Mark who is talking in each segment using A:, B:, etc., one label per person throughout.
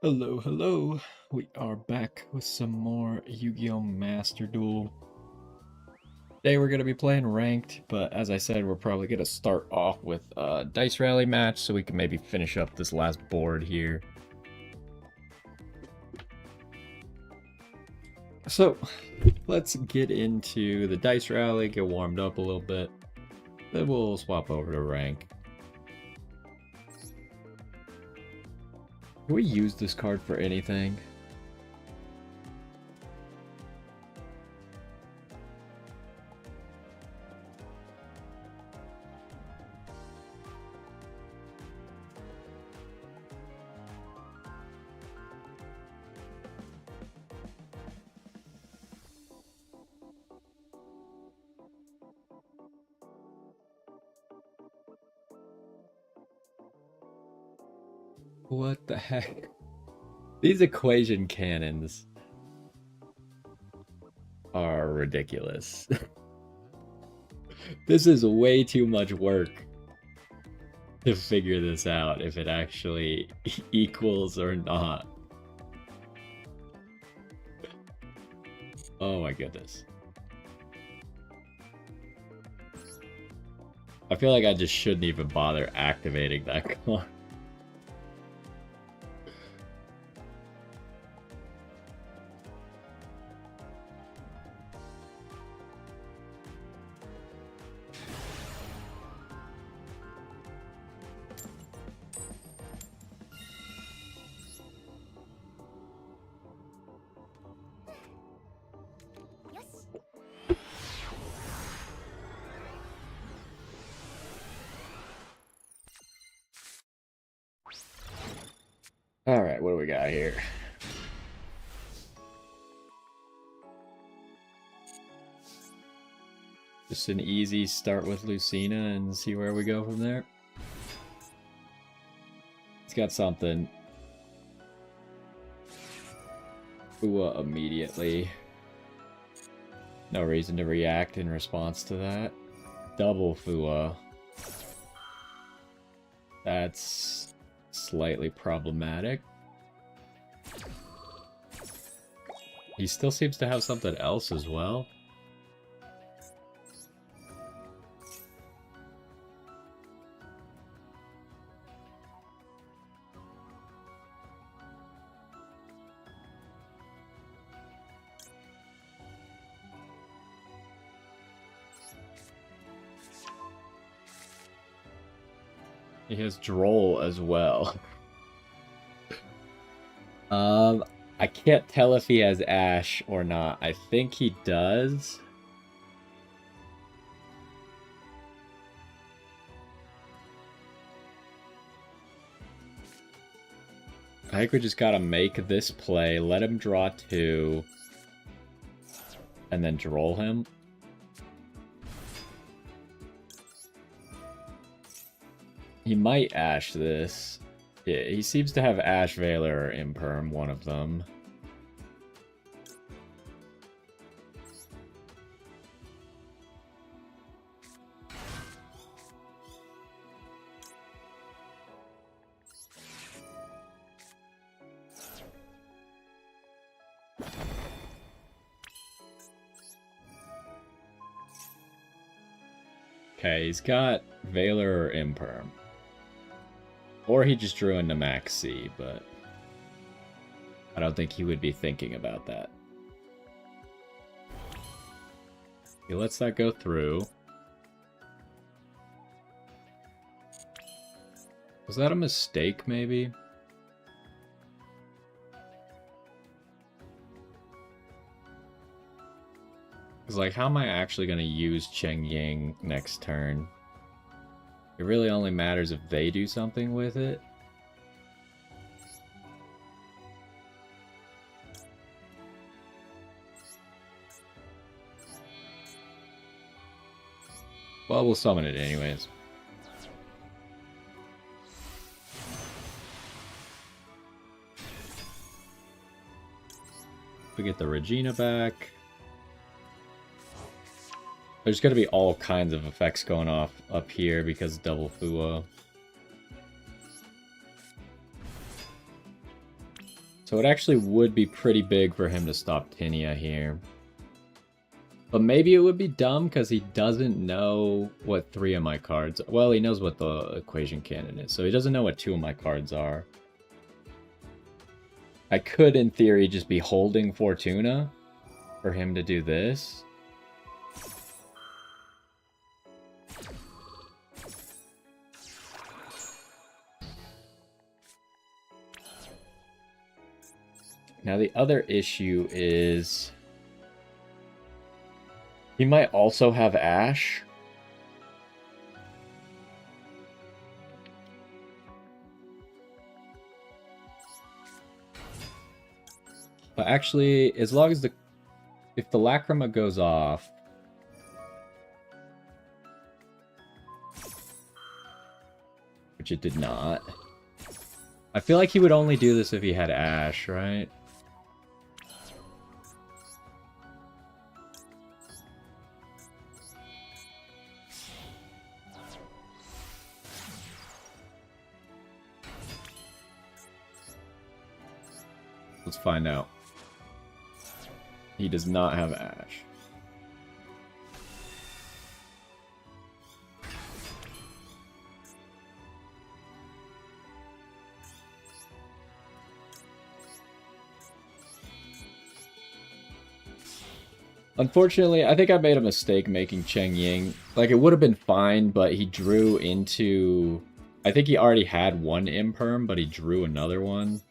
A: Hello, hello. We are back with some more Yu-Gi-Oh! Master Duel. Today we're going to be playing ranked, but as I said, we're probably going to start off with a Dice Rally match so we can maybe finish up this last board here. So, let's get into the Dice Rally, get warmed up a little bit, then we'll swap over to rank. Can we use this card for anything? What the heck? These equation cannons are ridiculous. This is way too much work to figure this out if it actually equals or not. Oh my goodness. I feel like I just shouldn't even bother activating that card. Alright, what do we got here? Just an easy start with Lucina and see where we go from there. It's got something. Ooh, immediately. No reason to react in response to that. Double Fua. That's slightly problematic. He still seems to have something else as well. He has Droll as well. I can't tell if he has Ash or not. I think he does. I think we just gotta make this play, let him draw 2, and then Droll him. He might Ash this. Yeah, he seems to have Ash, Veiler, or Imperm, one of them. Okay, he's got Veiler or Imperm. Or he just drew into Max C, but I don't think he would be thinking about that. He lets that go through. Was that a mistake, maybe? Because, like, how am I actually going to use Cheng Ying next turn? It really only matters if they do something with it. Well, we'll summon it anyways. We get the Regina back. There's going to be all kinds of effects going off up here because double Fua. So it actually would be pretty big for him to stop Tinia here. But maybe it would be dumb because he doesn't know what 3 of my cards... Well, he knows what the equation cannon is, so he doesn't know what 2 of my cards are. I could, in theory, just be holding Fortuna for him to do this. Now, the other issue is... he might also have Ash. But actually, as long as if the Lacrima goes off... which it did not. I feel like he would only do this if he had Ash, right? Let's find out. He does not have Ash. Unfortunately, I think I made a mistake making Cheng Ying. Like, it would have been fine, but he drew into... I think he already had one Imperm, but he drew another one.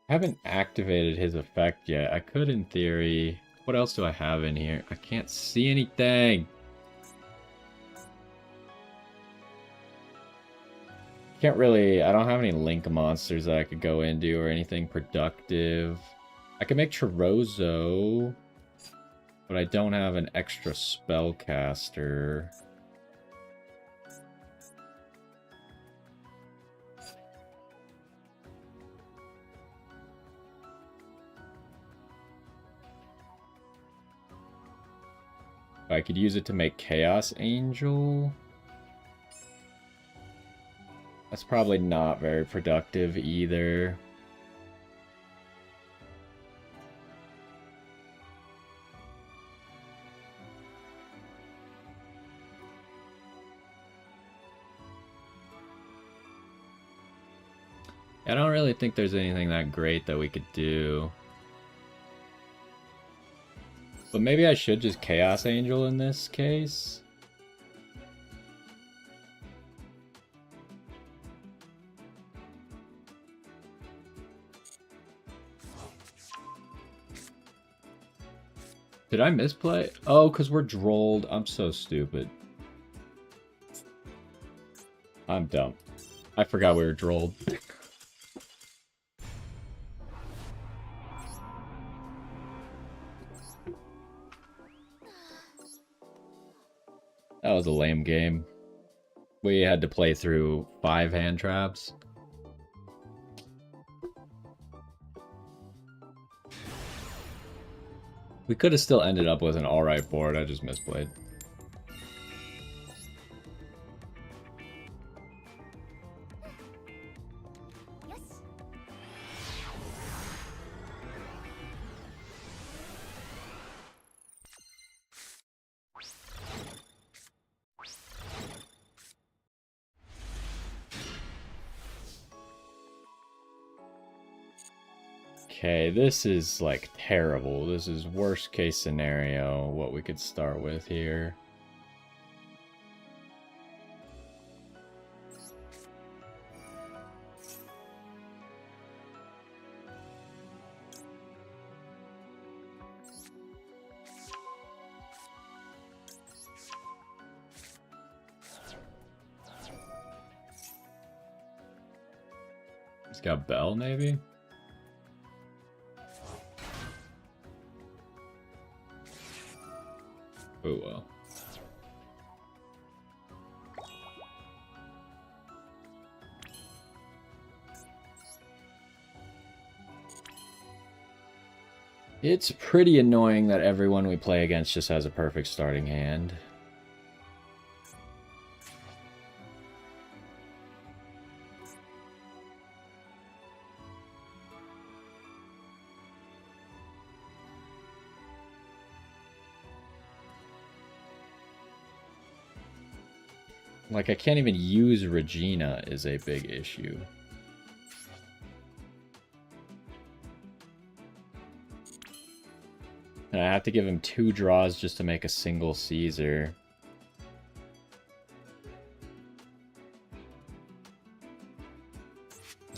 A: I haven't activated his effect yet. I could, in theory... What else do I have in here? I can't see anything! Can't really... I don't have any Link monsters that I could go into or anything productive. I can make Chirozzo, but I don't have an extra spellcaster. I could use it to make Chaos Angel. That's probably not very productive either. I don't really think there's anything that great that we could do. But maybe I should just Chaos Angel in this case. Did I misplay? Oh, because we're drolled. I'm so stupid. I'm dumb. I forgot we were drolled. That was a lame game. We had to play through 5 hand traps. We could have still ended up with an alright board, I just misplayed. Okay, this is like terrible. This is worst case scenario, what we could start with here. He's got Bell, maybe? Oh well. It's pretty annoying that everyone we play against just has a perfect starting hand. Like, I can't even use Regina is a big issue. And I have to give him 2 draws just to make a single Caesar.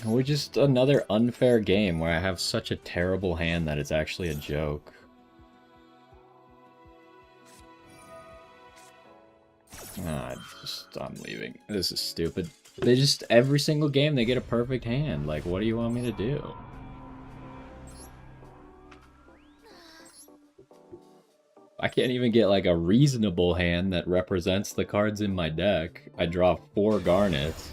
A: We're just another unfair game where I have such a terrible hand that it's actually a joke. I'm leaving. This is stupid. They just, every single game they get a perfect hand. Like, what do you want me to do? I can't even get like a reasonable hand that represents the cards in my deck. I draw 4 garnets.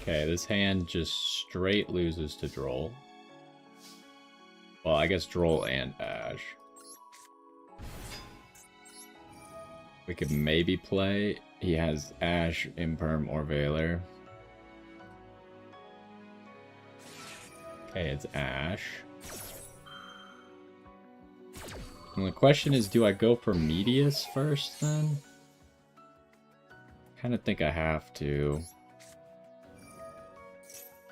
A: Okay, this hand just straight loses to Droll. Well, I guess Droll and Ash. We could maybe play. He has Ash, Imperm, or Veiler. Okay, it's Ash. And the question is, do I go for Medius first then? Kind of think I have to.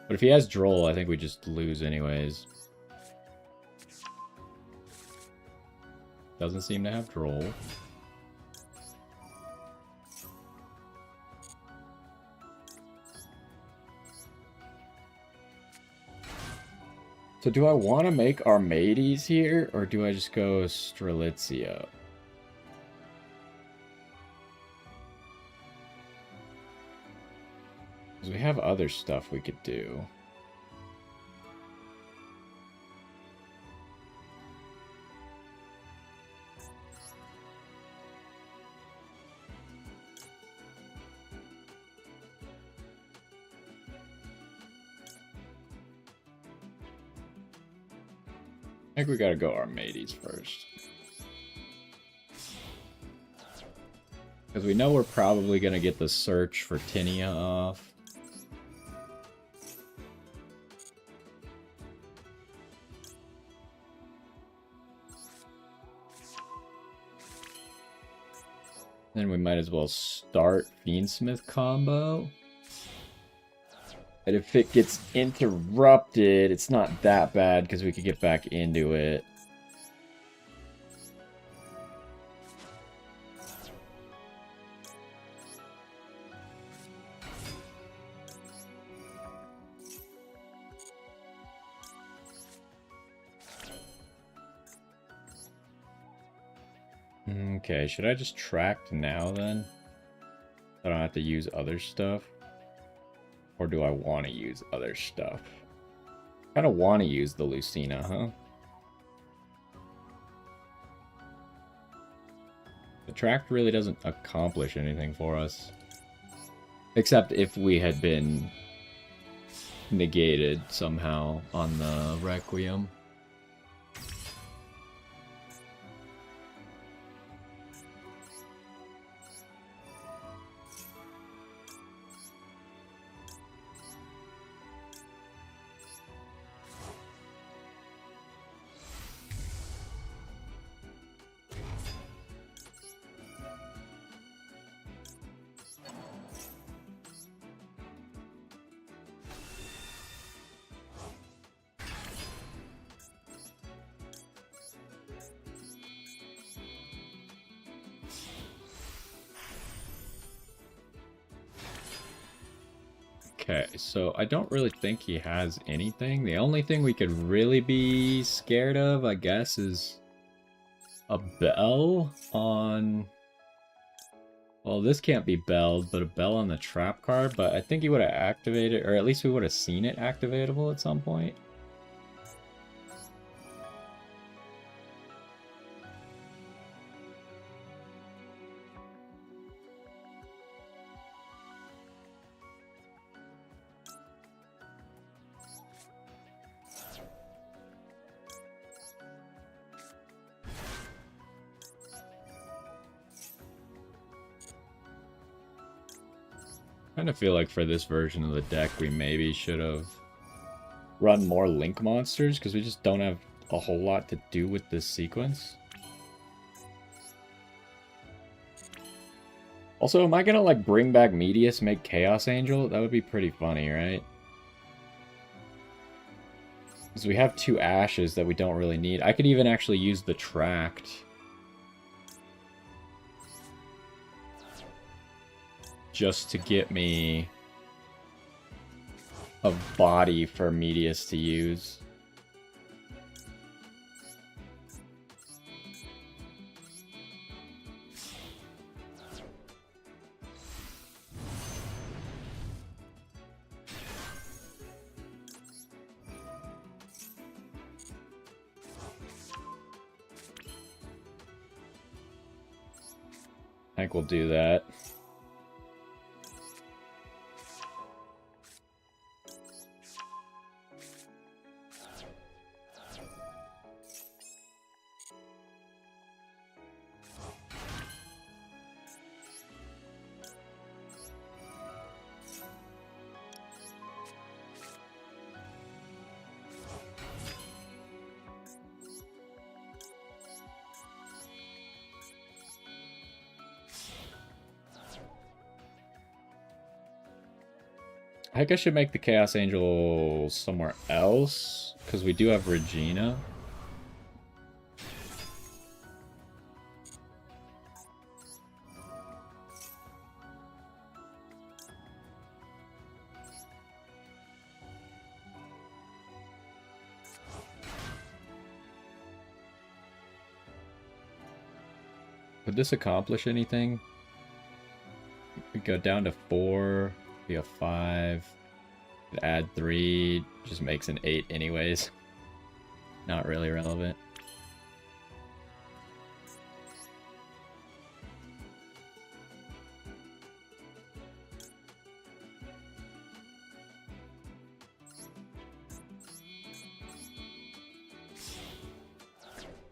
A: But if he has Droll, I think we just lose anyways. Doesn't seem to have Droll. So do I want to make Armades here, or do I just go Strelitzia? Because we have other stuff we could do. I think we gotta go Armades first. Because we know we're probably gonna get the search for Tinia off. Then we might as well start Fiendsmith combo. And if it gets interrupted, it's not that bad because we could get back into it. Okay, should I just tract now then? I don't have to use other stuff? Or do I want to use other stuff? I kind of want to use the Lucina, huh? The tract really doesn't accomplish anything for us. Except if we had been negated somehow on the Requiem. Okay, so I don't really think he has anything. The only thing we could really be scared of, I guess, is a Bell on Well, this can't be belled, but a bell on the trap card, but I think he would have activated, or at least we would have seen it activatable at some point. I kind of feel like for this version of the deck, we maybe should have run more Link monsters, because we just don't have a whole lot to do with this sequence. Also, am I gonna, like, bring back Medius, make Chaos Angel? That would be pretty funny, right? Because we have 2 Ashes that we don't really need. I could even actually use the Tract. Just to get me a body for Medius to use. I think we'll do that. I think I should make the Chaos Angel somewhere else, because we do have Regina. Would this accomplish anything? We go down to 4, be a 5, add 3, just makes an 8 anyways. Not really relevant.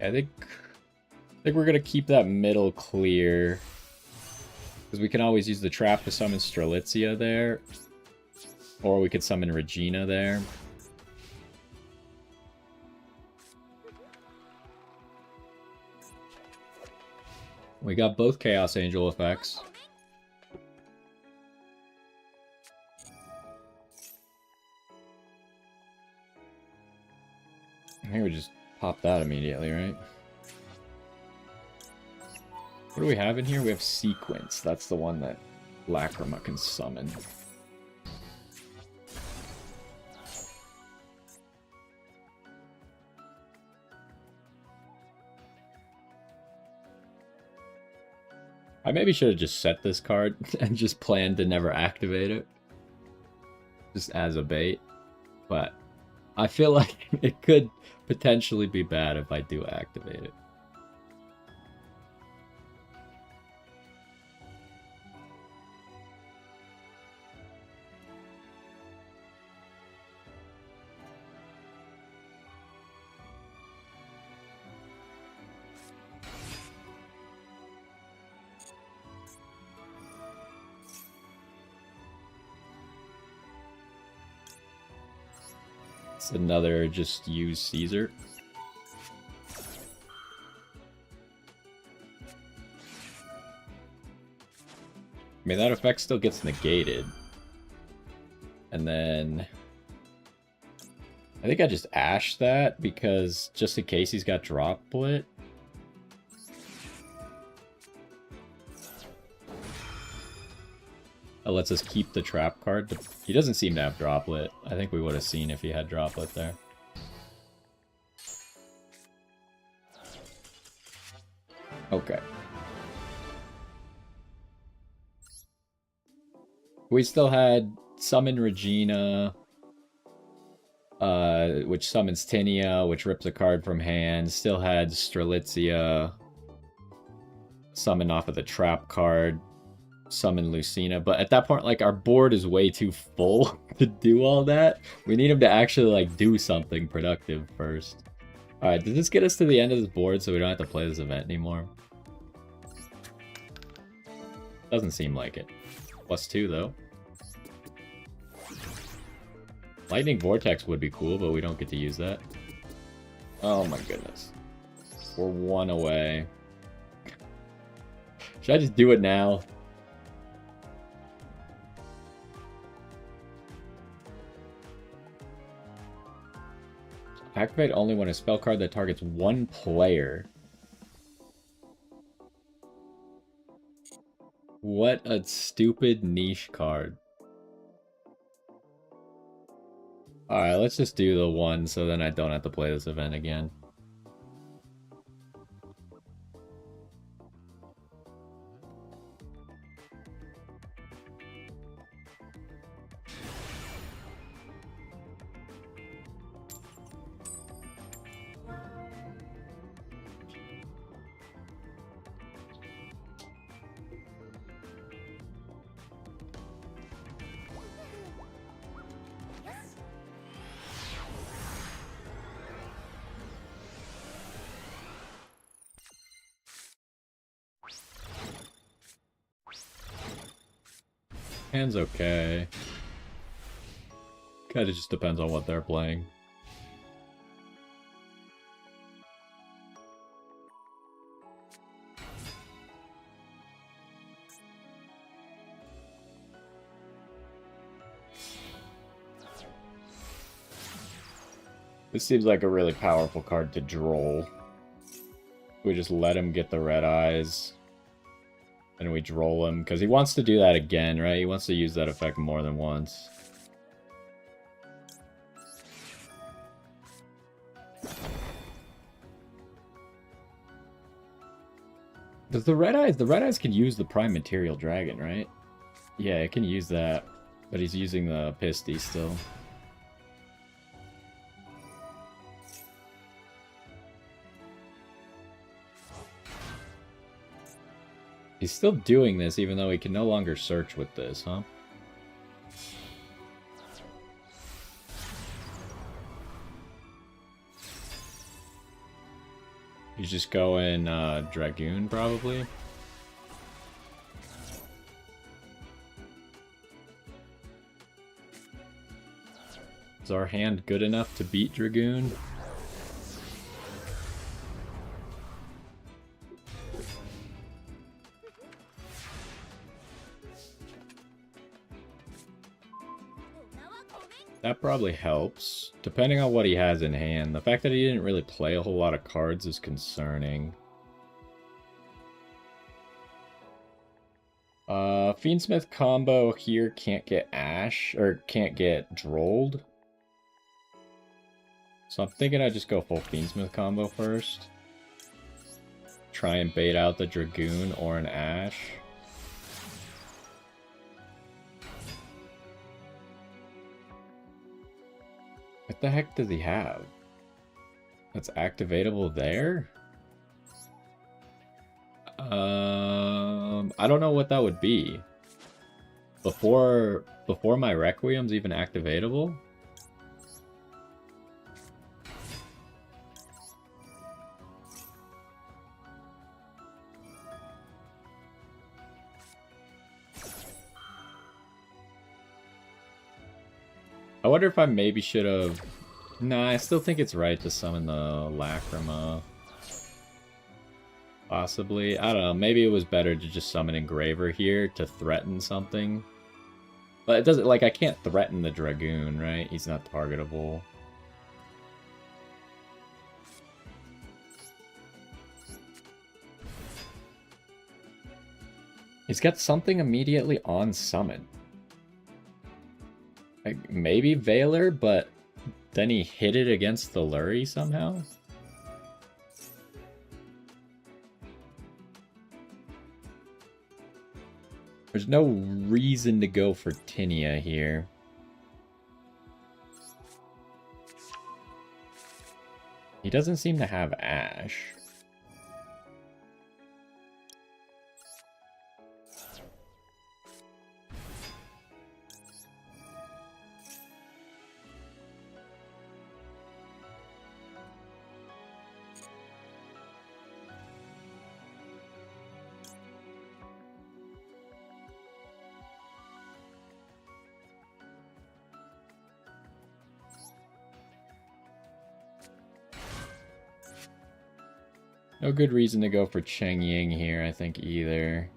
A: I think we're gonna keep that middle clear. Because we can always use the trap to summon Strelitzia there. Or we could summon Regina there. We got both Chaos Angel effects. I think we just pop that immediately, right? What do we have in here? We have Sequence. That's the one that Lacrima can summon. I maybe should have just set this card and just planned to never activate it. Just as a bait. But I feel like it could potentially be bad if I do activate it. It's another just use Caesar. I mean, that effect still gets negated. And then I think I just Ash that because just in case he's got Droplet. That lets us keep the trap card. But he doesn't seem to have Droplet. I think we would have seen if he had Droplet there. Okay. We still had Summon Regina, which summons Tinia, which rips a card from hand. Still had Strelitzia, summon off of the trap card, summon Lucina. But at that point, like, our board is way too full to do all that. We need him to actually, like, do something productive first. Alright, does this get us to the end of this board so we don't have to play this event anymore? Doesn't seem like it. +2, though. Lightning Vortex would be cool, but we don't get to use that. Oh my goodness. We're 1 away. Should I just do it now? Activate only when a spell card that targets one player. What a stupid niche card. Alright, let's just do the one so then I don't have to play this event again. Hand's okay. Kinda just depends on what they're playing. This seems like a really powerful card to droll. We just let him get the red eyes. And we droll him, because he wants to do that again, right? He wants to use that effect more than once. Does the red eyes can use the Prime Material Dragon, right? Yeah, it can use that, but he's using the Pisty still. He's still doing this, even though he can no longer search with this, huh? He's just going Dragoon, probably. Is our hand good enough to beat Dragoon? That probably helps, depending on what he has in hand. The fact that he didn't really play a whole lot of cards is concerning. Fiendsmith combo here can't get Ash, or can't get Drolled. So I'm thinking I just go full Fiendsmith combo first. Try and bait out the Dragoon or an Ash. What the heck does he have? That's activatable there? I don't know what that would be. Before my Requiem's even activatable? I wonder if I maybe should have... Nah, I still think it's right to summon the Lacrima. Possibly. I don't know. Maybe it was better to just summon Engraver here to threaten something. But it doesn't... Like, I can't threaten the Dragoon, right? He's not targetable. He's got something immediately on summon. Like, maybe Veiler, but then he hit it against the Lurry somehow? There's no reason to go for Tinia here. He doesn't seem to have Ash. No good reason to go for Cheng Ying here, I think, either.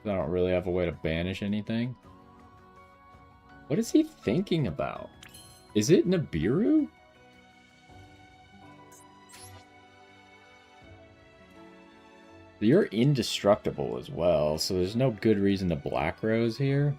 A: I don't really have a way to banish anything. What is he thinking about? Is it Nibiru? You're indestructible as well, so there's no good reason to Black Rose here.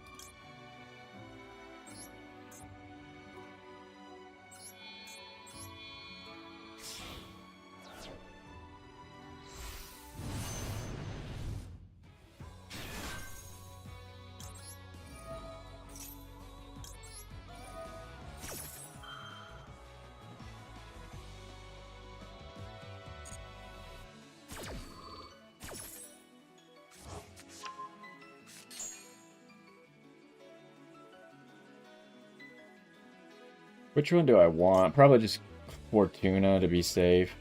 A: Which one do I want? Probably just Fortuna to be safe.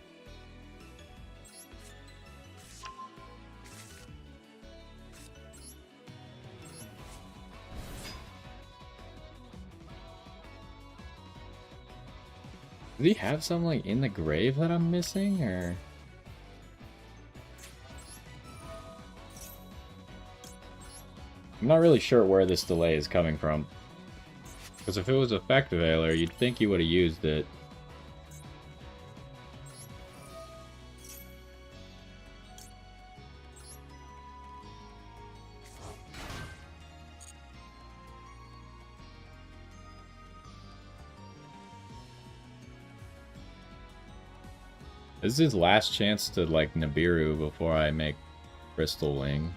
A: Does he have some, like, in the grave that I'm missing, or...? I'm not really sure where this delay is coming from. Because if it was Effect Veiler, you'd think he would have used it. This is his last chance to, like, Nibiru before I make Crystal Wing.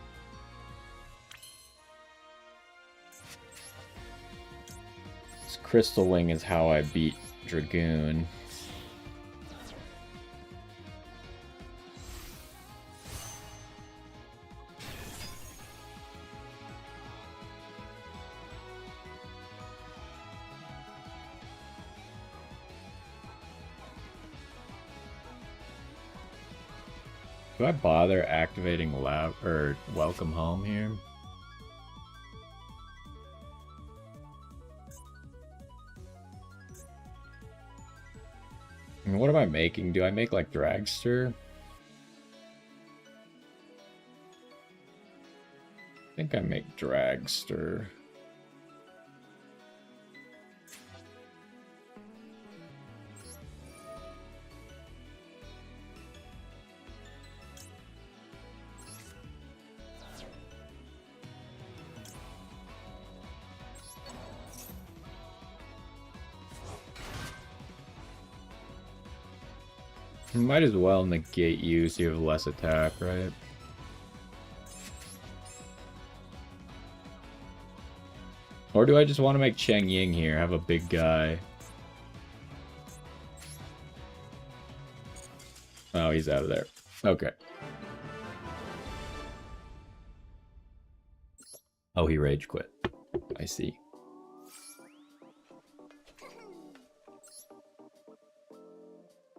A: Crystal Wing is how I beat Dragoon. Do I bother activating Lab or Welcome Home here? What am I making? Do I make, like, Dragster? I think I make Dragster. You might as well negate you so you have less attack, right? Or do I just want to make Cheng Ying here, have a big guy? Oh, he's out of there. Okay. Oh, he rage quit. I see.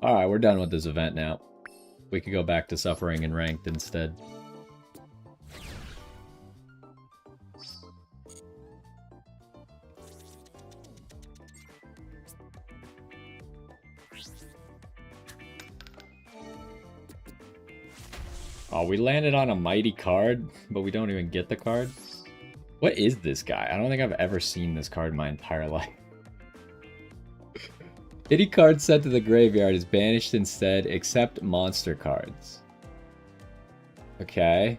A: Alright, we're done with this event now. We could go back to suffering and ranked instead. Oh, we landed on a mighty card, but we don't even get the card. What is this guy? I don't think I've ever seen this card in my entire life. Any card sent to the graveyard is banished instead, except monster cards. Okay.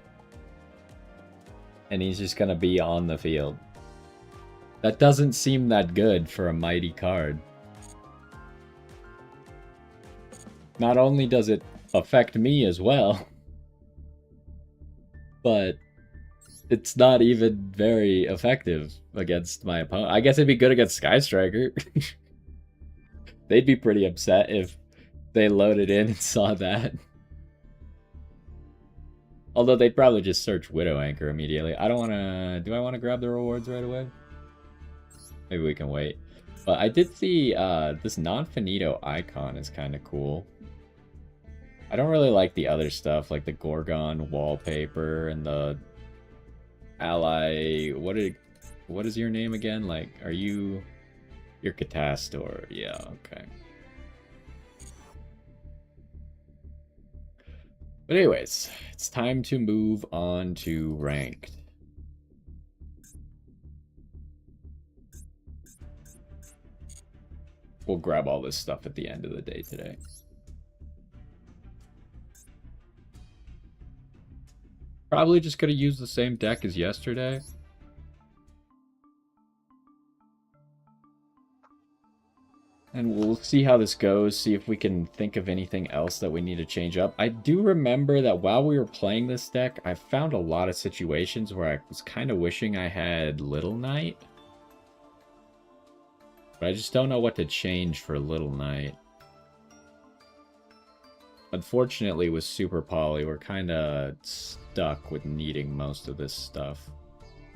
A: And he's just gonna be on the field. That doesn't seem that good for a mighty card. Not only does it affect me as well, but it's not even very effective against my opponent. I guess it'd be good against Sky Striker. They'd be pretty upset if they loaded in and saw that. Although they'd probably just search Widow Anchor immediately. I don't want to... Do I want to grab the rewards right away? Maybe we can wait. But I did see this non-finito icon is kind of cool. I don't really like the other stuff, like the Gorgon wallpaper and the ally... What is your name again? Like, are you... You're Catastor. Yeah, okay. But anyways, it's time to move on to ranked. We'll grab all this stuff at the end of the day today. Probably just could have used the same deck as yesterday. And we'll see how this goes, see if we can think of anything else that we need to change up. I do remember that while we were playing this deck, I found a lot of situations where I was kind of wishing I had Little Knight. But I just don't know what to change for Little Knight. Unfortunately, with Super Poly, we're kind of stuck with needing most of this stuff.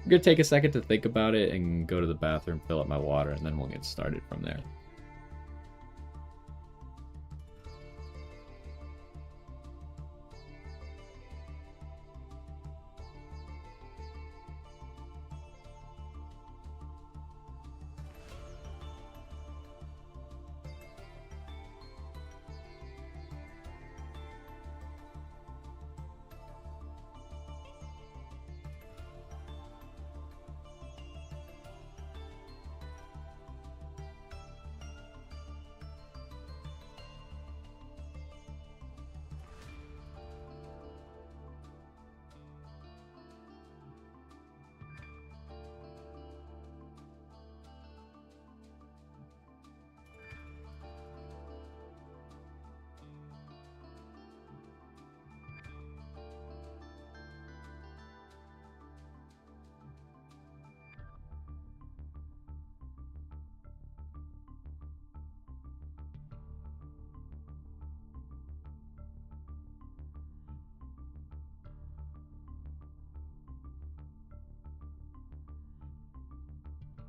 A: I'm going to take a second to think about it and go to the bathroom, fill up my water, and then we'll get started from there.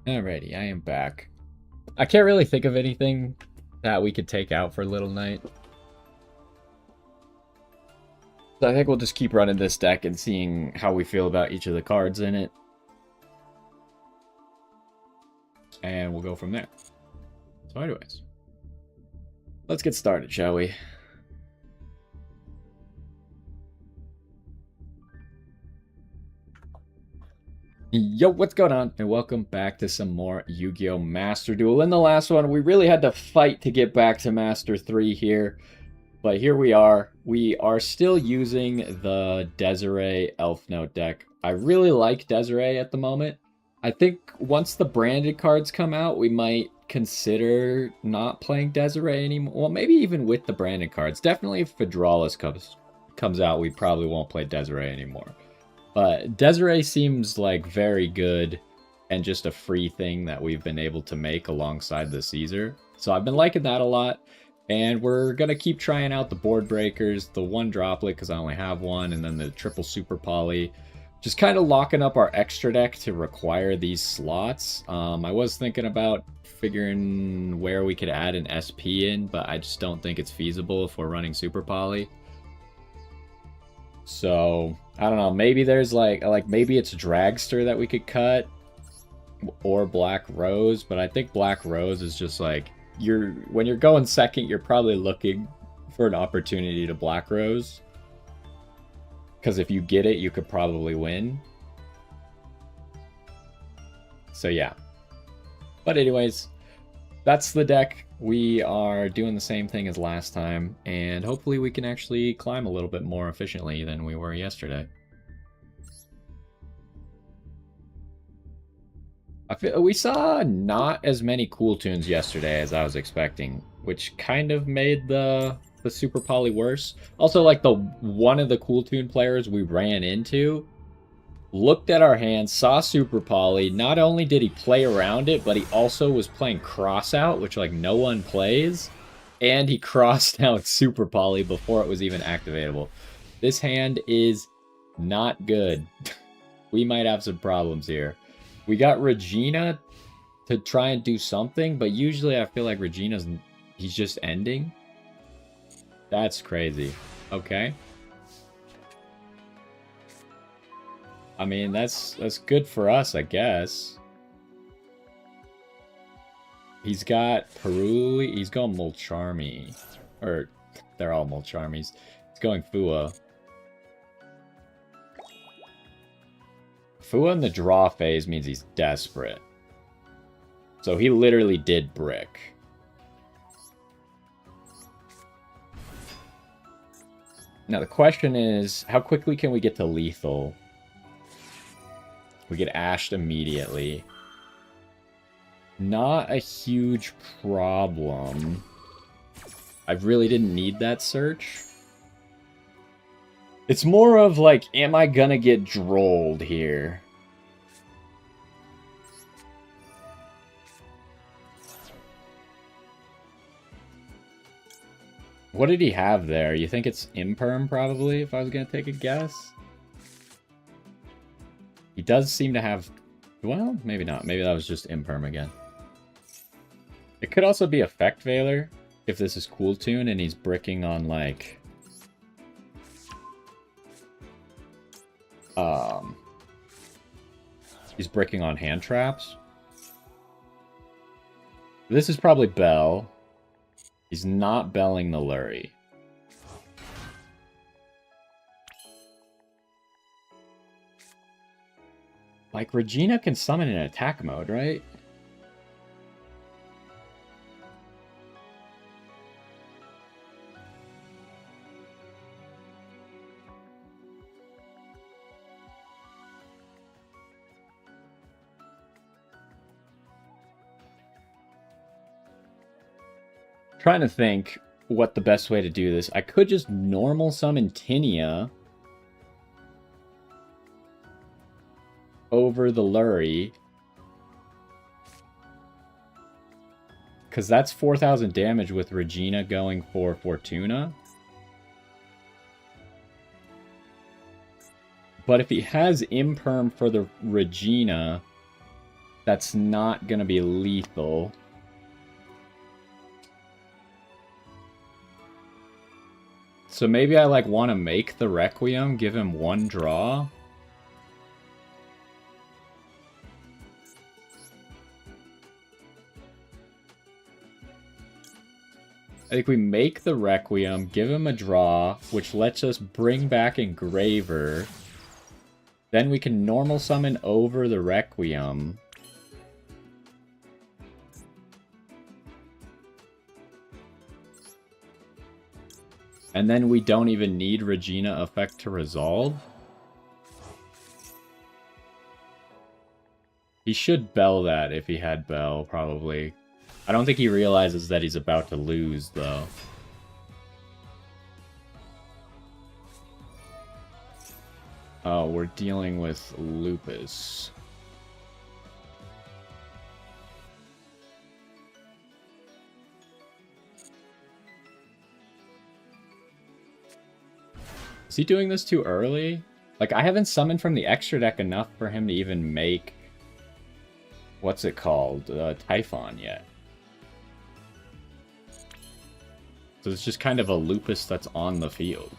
A: Alrighty, I am back. I can't really think of anything that we could take out for Little Knight. So I think we'll just keep running this deck and seeing how we feel about each of the cards in it. And we'll go from there. So anyways, let's get started, shall we? Yo, what's going on? And welcome back to some more Yu-Gi-Oh! Master Duel. In the last one, we really had to fight to get back to Master 3 here. But here we are. We are still using the Desiree Elf Note deck. I really like Desiree at the moment. I think once the branded cards come out, we might consider not playing Desiree anymore. Well, maybe even with the branded cards. Definitely if Vidralis comes out, we probably won't play Desiree anymore. But Desiree seems like very good and just a free thing that we've been able to make alongside the Caesar. So I've been liking that a lot. And we're going to keep trying out the board breakers, the one droplet because I only have one, and then the triple super poly. Just kind of locking up our extra deck to require these slots. I was thinking about figuring where we could add an SP in, but I just don't think it's feasible if we're running super poly. So, I don't know, maybe there's like maybe it's Dragster that we could cut, or Black Rose, but I think Black Rose is just like, when you're going second, you're probably looking for an opportunity to Black Rose. Because if you get it, you could probably win. So yeah. But anyways, that's the deck. We are doing the same thing as last time, and hopefully we can actually climb a little bit more efficiently than we were yesterday. We saw not as many cool tunes yesterday as I was expecting, which kind of made the the Super Poly worse. Also, like, one of the Cool Tune players we ran into looked at our hand, saw Super Poly. Not only did he play around it, but he also was playing Crossout, which, like, no one plays. And he crossed out Super Poly before it was even activatable. This hand is not good. We might have some problems here. We got Regina to try and do something, but usually I feel like he's just ending. That's crazy. Okay. I mean, that's good for us, I guess. He's got Peru. He's going Molcharmy. Or, they're all Molcharmies. He's going Fua. Fua in the draw phase means he's desperate. So he literally did brick. Now the question is, how quickly can we get to lethal? We get ashed immediately. Not a huge problem. I really didn't need that search. It's more of like, am I gonna get drolled here? What did he have there? You think it's Imperm, probably, if I was gonna take a guess? He does seem to have... Well, maybe not. Maybe that was just Imperm again. It could also be Effect Veiler, if this is Cool Tune and he's bricking on, like... He's bricking on hand traps. This is probably Bell. He's not belling the Lurie. Like, Regina can summon in attack mode, right? Trying to think what the best way to do this. I could just normal summon Tinia over the Lurie. Because that's 4,000 damage with Regina going for Fortuna. But if he has Imperm for the Regina, that's not going to be lethal. So maybe I, like, want to make the Requiem, give him one draw. I think we make the Requiem, give him a draw, which lets us bring back Engraver. Then we can normal summon over the Requiem. And then we don't even need Regina effect to resolve. He should Bell that if he had Bell, probably. I don't think he realizes that he's about to lose, though. Oh, we're dealing with Lupus. Is he doing this too early? Like, I haven't summoned from the extra deck enough for him to even make... What's it called? Typhon yet. So it's just kind of a Lupus that's on the field.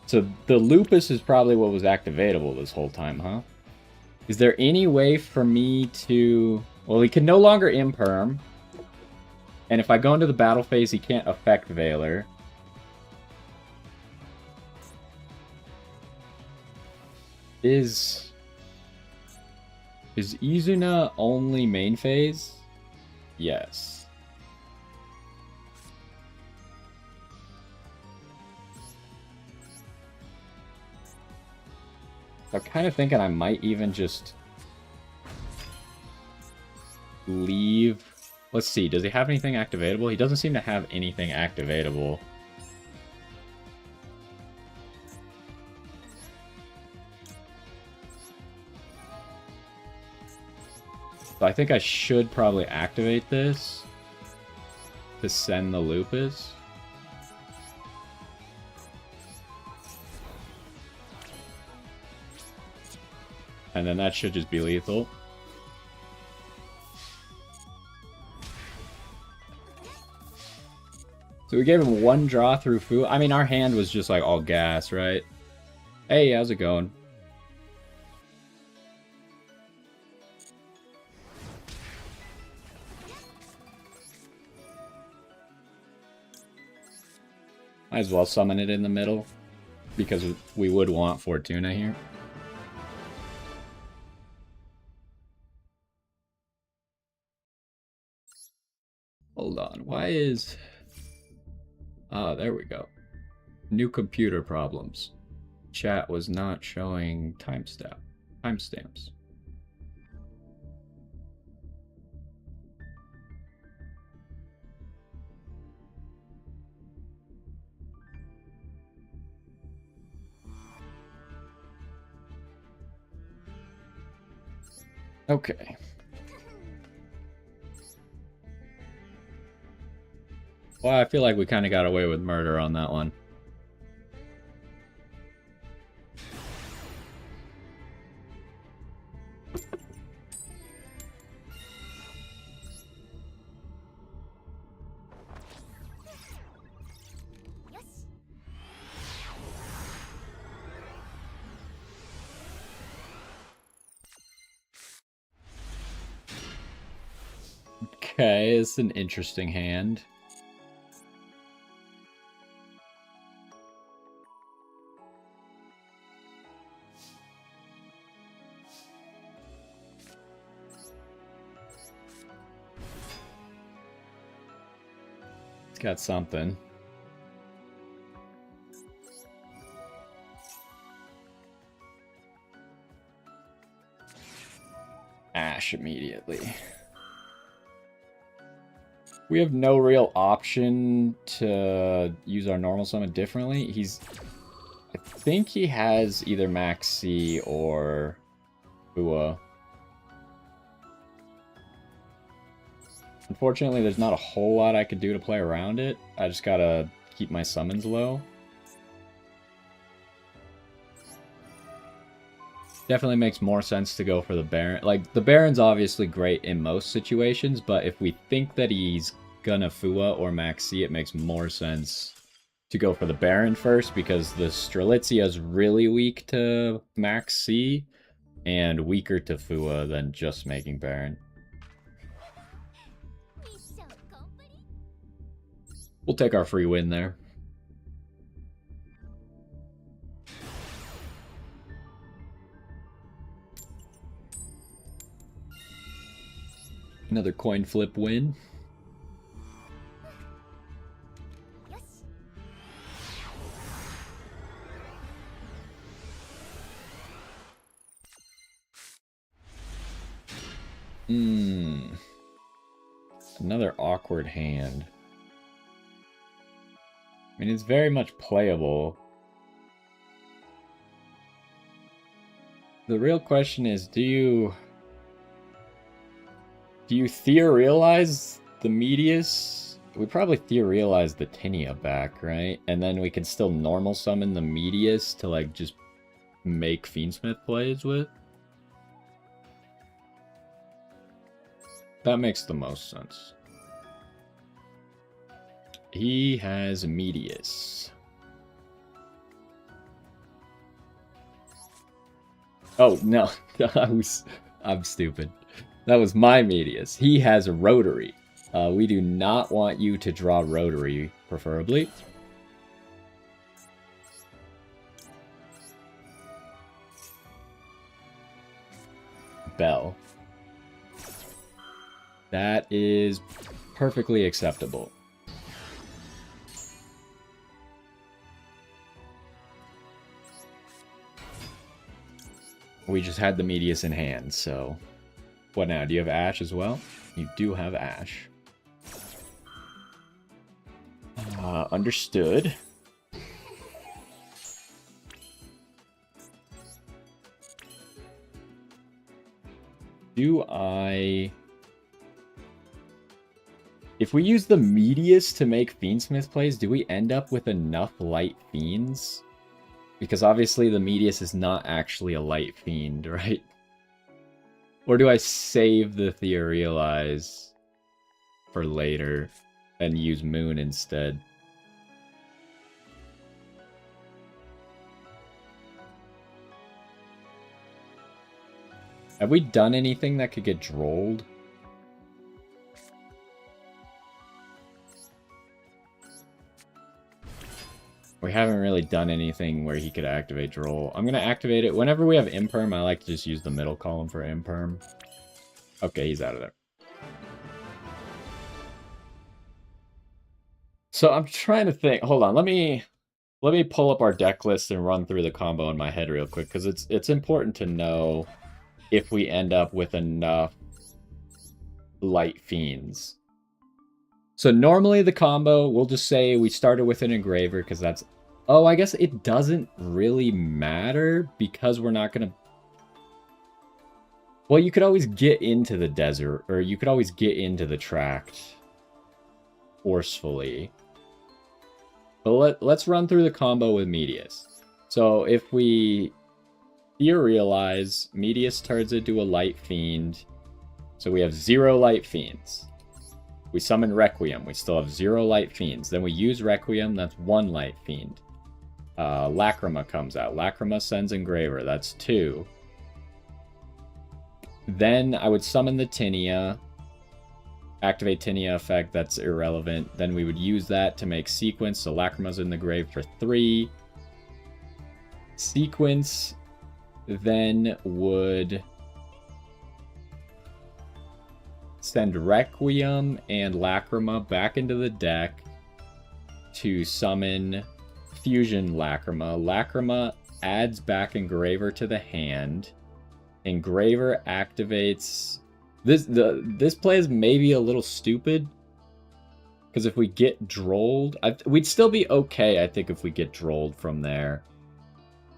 A: So the Lupus is probably what was activatable this whole time, huh? Is there any way for me to... Well, he can no longer Imperm. And if I go into the battle phase, he can't affect Veiler. Is Izuna only main phase? Yes. I'm kind of thinking I might even just leave Let's see, does he have anything activatable? He doesn't seem to have anything activatable. So I think I should probably activate this to send the Lupus. And then that should just be lethal. So we gave him one draw through Fu. I mean, our hand was just like all gas, right? Hey, how's it going? Might as well summon it in the middle, because we would want Fortuna here. Hold on, why is... Ah, there we go. New computer problems. Chat was not showing timestamps. Okay. Well, I feel like we kind of got away with murder on that one. Okay, it's an interesting hand. It's got something. Ash immediately. We have no real option to use our normal summon differently. I think he has either Max C or Ua. Unfortunately, there's not a whole lot I could do to play around it. I just gotta keep my summons low. Definitely makes more sense to go for the Baron. Like, the Baron's obviously great in most situations, but if we think that he's gonna Fua or Max C, it makes more sense to go for the Baron first, because the Strelitzia is really weak to Max C and weaker to Fua than just making Baron. We'll take our free win there. Another coin flip win. Another awkward hand. I mean, it's very much playable. The real question is, do you theorialize the Medius? We probably theorialize the Tinia back, right? And then we can still normal summon the Medius to, like, just make Fiendsmith plays with. That makes the most sense. He has Medius. Oh, no. I'm stupid. That was my Medius. He has a Rotary. We do not want you to draw Rotary, preferably. Bell. That is perfectly acceptable. We just had the Medius in hand, so... What now? Do you have Ash as well? You do have Ash. Understood. Do I... If we use the Medius to make Fiendsmith plays, do we end up with enough Light Fiends? Because obviously the Medius is not actually a Light Fiend, right? Or do I save the Theorealize for later and use Moon instead? Have we done anything that could get drolled? We haven't really done anything where he could activate Droll. I'm going to activate it. Whenever we have Imperm, I like to just use the middle column for Imperm. Okay, he's out of there. So I'm trying to think. Hold on, let me pull up our deck list and run through the combo in my head real quick, because it's important to know if we end up with enough Light Fiends. So normally the combo, we'll just say we started with an Engraver, because that's... Oh, I guess it doesn't really matter, because we're not going to... Well, you could always get into the desert, or you could always get into the tract forcefully. But let's run through the combo with Medius. So if we Theorealize, Medius turns into a Light Fiend. So we have 0 Light Fiends. We summon Requiem. We still have 0 Light Fiends. Then we use Requiem. That's 1 Light Fiend. Lacrima comes out. Lacrima sends Engraver. That's 2. Then I would summon the Tinea. Activate Tinea effect. That's irrelevant. Then we would use that to make Sequence. So Lacrima's in the grave for 3. Sequence then would send Requiem and Lacrima back into the deck to summon Fusion Lacrima. Lacrima adds back Engraver to the hand. Engraver activates... This play is maybe a little stupid, because if we get drolled... we'd still be okay, I think, if we get drolled from there.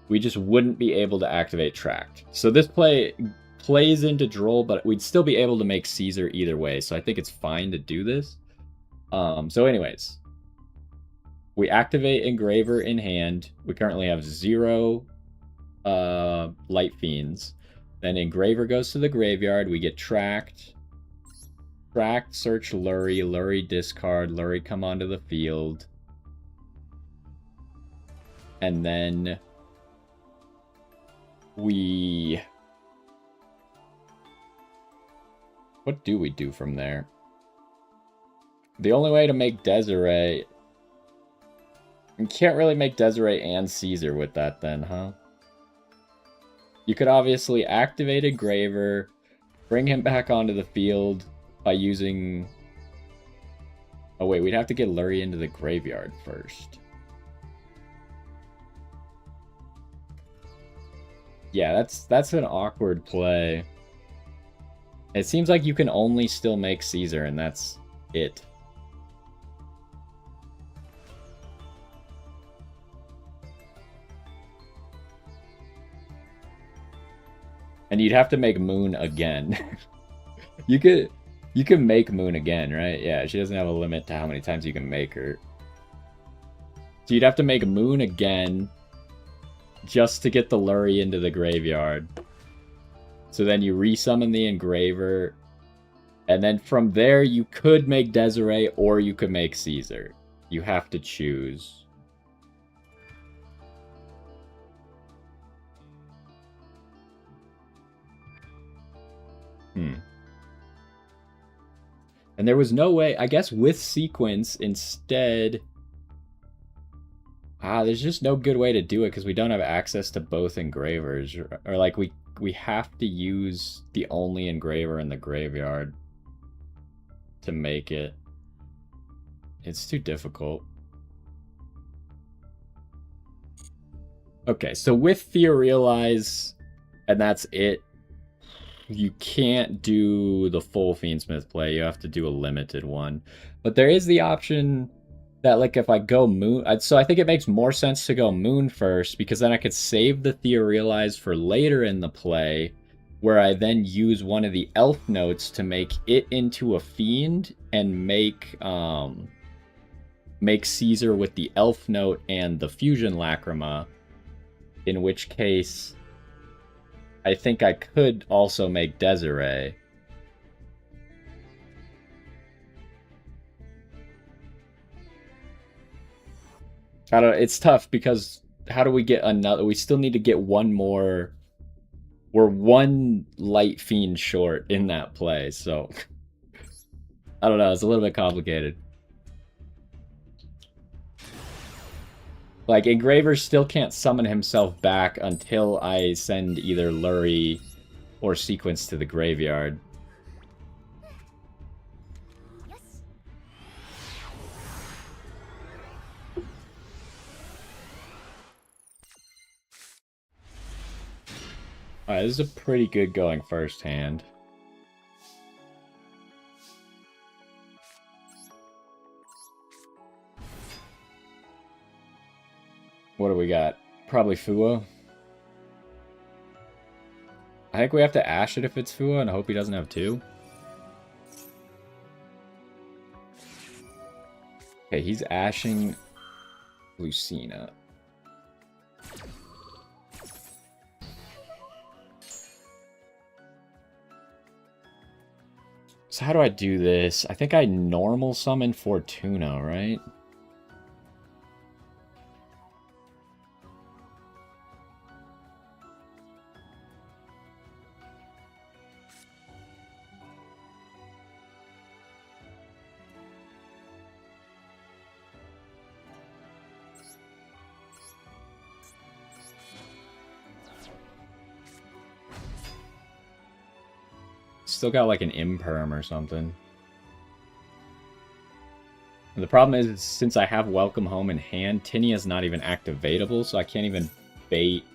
A: We just wouldn't be able to activate Tract. So this play plays into Droll, but we'd still be able to make Caesar either way. So I think it's fine to do this. So anyways, we activate Engraver in hand. We currently have 0 Light Fiends. Then Engraver goes to the graveyard. We get Tract. Tract, search Lurie. Lurie, discard. Lurie, come onto the field. And then we... What do we do from there? The only way to make Desiree... You can't really make Desiree and Caesar with that then, huh? You could obviously activate Engraver, bring him back onto the field by using... Oh wait, we'd have to get Lurie into the graveyard first. Yeah, that's an awkward play. It seems like you can only still make Caesar, and that's it. And you'd have to make Moon again. You can make Moon again, right? Yeah, she doesn't have a limit to how many times you can make her. So you'd have to make Moon again just to get the Lurie into the graveyard. So then you resummon the Engraver. And then from there, you could make Desiree or you could make Caesar. You have to choose. And there was no way, I guess with Sequence instead... there's just no good way to do it because we don't have access to both Engravers. Or like, we have to use the only Engraver in the graveyard to make it. It's too difficult. Okay, so with Theorealize, and that's it, you can't do the full Fiendsmith play. You have to do a limited one. But there is the option that like if I go moon, so I think it makes more sense to go moon first because then I could save the Theorealize for later in the play, where I then use one of the elf notes to make it into a fiend and make Caesar with the elf note and the fusion lacrima. In which case, I think I could also make Desiree. I don't. It's tough because how do we get another? We still need to get one more. We're one light fiend short in that play, so I don't know. It's a little bit complicated. Like Engraver still can't summon himself back until I send either Lurie or Sequence to the graveyard. Alright, this is a pretty good going first hand. What do we got? Probably Fua. I think we have to Ash it if it's Fua and hope he doesn't have two. Okay, he's Ashing Lucina. So how do I do this? I think I normal summon Fortuna, right? Still got like an imperm or something. And the problem is, since I have Welcome Home in hand, Tinia's not even activatable, so I can't even bait.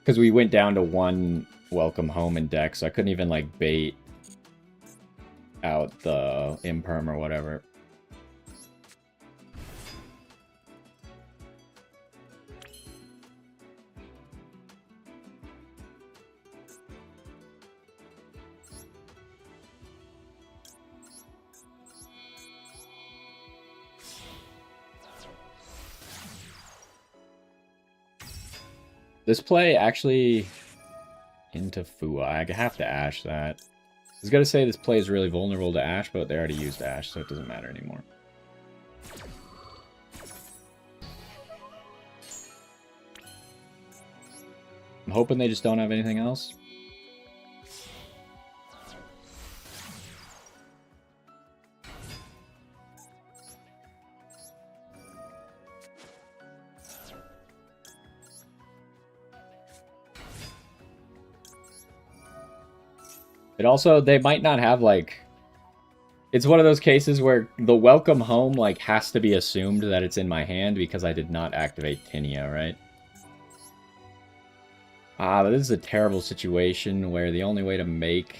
A: Because we went down to one Welcome Home in deck, so I couldn't even like bait out the imperm or whatever. This play actually into Fua. I have to Ash that. I was going to say this play is really vulnerable to Ash, but they already used Ash, so it doesn't matter anymore. I'm hoping they just don't have anything else. It also, they might not have, like... It's one of those cases where the Welcome Home, like, has to be assumed that it's in my hand because I did not activate Tinia, right? But this is a terrible situation where the only way to make...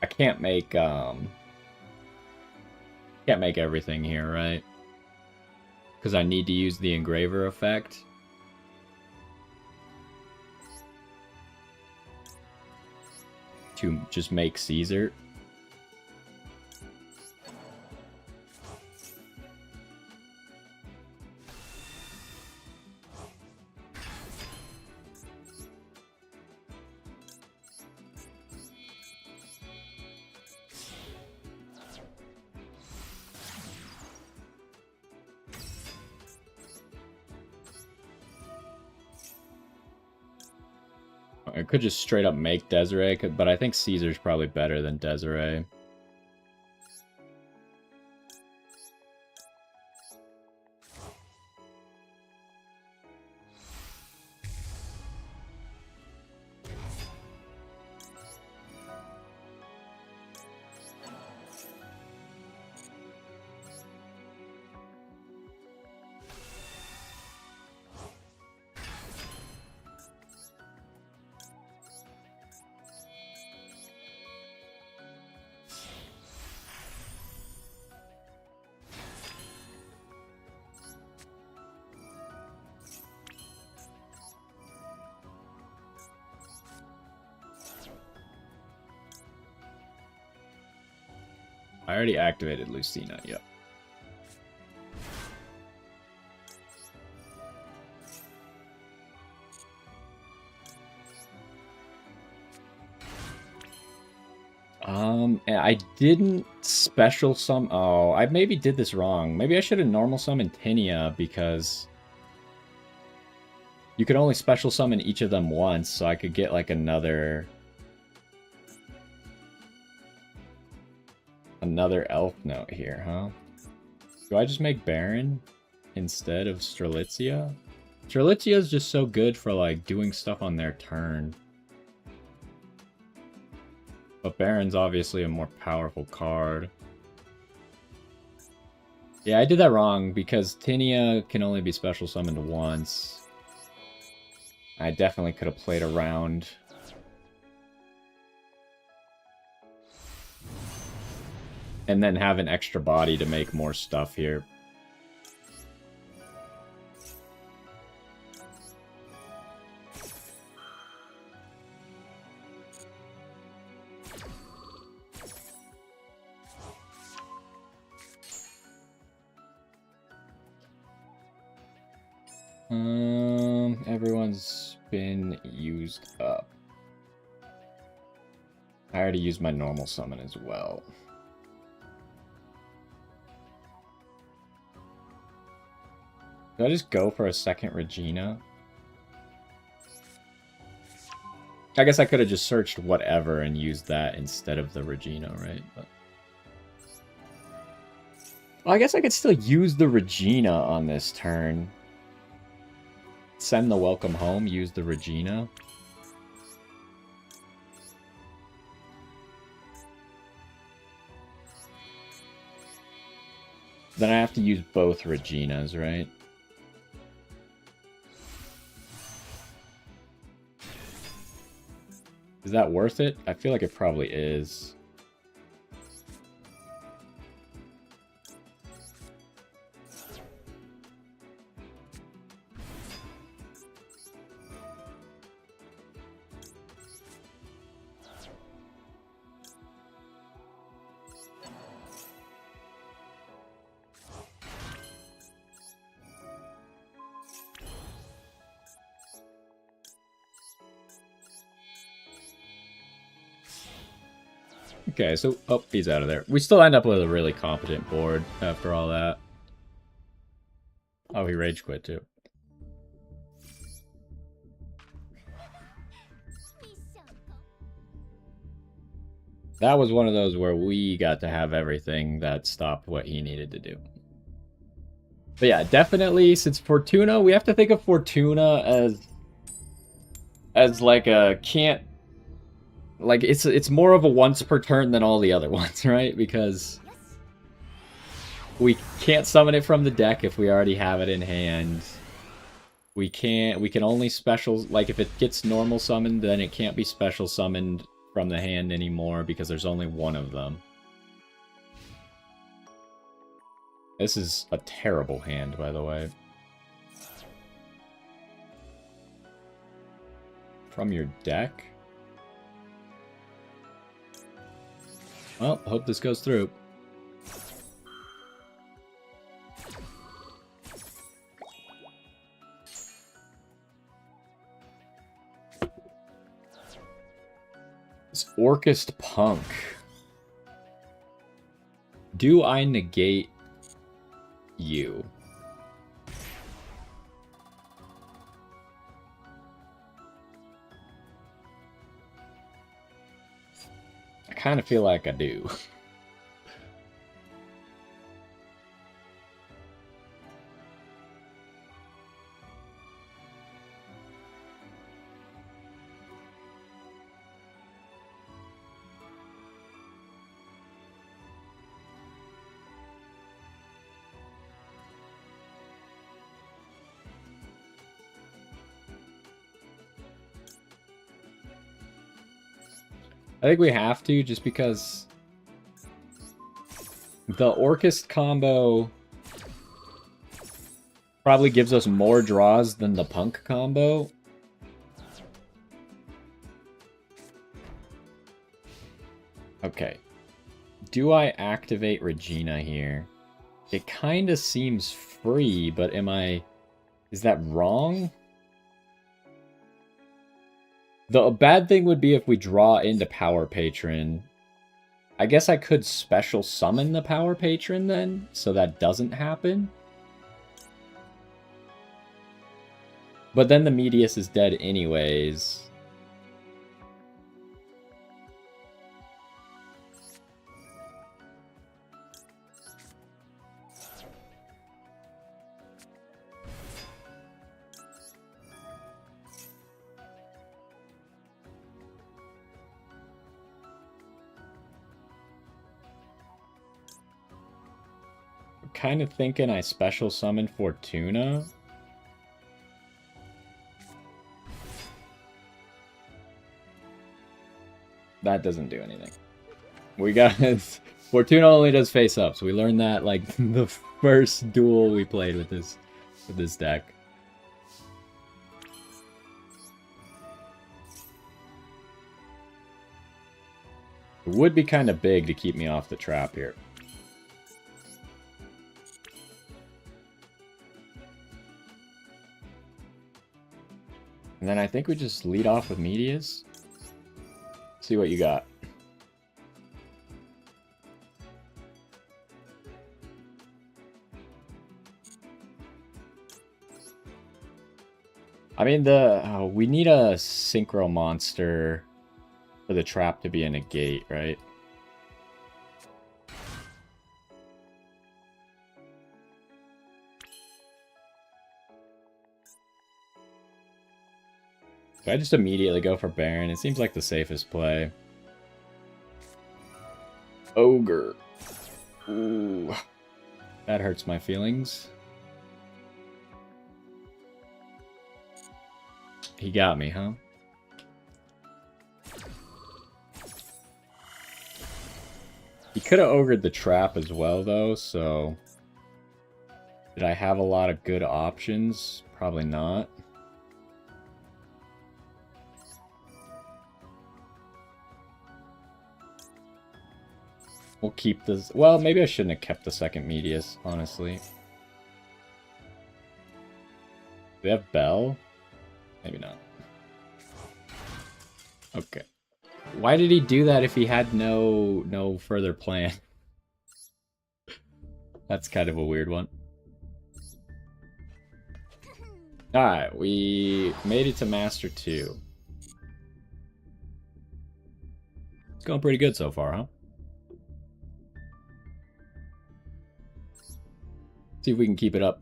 A: I can't make, can't make everything here, right? Because I need to use the Engraver effect. To just make Caesar. I could just straight up make Desiree, but I think Caesar's probably better than Desiree. I already activated Lucina, yep. I didn't special summon... Oh, I maybe did this wrong. Maybe I should have normal summoned Tinia, because you could only special summon each of them once, so I could get, like, another elf note here, huh? Do I just make Baron instead of Strelitzia? Strelitzia is just so good for, like, doing stuff on their turn. But Baron's obviously a more powerful card. Yeah, I did that wrong because Tinia can only be special summoned once. I definitely could have played around. And then have an extra body to make more stuff here. Everyone's been used up. I already used my normal summon as well. Do I just go for a second Regina? I guess I could have just searched whatever and used that instead of the Regina, right? But... well, I guess I could still use the Regina on this turn. Send the welcome home, use the Regina. Then I have to use both Reginas, right? Is that worth it? I feel like it probably is. Okay, so... oh, he's out of there. We still end up with a really competent board after all that. Oh, he rage quit too. That was one of those where we got to have everything that stopped what he needed to do. But yeah, definitely, since Fortuna, we have to think of Fortuna as like a can't... like, it's more of a once per turn than all the other ones, right? Because we can't summon it from the deck if we already have it in hand. We can only special... like, if it gets normal summoned, then it can't be special summoned from the hand anymore because there's only one of them. This is a terrible hand, by the way. From your deck? Well, hope this goes through. This Orcust Punk. Do I negate you? I kind of feel like I do. I think we have to, just because the Orcust combo probably gives us more draws than the Punk combo. Okay. do I activate Regina here? It kind of seems free, but is that wrong? The bad thing would be if we draw into Power Patron. I guess I could special summon the Power Patron then, so that doesn't happen. But then the Medius is dead anyways. Kind of thinking I special summon Fortuna. That doesn't do anything. We got Fortuna only does face up, so we learned that like the first duel we played with this deck. It would be kind of big to keep me off the trap here. And then I think we just lead off with Medius. See what you got. I mean, we need a synchro monster for the trap to be a negate, right? So I just immediately go for Baron. It seems like the safest play. Ogre. Ooh. That hurts my feelings. He got me, huh? He could have ogred the trap as well, though, so... Did I have a lot of good options? Probably not. We'll keep this... Well, maybe I shouldn't have kept the second Medius, honestly. Do they have Bell? Maybe not. Okay. Why did he do that if he had no further plan? That's kind of a weird one. Alright, we made it to Master 2. It's going pretty good so far, huh? See if we can keep it up.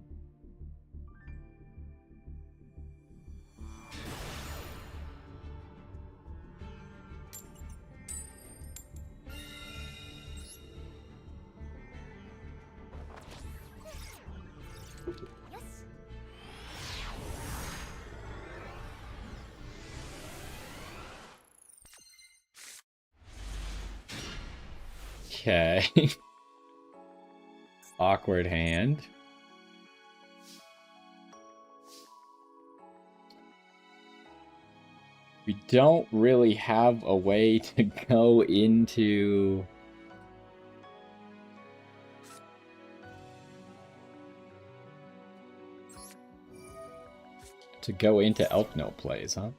A: Okay. Awkward hand. We don't really have a way to go into... Elpno plays, huh?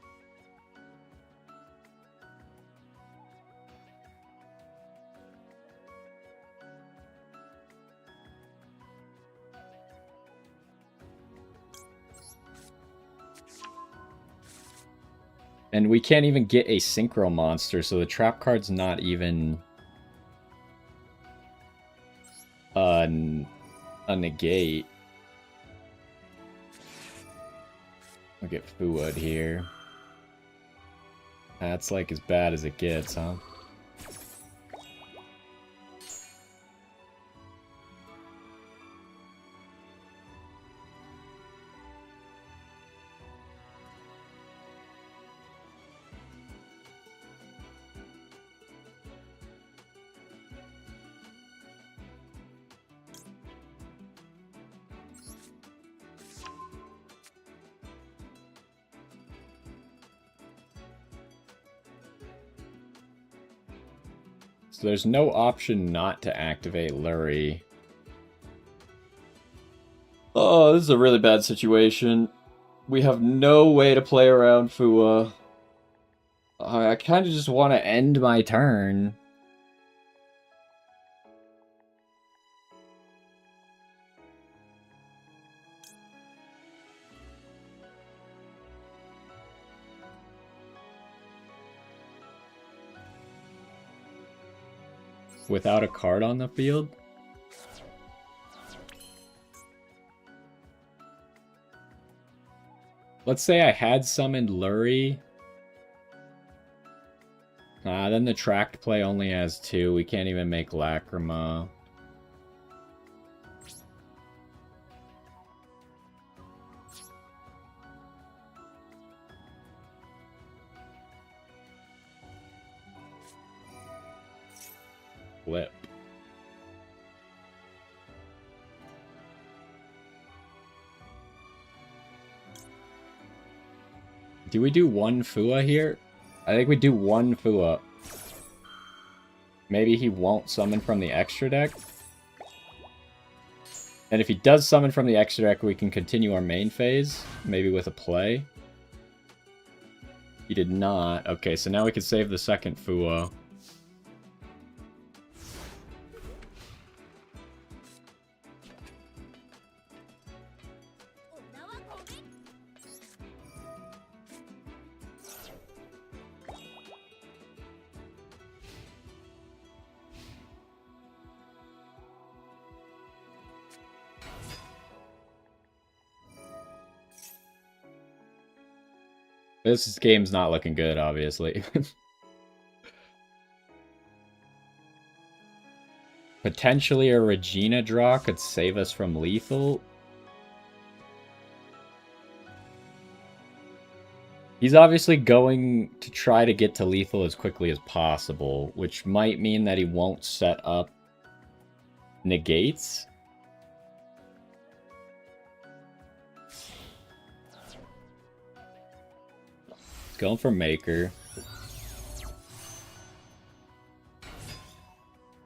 A: And we can't even get a synchro monster, so the trap card's not even a negate. I'll get Fuwood here. That's like as bad as it gets, huh? So there's no option not to activate Lurie. Oh, this is a really bad situation. We have no way to play around Fua. I kind of just want to end my turn. Without a card on the field? Let's say I had summoned Lurie. Then the tracked play only has 2. We can't even make Lacrima. Flip. Do we do one Fua here? I think we do one Fua. Maybe he won't summon from the extra deck. And if he does summon from the extra deck, we can continue our main phase. Maybe with a play. He did not. Okay, so now we can save the second Fua. This game's not looking good, obviously. Potentially a Regina draw could save us from lethal. He's obviously going to try to get to lethal as quickly as possible, which might mean that he won't set up negates. Going for Maker.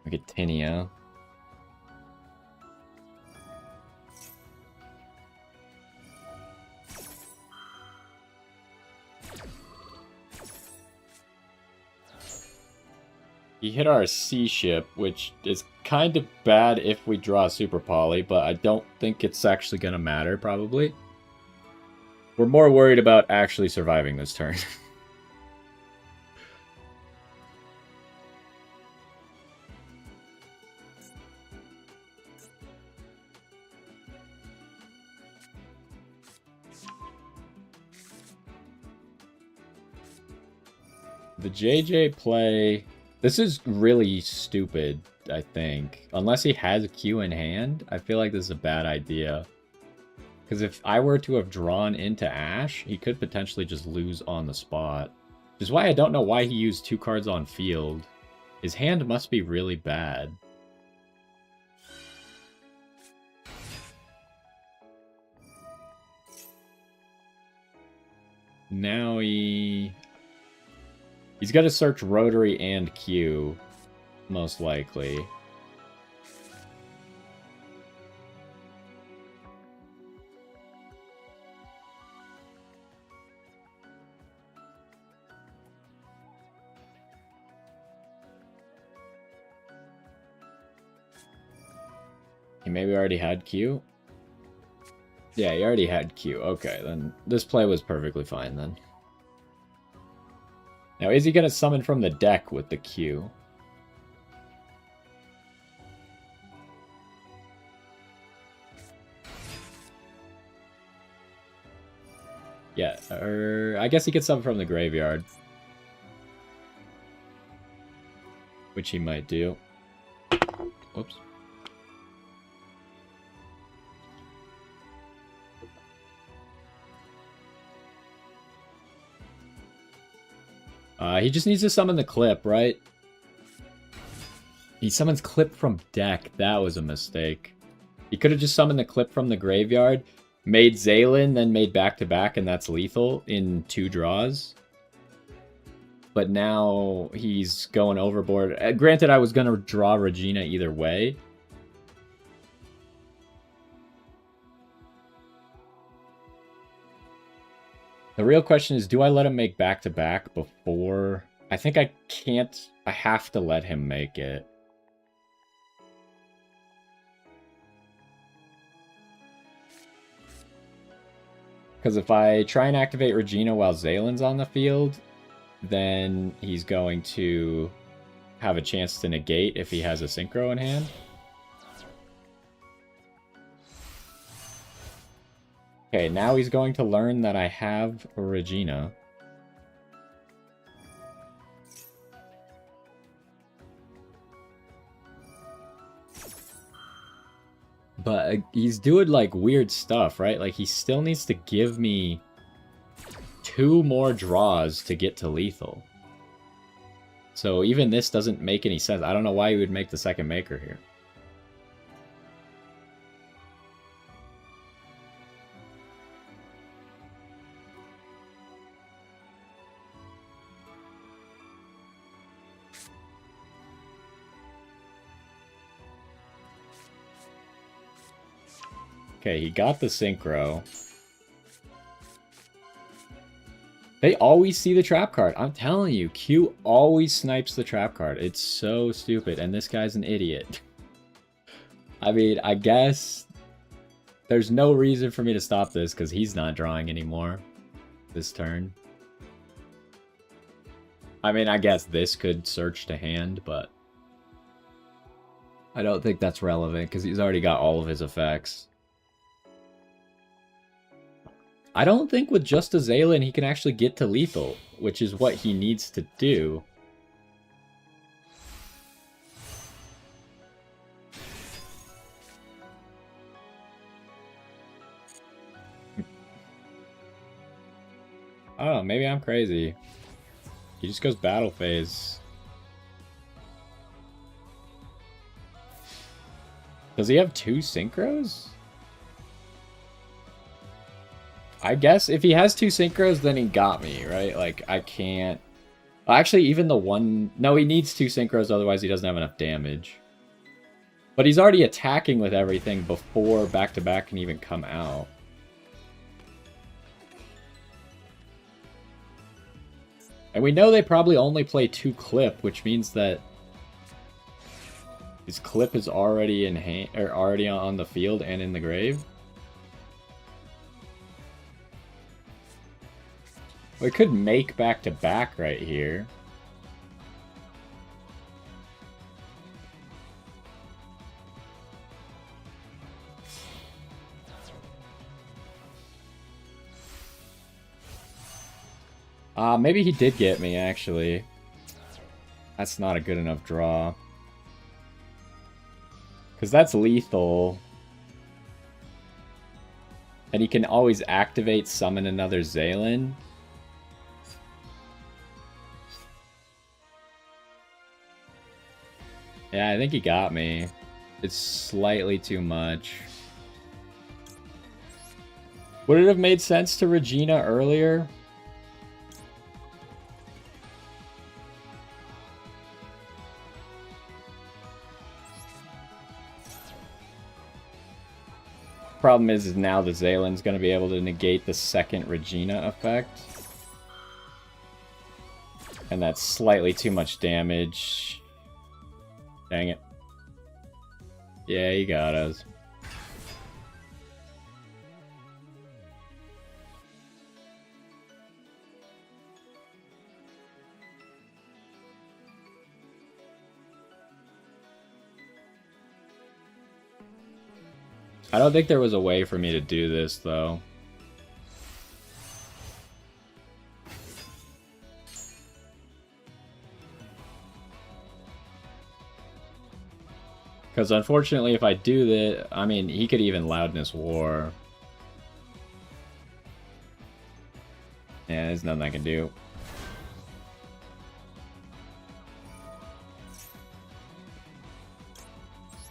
A: We get Tinia. He hit our C ship, which is kind of bad if we draw Super Poly, but I don't think it's actually going to matter, probably. We're more worried about actually surviving this turn. The JJ play... This is really stupid, I think. Unless he has a Q in hand, I feel like this is a bad idea. Because if I were to have drawn into Ash, he could potentially just lose on the spot. Which is why I don't know why he used 2 cards on field. His hand must be really bad. Now he's got to search Rotary and Q, most likely. He maybe already had Q? Yeah, he already had Q. Okay, then this play was perfectly fine then. Now, is he going to summon from the deck with the Q? Yeah, or I guess he could summon from the graveyard. Which he might do. Whoops. He just needs to summon the Clip, right? He summons Clip from deck. That was a mistake. He could have just summoned the Clip from the graveyard, made Zaylin, then made back-to-back, and that's lethal in 2 draws. but now he's going overboard. Granted, I was going to draw Regina either way. The real question is, do I let him make back-to-back before... I think I can't... I have to let him make it. Because if I try and activate Regina while Zalen's on the field, then he's going to have a chance to negate if he has a Synchro in hand. Okay, now he's going to learn that I have Regina. But he's doing, like, weird stuff, right? Like, he still needs to give me 2 more draws to get to lethal. So even this doesn't make any sense. I don't know why he would make the second maker here. Okay, he got the Synchro. They always see the trap card. I'm telling you, Q always snipes the trap card. It's so stupid, and this guy's an idiot. I mean, I guess there's no reason for me to stop this because he's not drawing anymore this turn. I mean, I guess this could search to hand, but I don't think that's relevant because he's already got all of his effects. I don't think with just a Zalen he can actually get to lethal, which is what he needs to do. I don't know, maybe I'm crazy. He just goes battle phase. Does he have 2 synchros? I guess if he has 2 synchros, then he got me, right? Like, I can't... Actually, even the one... No, he needs 2 synchros, otherwise he doesn't have enough damage. But he's already attacking with everything before back-to-back can even come out. And we know they probably only play 2 clip, which means that his clip is already in hand, or already on the field and in the grave. We could make back-to-back right here. Maybe he did get me, actually. That's not a good enough draw. Because that's lethal. And he can always activate, summon another Zalen. Yeah, I think he got me. It's slightly too much. Would it have made sense to Regina earlier? Problem is now the Zalen's going to be able to negate the second Regina effect. And that's slightly too much damage. Dang it. Yeah, he got us. I don't think there was a way for me to do this, though. Because unfortunately, if I do that, I mean, he could even Loudness War. Yeah, there's nothing I can do.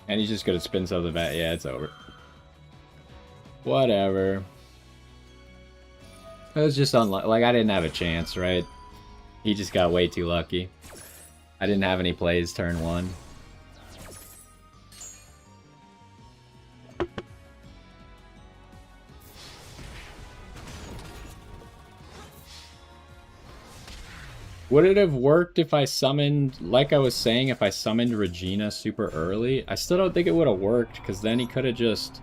A: And he's just gonna spin something back. Yeah, it's over. Whatever. It was just unlucky. Like, I didn't have a chance, right? He just got way too lucky. I didn't have any plays turn 1. Would it have worked if I summoned, like I was saying, if I summoned Regina super early? I still don't think it would have worked, because then he could have just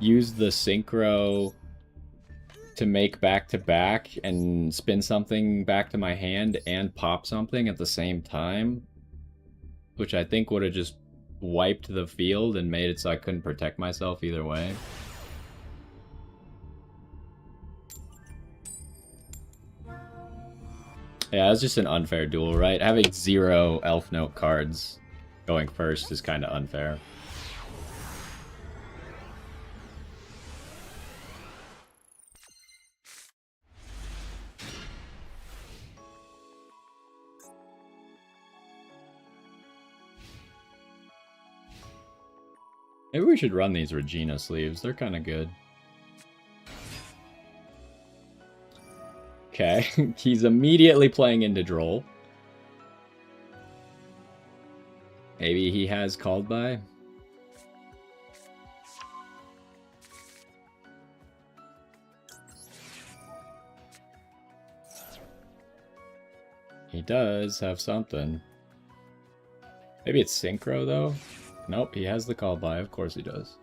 A: used the Synchro to make back-to-back and spin something back to my hand and pop something at the same time, which I think would have just wiped the field and made it so I couldn't protect myself either way. Yeah, it's just an unfair duel, right? Having 0 Elf Note cards going first is kind of unfair. Maybe we should run these Regina sleeves. They're kind of good. Okay, he's immediately playing into Droll. Maybe he has called by. He does have something. Maybe it's Synchro, though? Nope, he has the call by. Of course he does.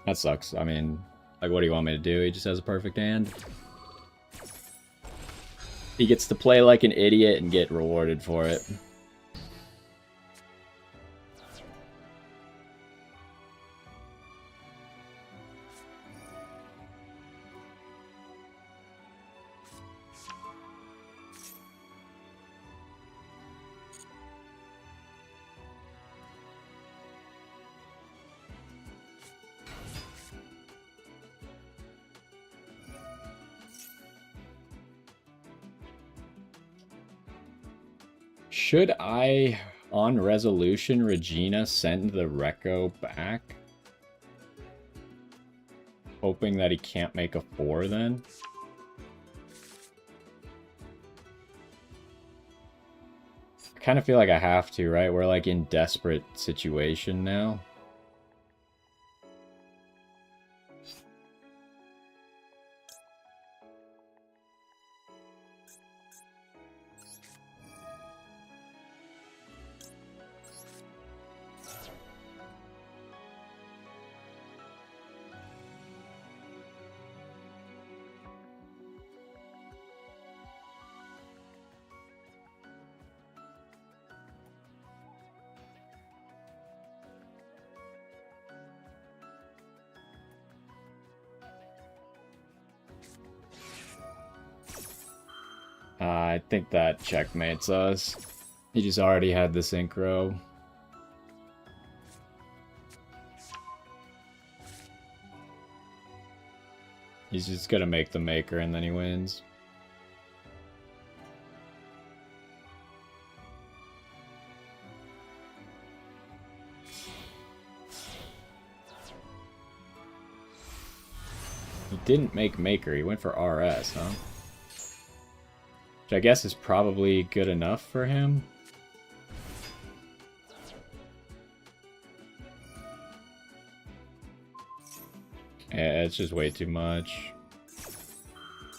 A: That sucks. I mean, like, what do you want me to do? He just has a perfect hand. He gets to play like an idiot and get rewarded for it. Should I, on resolution, Regina send the Recco back? Hoping that he can't make a 4 then? I kind of feel like I have to, right? We're like in desperate situation now. I think that checkmates us. He just already had the Synchro. He's just gonna make the Maker and then he wins. He didn't make Maker, he went for RS, huh? Which I guess is probably good enough for him. Yeah, it's just way too much.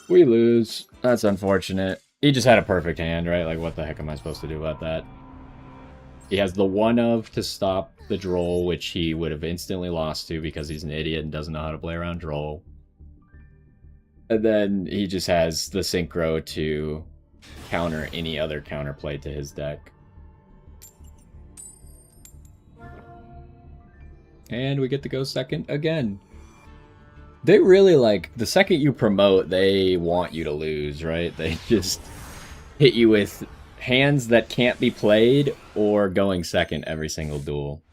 A: We lose. That's unfortunate. He just had a perfect hand, right? Like, what the heck am I supposed to do about that? He has the 1-of to stop the Droll, which he would have instantly lost to because he's an idiot and doesn't know how to play around Droll. And then he just has the Synchro to counter any other counterplay to his deck. And we get to go second again. They really, like, the second you promote, they want you to lose, right? They just hit you with hands that can't be played or going second every single duel.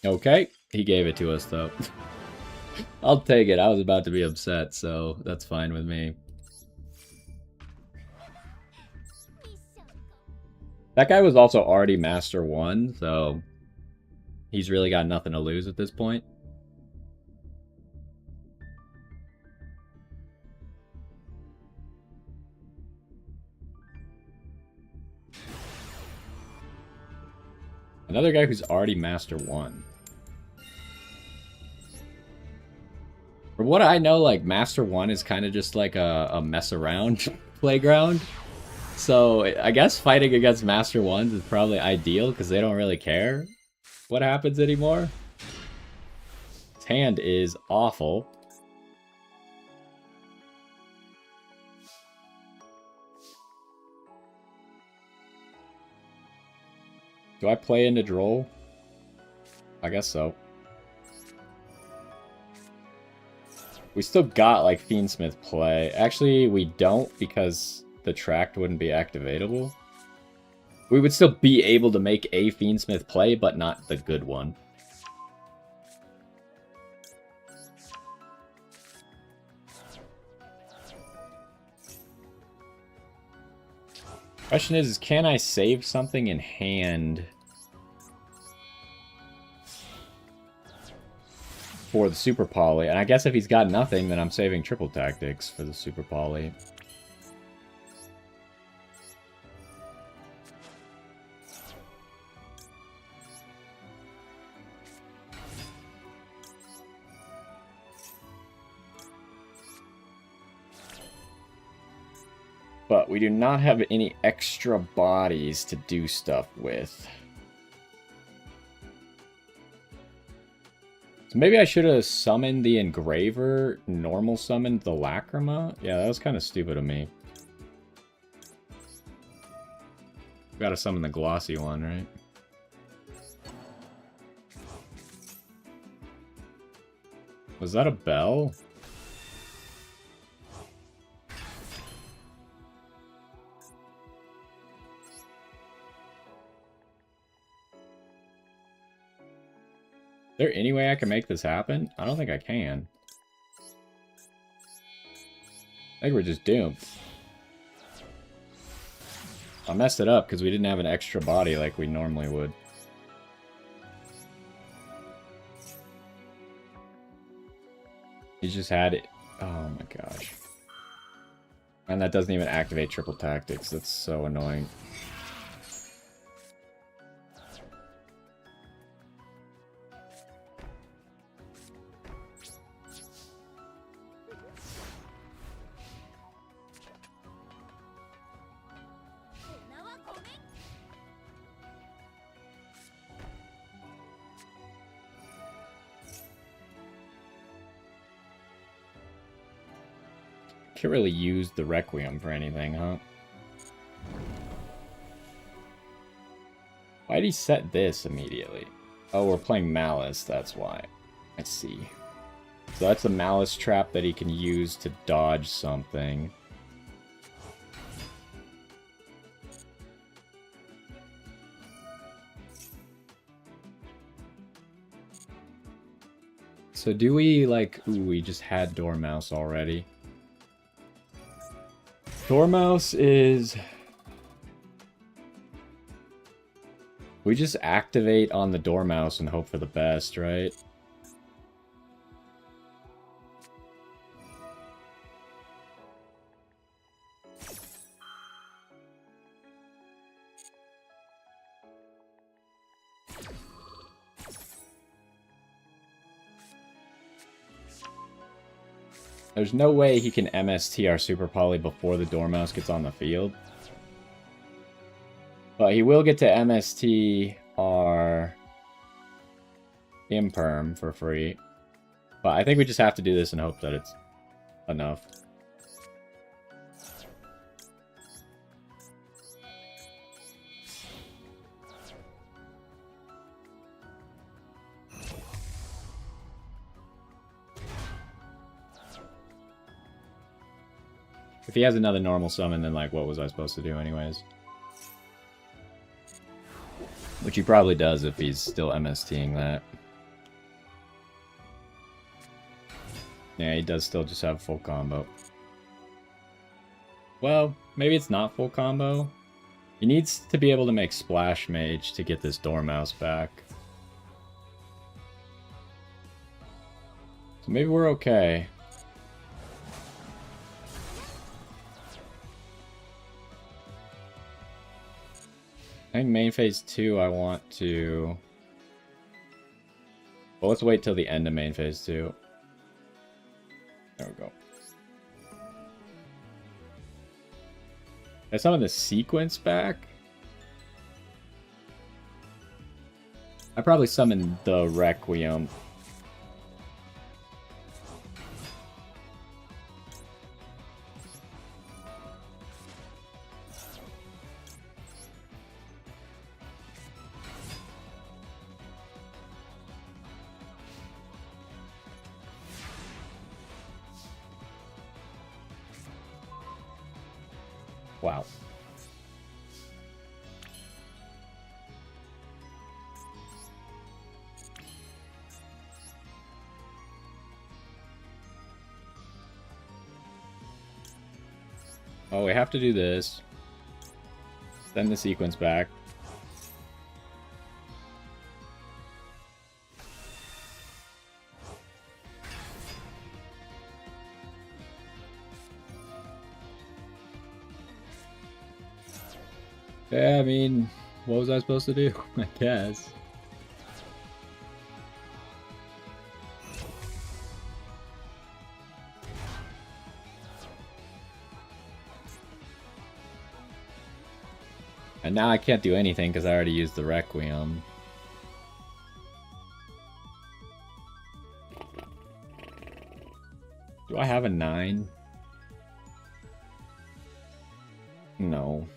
A: Okay, he gave it to us, though. I'll take it. I was about to be upset, so that's fine with me. That guy was also already Master 1, so He's really got nothing to lose at this point. Another guy who's already Master 1. For what I know, like, Master 1 is kind of just like a mess around playground. So, I guess fighting against Master 1s is probably ideal, because they don't really care what happens anymore. His hand is awful. Do I play into Droll? I guess so. We still got, like, Fiendsmith play. Actually, we don't, because the tract wouldn't be activatable. We would still be able to make a Fiendsmith play, but not the good one. Question is can I save something in hand for the Super Poly? And I guess if he's got nothing, then I'm saving Triple Tactics for the Super Poly. But we do not have any extra bodies to do stuff with. So maybe I should have summoned the Engraver, normal summoned the Lacrima? Yeah, that was kind of stupid of me. Gotta summon the glossy one, right? Was that a bell? Is there any way I can make this happen? I don't think I can. I think we're just doomed. I messed it up because we didn't have an extra body like we normally would. He just had it. Oh my gosh. And that doesn't even activate Triple Tactics. That's so annoying. Can't really use the Requiem for anything, huh? Why'd he set this immediately? Oh, we're playing Malice, that's why. I see. So that's the Malice trap that he can use to dodge something. So do we, like... Ooh, we just had Dormouse already. Dormouse is... We just activate on the Dormouse and hope for the best, right? There's no way he can MST our Super Poly before the Dormouse gets on the field. But he will get to MST our Imperm for free. But I think we just have to do this and hope that it's enough. If he has another normal summon, then, like, what was I supposed to do anyways? Which he probably does if he's still MSTing that. Yeah, he does still just have full combo. Well, maybe it's not full combo. He needs to be able to make Splash Mage to get this Dormouse back. So maybe we're okay. I think main phase 2 I want to... Well, let's wait till the end of main phase 2. There we go. I summon the sequence back. I probably summoned the Requiem. Wow. Oh, we have to do this. Send the sequence back. Yeah, I mean, what was I supposed to do? I guess. And now I can't do anything because I already used the Requiem. Do I have a 9? No.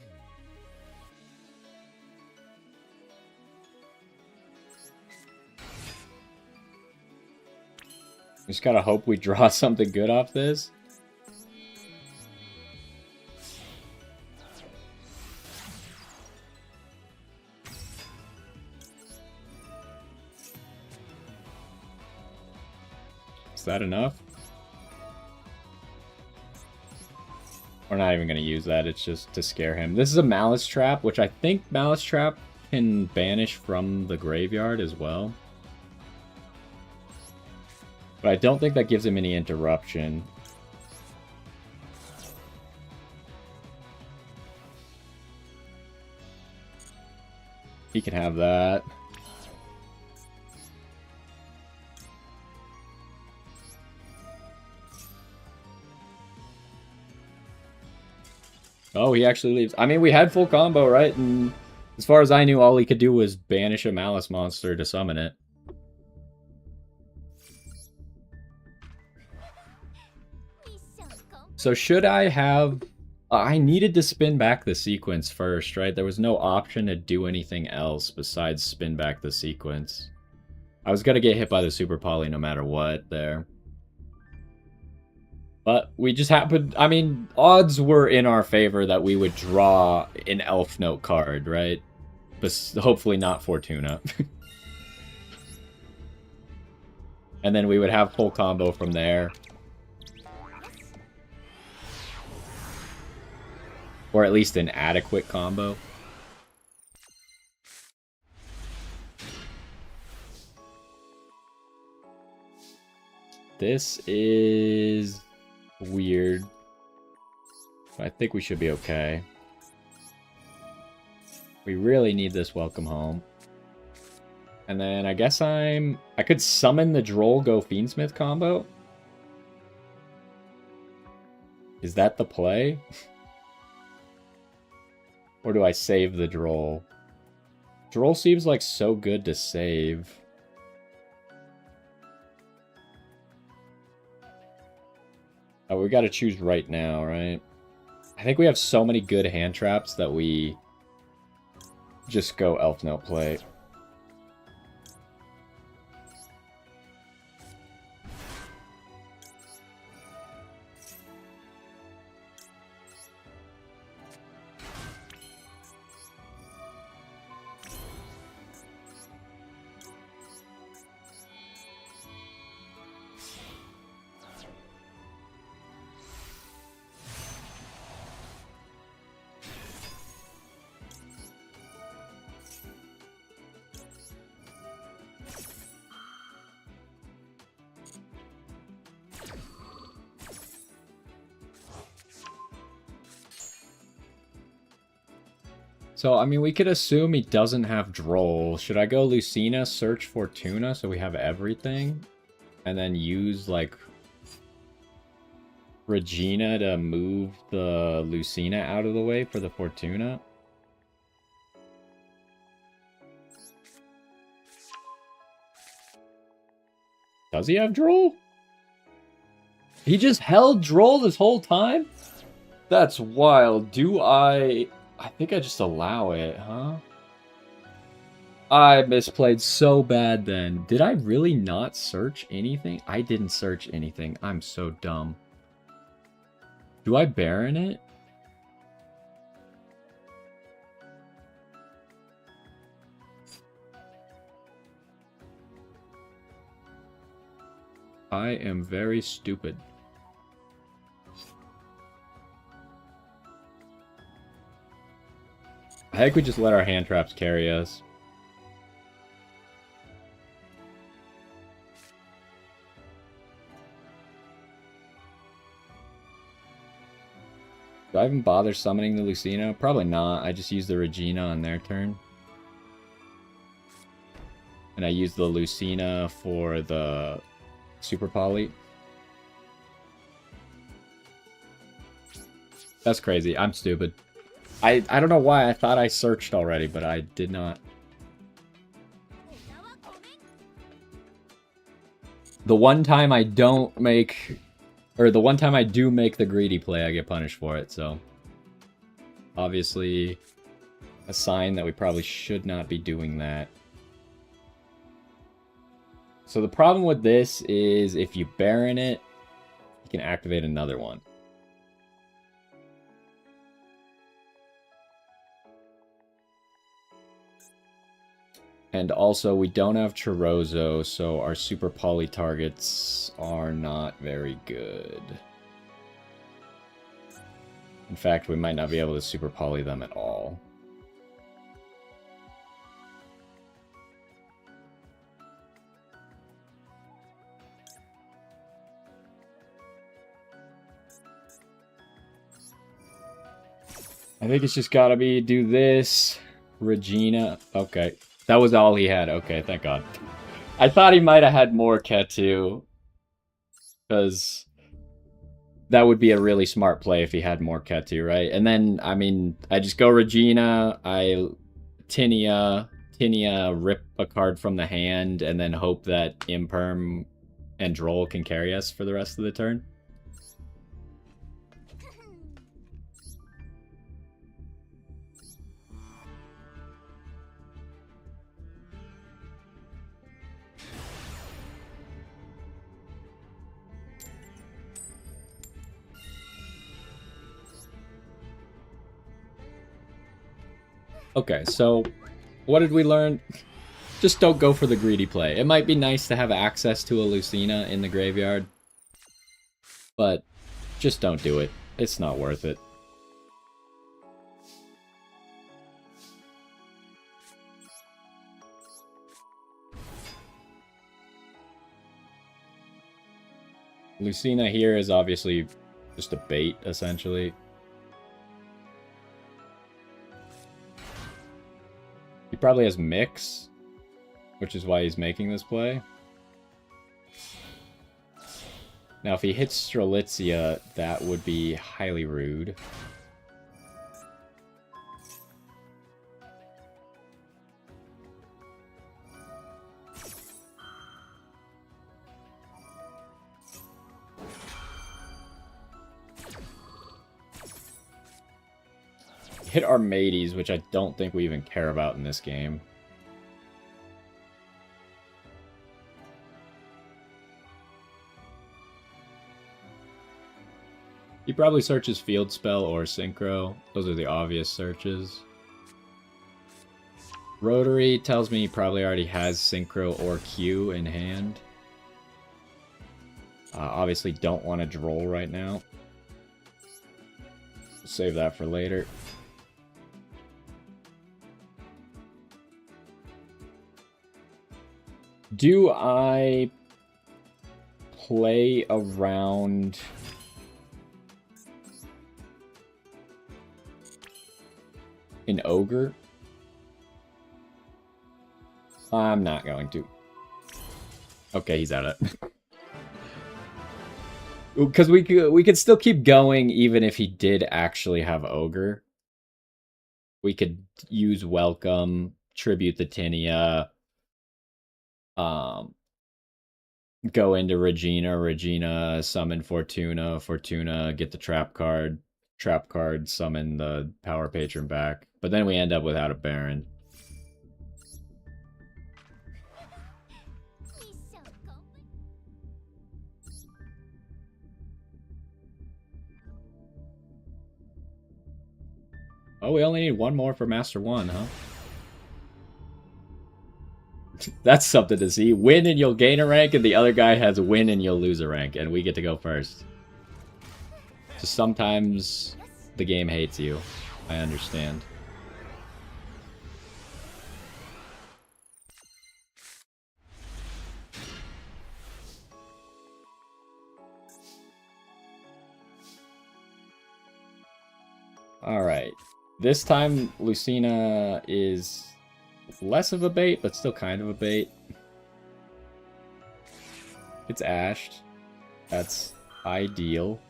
A: Just gotta hope we draw something good off this. Is that enough? We're not even going to use that, it's just to scare him. This is a Malice Trap, which I think Malice Trap can banish from the graveyard as well. But I don't think that gives him any interruption. He can have that. Oh, he actually leaves. I mean, we had full combo, right? And as far as I knew, all he could do was banish a Malice monster to summon it. So should I have... I needed to spin back the sequence first, right? There was no option to do anything else besides spin back the sequence. I was going to get hit by the Super Poly no matter what there. But we just happened... I mean, odds were in our favor that we would draw an Elf Note card, right? But hopefully not Fortuna. And then we would have full combo from there. Or at least an adequate combo. This is weird. I think we should be okay. We really need this Welcome Home. And then I guess I could summon the Droll Go Fiendsmith combo. Is that the play? Or do I save the Droll? Droll seems like so good to save. Oh, we gotta choose right now, right? I think we have so many good hand traps that we just go Elf Note play. So, I mean, we could assume he doesn't have Droll. Should I go Lucina, search Fortuna, so we have everything? And then use, like, Regina to move the Lucina out of the way for the Fortuna? Does he have Droll? He just held Droll this whole time? That's wild. Do I think I just allow it, huh? I misplayed so bad then. Did I really not search anything? I didn't search anything. I'm so dumb. Do I Baron it? I am very stupid. I think we just let our hand traps carry us. Do I even bother summoning the Lucina? Probably not. I just use the Regina on their turn. And I use the Lucina for the Super Poly. That's crazy. I'm stupid. I don't know why I thought I searched already, but I did not. The one time I don't make... Or the one time I do make the greedy play, I get punished for it, so... Obviously, a sign that we probably should not be doing that. So the problem with this is if you Baron it, you can activate another one. And also, we don't have Chorozo, so our Super Poly targets are not very good. In fact, we might not be able to Super Poly them at all. I think it's just gotta be do this. Regina. Okay. That was all he had. Okay, thank God. I thought he might have had more Ketu. Because that would be a really smart play if he had more Ketu, right? And then, I mean, I just go Regina, I Tinia, rip a card from the hand, and then hope that Imperm and Droll can carry us for the rest of the turn. Okay, so what did we learn? Just don't go for the greedy play. It might be nice to have access to a Lucina in the graveyard, but just don't do it. It's not worth it. Lucina here is obviously just a bait, essentially. He probably has Mix, which is why he's making this play. Now, if he hits Strelitzia, that would be highly rude. Hit Armades, which I don't think we even care about in this game. He probably searches Field Spell or Synchro. Those are the obvious searches. Rotary tells me he probably already has Synchro or Q in hand. Obviously don't want to Droll right now. Save that for later. Do I play around an ogre? I'm not going to. Okay, he's out of it. Because we could still keep going even if he did actually have ogre. We could use welcome, tribute the Tinia, go into Regina, summon Fortuna, get the trap card, summon the power patron back. But then we end up without a Baron. Oh, we only need one more for Master 1, huh? That's something to see. Win and you'll gain a rank, and the other guy has win and you'll lose a rank, and we get to go first. So sometimes the game hates you. I understand. Alright. This time, Lucina is less of a bait, but still kind of a bait. It's ashed. That's ideal.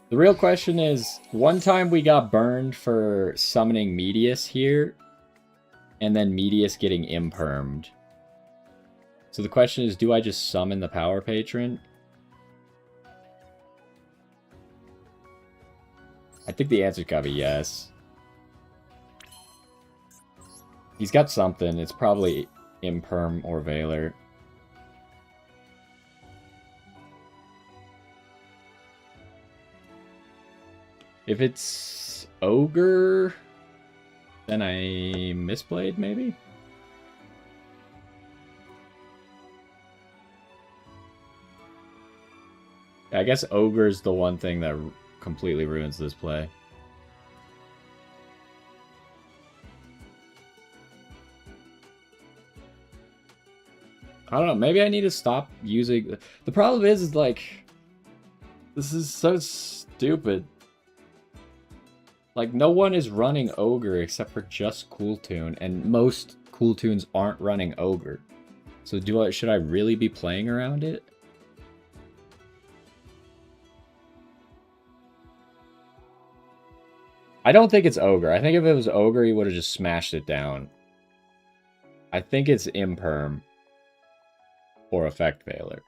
A: The real question is, one time we got burned for summoning Medius here, and then Medius getting impermed. So the question is, do I just summon the power patron? I think the answer's gotta be yes. He's got something. It's probably imperm or Valor. If it's ogre, then I misplayed, maybe? I guess ogre's the one thing that completely ruins this play. I don't know, maybe I need to stop using... The problem is like... This is so stupid. Like, no one is running ogre except for just Cool Tune, and most Cool Tunes aren't running ogre. So should I really be playing around it? I don't think it's ogre. I think if it was ogre, he would have just smashed it down. I think it's imperm. Or effect Valor.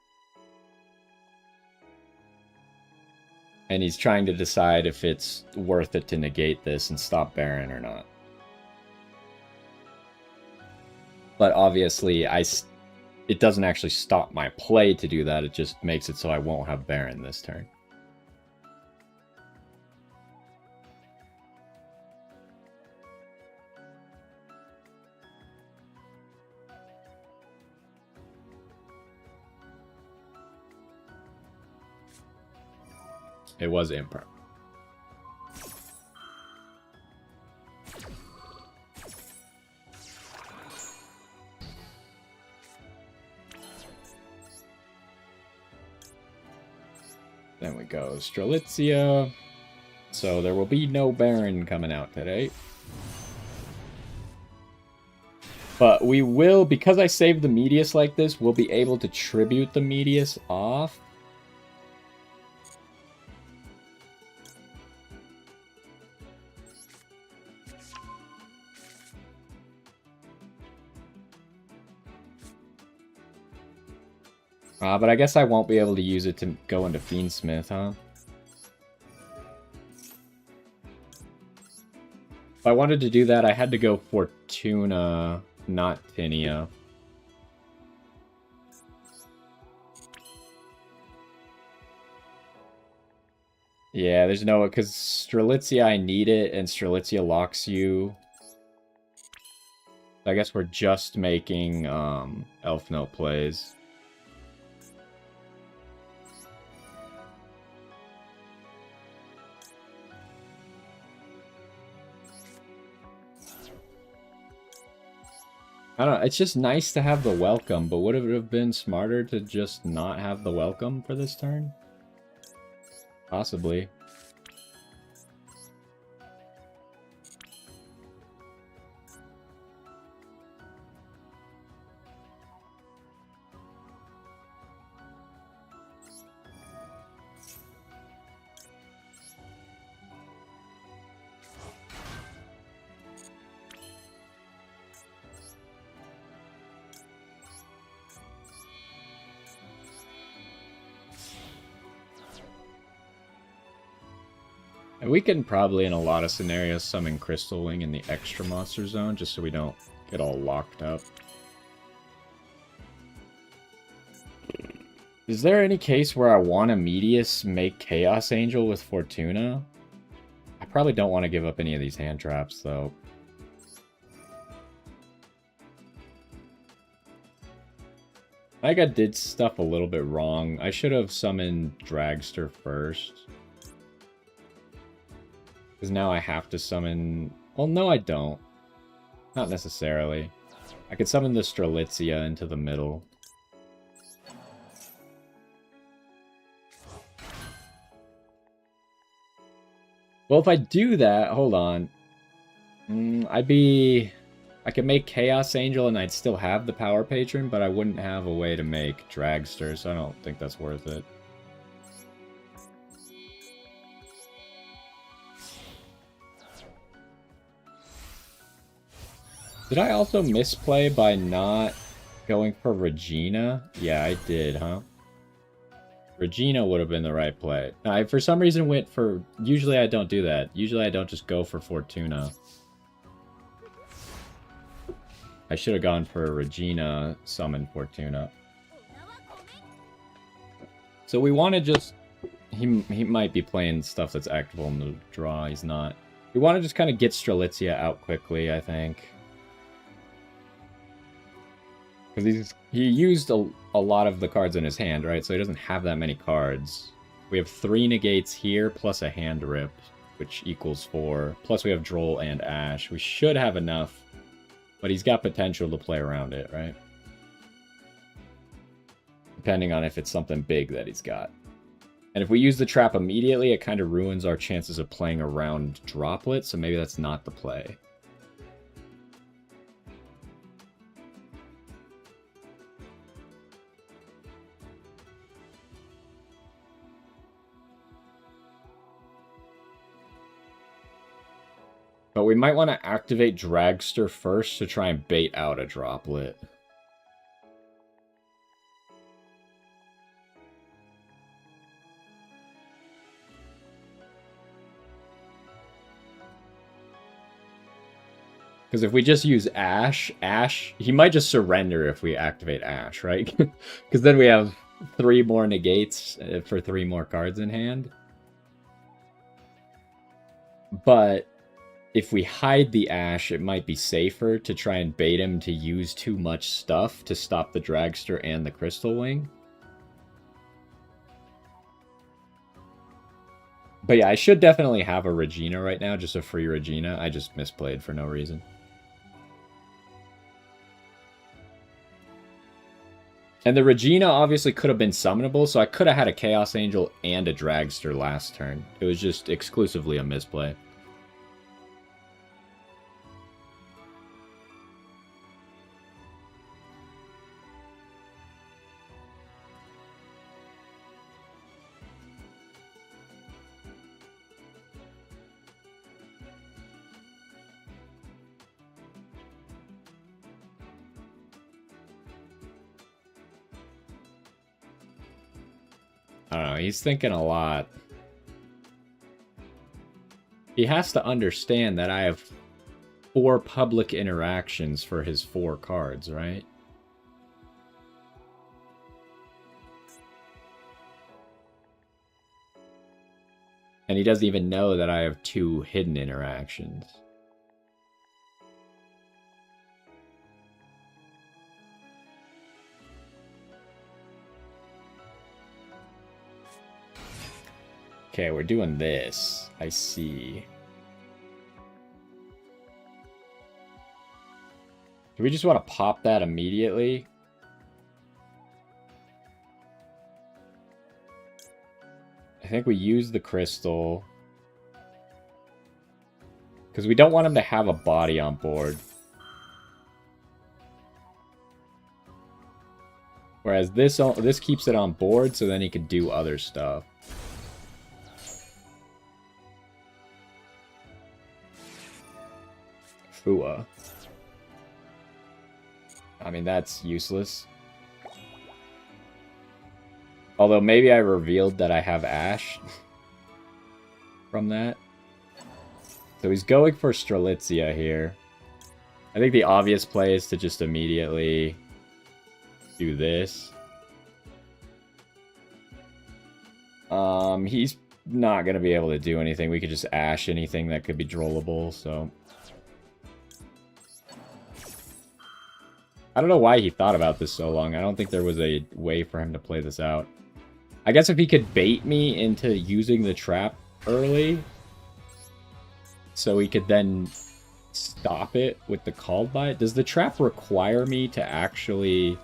A: And he's trying to decide if it's worth it to negate this and stop Baron or not. But obviously, it doesn't actually stop my play to do that. It just makes it so I won't have Baron this turn. It was imperm. Then we go Strelitzia. So there will be no Baron coming out today. But we will, because I saved the Medius like this, we'll be able to tribute the Medius off. But I guess I won't be able to use it to go into Fiendsmith, huh? If I wanted to do that, I had to go Fortuna, not Tinia. Yeah, there's no... Because Strelitzia, I need it, and Strelitzia locks you. I guess we're just making Elf Note plays. I don't know, it's just nice to have the welcome, but would it have been smarter to just not have the welcome for this turn? Possibly. And we can probably, in a lot of scenarios, summon Crystal Wing in the extra monster zone, just so we don't get all locked up. Is there any case where I want to Medius make Chaos Angel with Fortuna? I probably don't want to give up any of these hand traps, though. I think I did stuff a little bit wrong. I should have summoned Dragster first. Because now I have to summon... Well, no, I don't. Not necessarily. I could summon the Strelitzia into the middle. Well, if I do that... Hold on. I could make Chaos Angel and I'd still have the Power Patron, but I wouldn't have a way to make Dragster, so I don't think that's worth it. Did I also misplay by not going for Regina? Yeah, I did, huh? Regina would have been the right play. I, for some reason, went for... Usually I don't do that. Usually I don't just go for Fortuna. I should have gone for Regina, summon Fortuna. So we want to just... He might be playing stuff that's active in the draw. He's not. We want to just kind of get Strelitzia out quickly, I think. Because he used a lot of the cards in his hand, right? So he doesn't have that many cards. We have 3 negates here, plus a hand rip, which equals 4. Plus we have Droll and Ash. We should have enough, but he's got potential to play around it, right? Depending on if it's something big that he's got. And if we use the trap immediately, it kind of ruins our chances of playing around Droplet, so maybe that's not the play. But we might want to activate Dragster first to try and bait out a Droplet. Because if we just use Ash, he might just surrender if we activate Ash, right? Because then we have 3 more negates for 3 more cards in hand. But if we hide the Ash, it might be safer to try and bait him to use too much stuff to stop the Dragster and the Crystal Wing. But yeah, I should definitely have a Regina right now, just a free Regina. I just misplayed for no reason. And the Regina obviously could have been summonable, so I could have had a Chaos Angel and a Dragster last turn. It was just exclusively a misplay. I don't know, he's thinking a lot. He has to understand that I have 4 public interactions for his 4 cards, right? And he doesn't even know that I have 2 hidden interactions. Okay, we're doing this. I see. Do we just want to pop that immediately? I think we use the crystal. Because we don't want him to have a body on board. Whereas this keeps it on board, so then he could do other stuff. Fua. I mean, that's useless. Although maybe I revealed that I have Ash from that. So he's going for Strelitzia here. I think the obvious play is to just immediately do this. He's not going to be able to do anything. We could just Ash anything that could be drollable, so... I don't know why he thought about this so long. I don't think there was a way for him to play this out. I guess if he could bait me into using the trap early, so he could then stop it with the Called By It. Does the trap require me to actually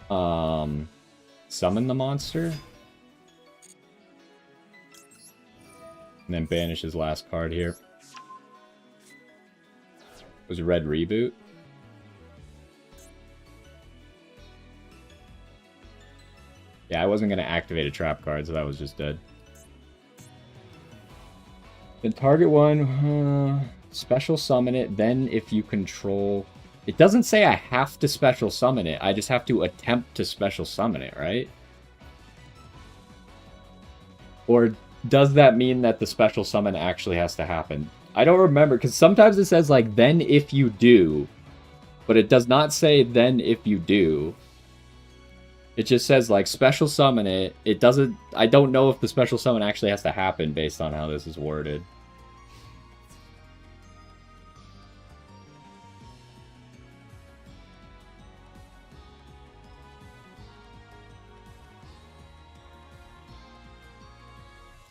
A: summon the monster? And then banish his last card here. It was a red reboot. Yeah, I wasn't going to activate a trap card, so that was just dead. Then target one, special summon it, then if you control... It doesn't say I have to special summon it, I just have to attempt to special summon it, right? Or does that mean that the special summon actually has to happen? I don't remember, because sometimes it says, like, then if you do, but it does not say then if you do. It just says, like, special summon it. It doesn't... I don't know if the special summon actually has to happen based on how this is worded.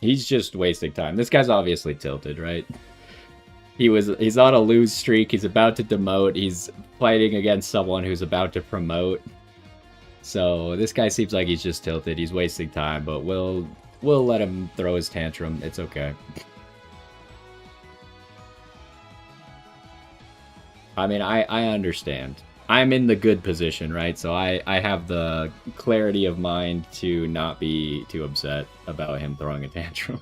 A: He's just wasting time. This guy's obviously tilted, right? He's on a lose streak. He's about to demote. He's fighting against someone who's about to promote. So this guy seems like he's just tilted. He's wasting time, but we'll let him throw his tantrum. It's okay. I mean, I understand. I'm in the good position, right? So I have the clarity of mind to not be too upset about him throwing a tantrum.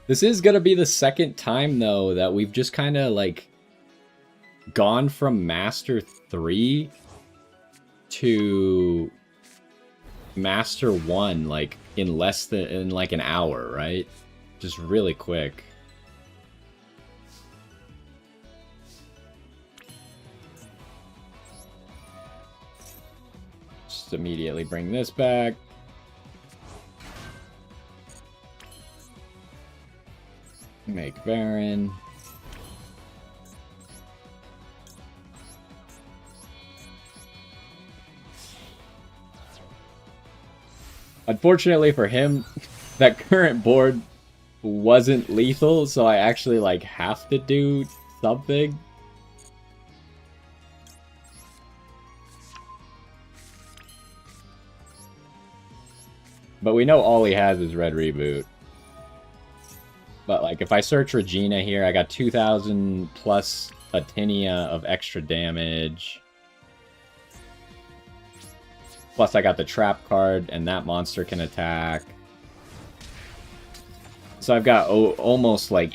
A: This is going to be the second time, though, that we've just kind of, like, gone from Master 3 to Master 1, like, in less than, in, like, an hour, right? Just really quick. Just immediately bring this back. Make Baron. Unfortunately for him, that current board wasn't lethal, so I actually, like, have to do something. But we know all he has is Red Reboot. But, like, if I search Regina here, I got 2,000 plus a Tinea of extra damage. Plus, I got the trap card, and that monster can attack. So I've got almost, like...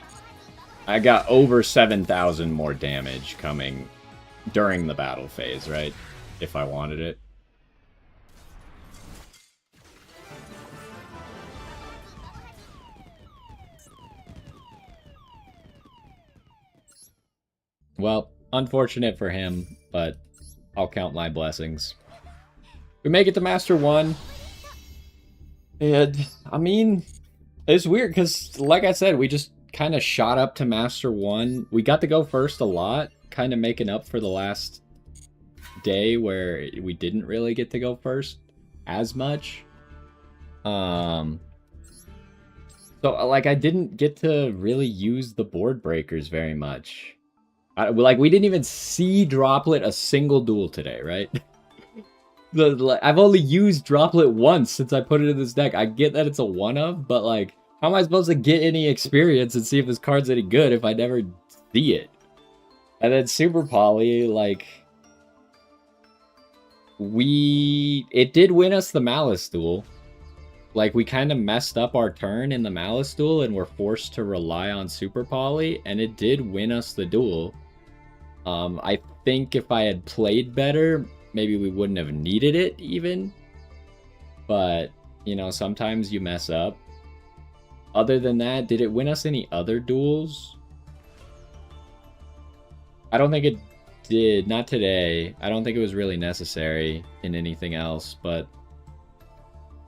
A: I got over 7,000 more damage coming during the battle phase, right? If I wanted it. Well, unfortunate for him, but I'll count my blessings. We make it to Master 1. And, I mean, it's weird, because, like I said, we just kind of shot up to Master 1. We got to go first a lot, kind of making up for the last day where we didn't really get to go first as much. So, like, I didn't get to really use the board breakers very much. Like, we didn't even see Droplet a single duel today, right? I've only used Droplet once since I put it in this deck. I get that it's a one-of, but, like, how am I supposed to get any experience and see if this card's any good if I never see it? And then Super Poly, like... It did win us the Malice duel. Like, we kind of messed up our turn in the Malice duel and were forced to rely on Super Poly, and it did win us the duel. I think if I had played better, maybe we wouldn't have needed it even. But, you know, sometimes you mess up. Other than that, did it win us any other duels? I don't think it did. Not today. I don't think it was really necessary in anything else, but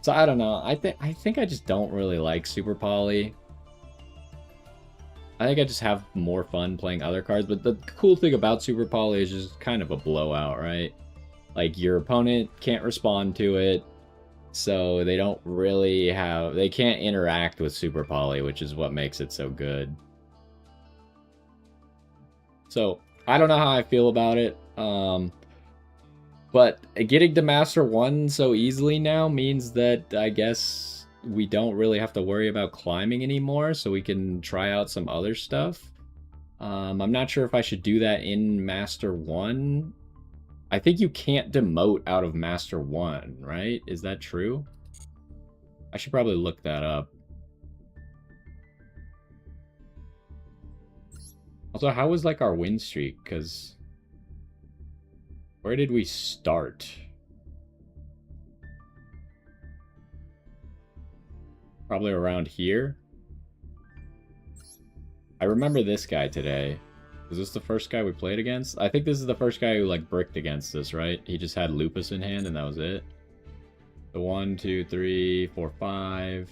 A: so I don't know. I think I just don't really like Super Poly. I think I just have more fun playing other cards, but the cool thing about Super Poly is just kind of a blowout, right? Like your opponent can't respond to it, so they don't really they can't interact with Super Poly, which is what makes it so good. So I don't know how I feel about it. But getting to Master 1 so easily now means that I guess we don't really have to worry about climbing anymore, so we can try out some other stuff. I'm not sure if I should do that in Master 1. I think you can't demote out of Master 1, right? Is that true? I should probably look that up. Also, how was like our win streak? Because where did we start? Probably around here. I remember this guy today. Was this the first guy we played against? I think this is the first guy who like bricked against us, right? He just had Lupus in hand and that was it. The 1, 2, 3, 4, 5.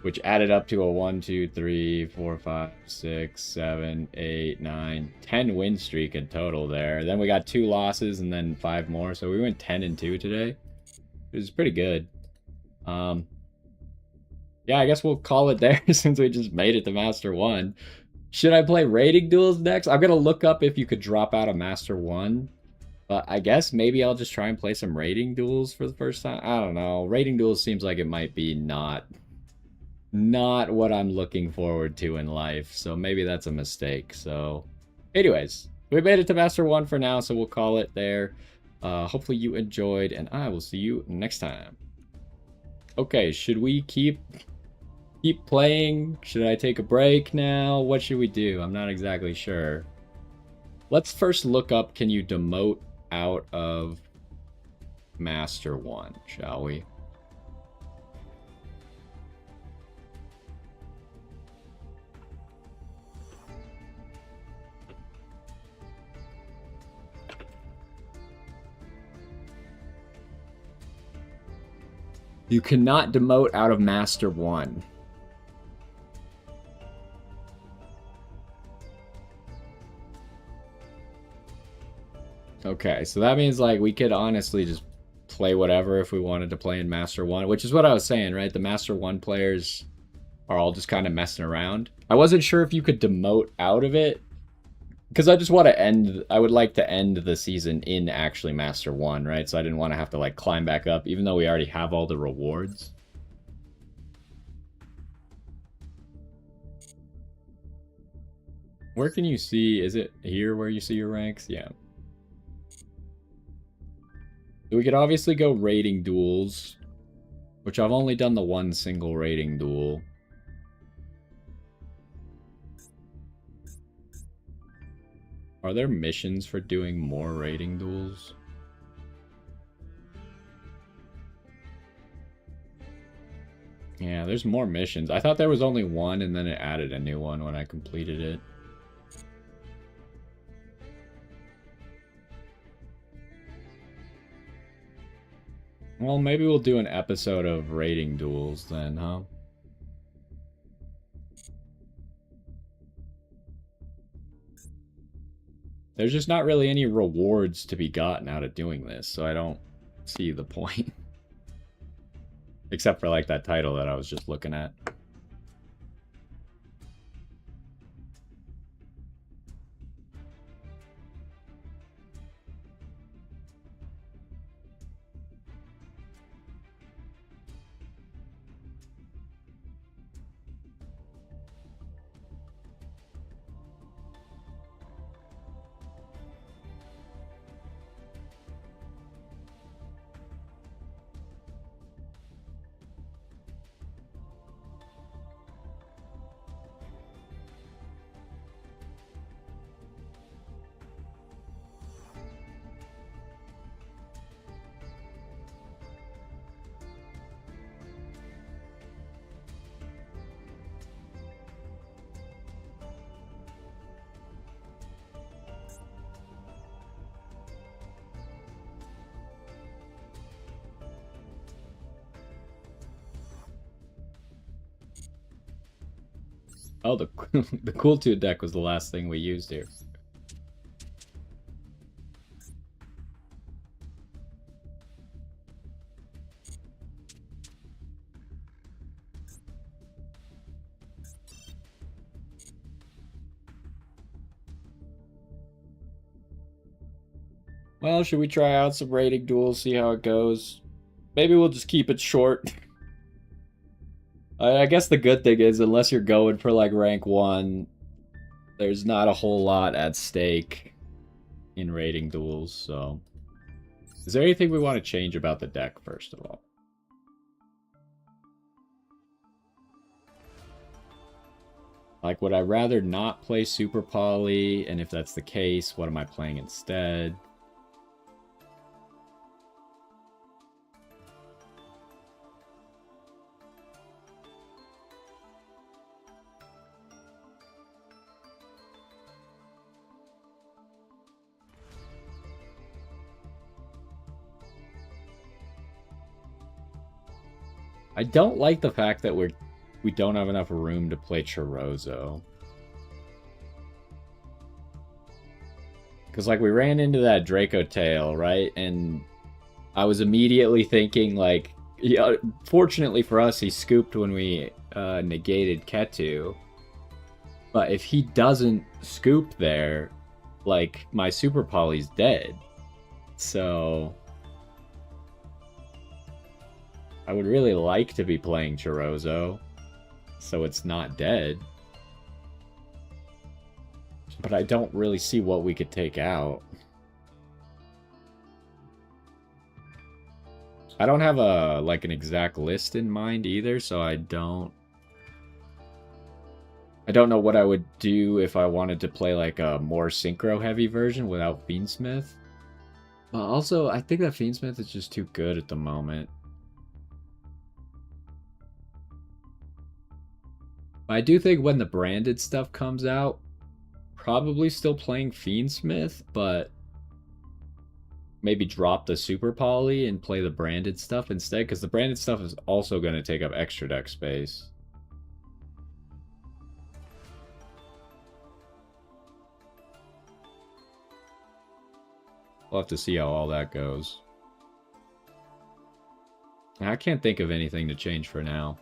A: Which added up to a 1, 2, 3, 4, 5, 6, 7, 8, 9, 10 win streak in total there. Then we got 2 losses and then 5 more. So we went 10-2 today. It was pretty good. Yeah, I guess we'll call it there since we just made it to Master 1. Should I play rating duels next? I'm going to look up if you could drop out of Master 1. But I guess maybe I'll just try and play some rating duels for the first time. I don't know. Rating duels seems like it might be not what I'm looking forward to in life. So maybe that's a mistake. So anyways, we made it to Master 1 for now, so we'll call it there. Hopefully you enjoyed, and I will see you next time. Okay, should we keep playing? Should I take a break now? What should we do? I'm not exactly sure. Let's first look up, can you demote out of Master 1, shall we? You cannot demote out of Master 1. Okay, so that means like we could honestly just play whatever if we wanted to play in Master 1, which is what I was saying, right? The Master 1 players are all just kind of messing around. I wasn't sure if you could demote out of it, because I just want to I would like to end the season in actually Master 1, right? So I didn't want to have to like climb back up, even though we already have all the rewards. Where can you see, is it here where you see your ranks? Yeah. We could obviously go rating duels, which I've only done the one single rating duel. Are there missions for doing more rating duels? Yeah, there's more missions. I thought there was only one and then it added a new one when I completed it. Well, maybe we'll do an episode of rating duels then, huh? There's just not really any rewards to be gotten out of doing this, so I don't see the point. Except for like that title that I was just looking at. Oh, the the Cool 2 deck was the last thing we used here. Well, should we try out some rating duels, see how it goes? Maybe we'll just keep it short. I guess the good thing is, unless you're going for like rank 1, there's not a whole lot at stake in rating duels, so... Is there anything we want to change about the deck, first of all? Like, would I rather not play Super Poly? And if that's the case, what am I playing instead? I don't like the fact that we don't have enough room to play Chorozo. Because, like, we ran into that Draco Tail, right? And I was immediately thinking, like... Yeah, fortunately for us, he scooped when we negated Ketu. But if he doesn't scoop there, like, my Super Poly's dead. So... I would really like to be playing Chorozo, so it's not dead. But I don't really see what we could take out. I don't have a like an exact list in mind either, so I don't know what I would do if I wanted to play like a more synchro heavy version without Fiendsmith. But also, I think that Fiendsmith is just too good at the moment. I do think when the branded stuff comes out, probably still playing Fiendsmith, but maybe drop the Super Poly and play the branded stuff instead, because the branded stuff is also going to take up extra deck space. We'll have to see how all that goes. I can't think of anything to change for now.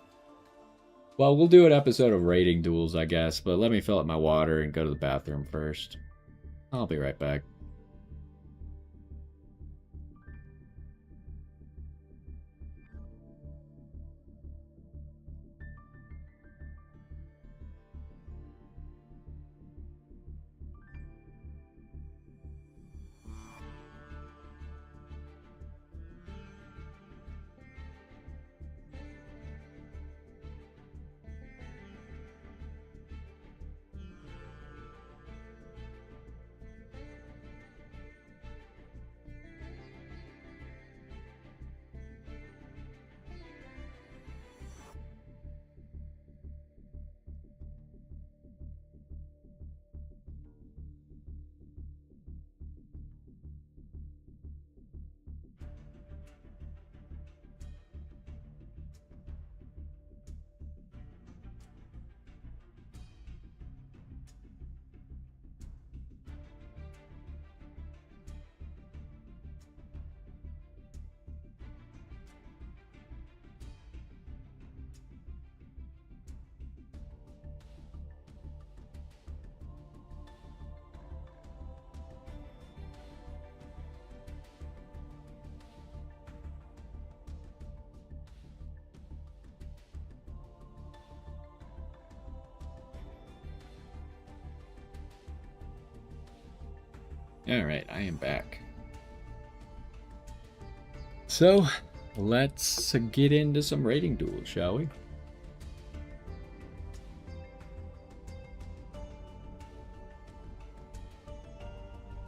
A: Well, we'll do an episode of rating duels, I guess, but let me fill up my water and go to the bathroom first. I'll be right back. Alright, I am back. So, let's get into some rating duels, shall we?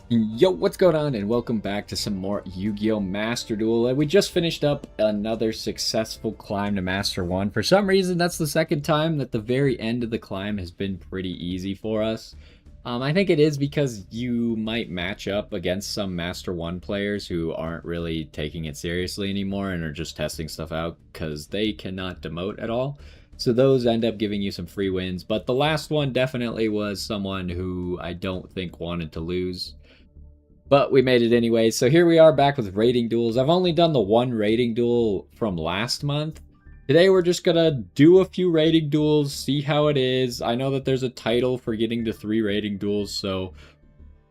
A: Yo, what's going on, and welcome back to some more Yu-Gi-Oh! Master Duel. We just finished up another successful climb to Master 1. For some reason, that's the second time that the very end of the climb has been pretty easy for us. I think it is because you might match up against some Master 1 players who aren't really taking it seriously anymore and are just testing stuff out because they cannot demote at all. So those end up giving you some free wins. But the last one definitely was someone who I don't think wanted to lose. But we made it anyway. So here we are back with rating duels. I've only done the one rating duel from last month. Today we're just going to do a few rating duels, see how it is. I know that there's a title for getting to 3 rating duels, so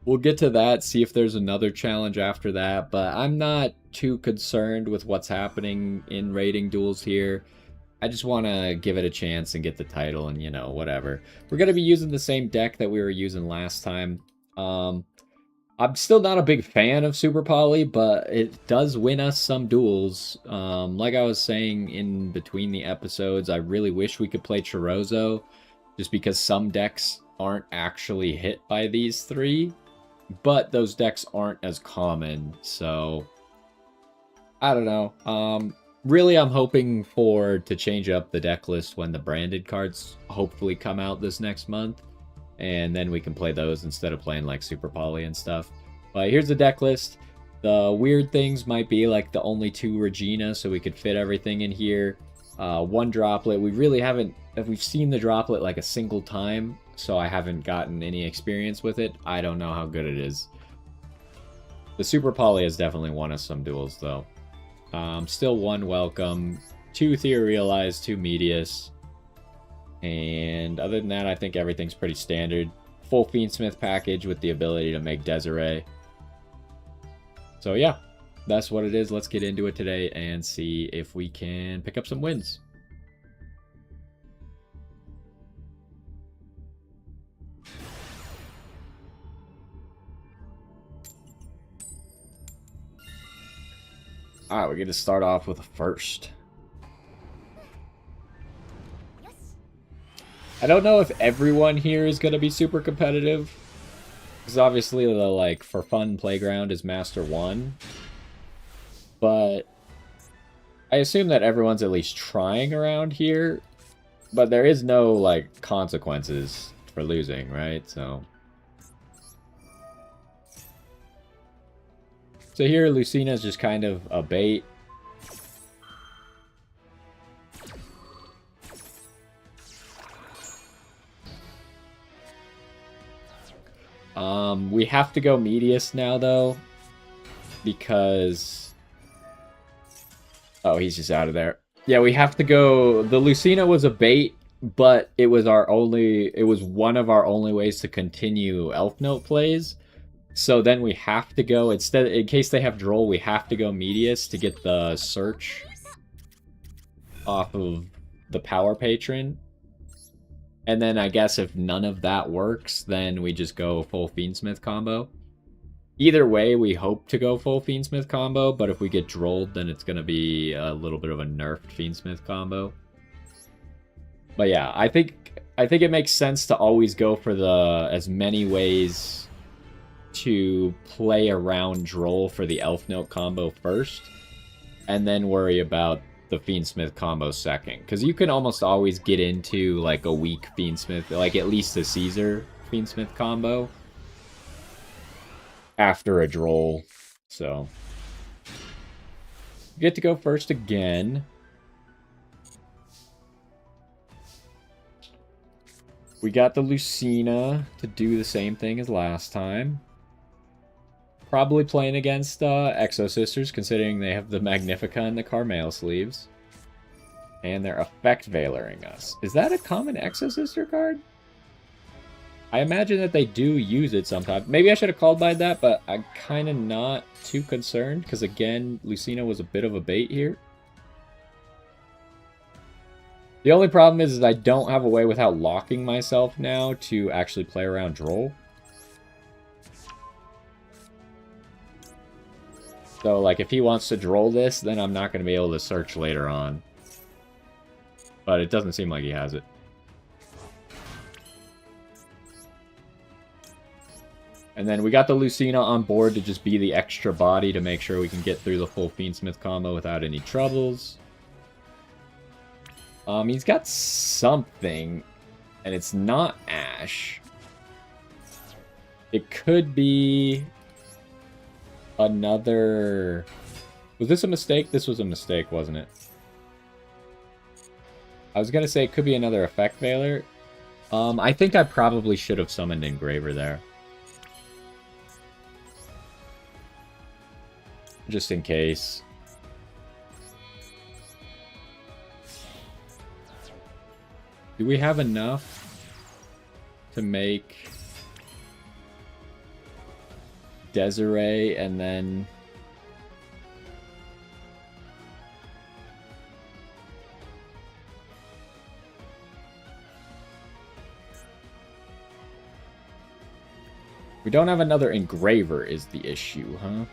A: we'll get to that, see if there's another challenge after that. But I'm not too concerned with what's happening in rating duels here. I just want to give it a chance and get the title and, you know, whatever. We're going to be using the same deck that we were using last time. I'm still not a big fan of Super Poly, but it does win us some duels. Like I was saying in between the episodes, I really wish we could play Chorozo, just because some decks aren't actually hit by these 3, but those decks aren't as common, so I don't know. Really, I'm hoping to change up the deck list when the branded cards hopefully come out this next month. And then we can play those instead of playing like Super Poly and stuff. But here's the deck list. The weird things might be like the only 2 Regina, so we could fit everything in here. 1 Droplet. We really haven't... We've seen the Droplet like a single time, so I haven't gotten any experience with it. I don't know how good it is. The Super Poly has definitely won us some duels, though. Still 1 Welcome, 2 Theorealized, 2 Medius. And other than that, I think everything's pretty standard. Full Fiendsmith package with the ability to make Desiree. So yeah, that's what it is. Let's get into it today and see if we can pick up some wins. Alright, we're going to start off with a first. I don't know if everyone here is going to be super competitive. Because obviously the, like, for fun playground is Master 1. But I assume that everyone's at least trying around here. But there is no, like, consequences for losing, right? So here, Lucina's just kind of a bait. We have to go Medius now, though. Because... Oh, he's just out of there. Yeah, we have to go... The Lucina was a bait, but it was one of our only ways to continue Elf Note plays. So then we have to go, instead, in case they have Droll, we have to go Medius to get the search off of the Power Patron. And then I guess if none of that works, then we just go full Fiendsmith combo. Either way, we hope to go full Fiendsmith combo, but if we get Drolled, then it's going to be a little bit of a nerfed Fiendsmith combo. But yeah, I think it makes sense to always go for as many ways to play around Droll for the Elf Note combo first, and then worry about the Fiendsmith combo second. Because you can almost always get into like a weak Fiendsmith, like at least a Caesar Fiendsmith combo after a Droll. So you get to go first again. We got the Lucina to do the same thing as last time. Probably playing against Exo Sisters, considering they have the Magnifica and the Carmel sleeves. And they're Effect Veiling us. Is that a common Exo Sister card? I imagine that they do use it sometimes. Maybe I should have called by that, but I'm kind of not too concerned, because again, Lucina was a bit of a bait here. The only problem is I don't have a way without locking myself now to actually play around Droll. So, like, if he wants to Droll this, then I'm not going to be able to search later on. But it doesn't seem like he has it. And then we got the Lucina on board to just be the extra body to make sure we can get through the full Fiendsmith combo without any troubles. He's got something, and it's not Ash. It could be another... Was this a mistake? This was a mistake, wasn't it? I was gonna say it could be another effect veiler. I think I probably should have summoned Engraver there. Just in case. Do we have enough to make Desiree and then... We don't have another Engraver is the issue, huh?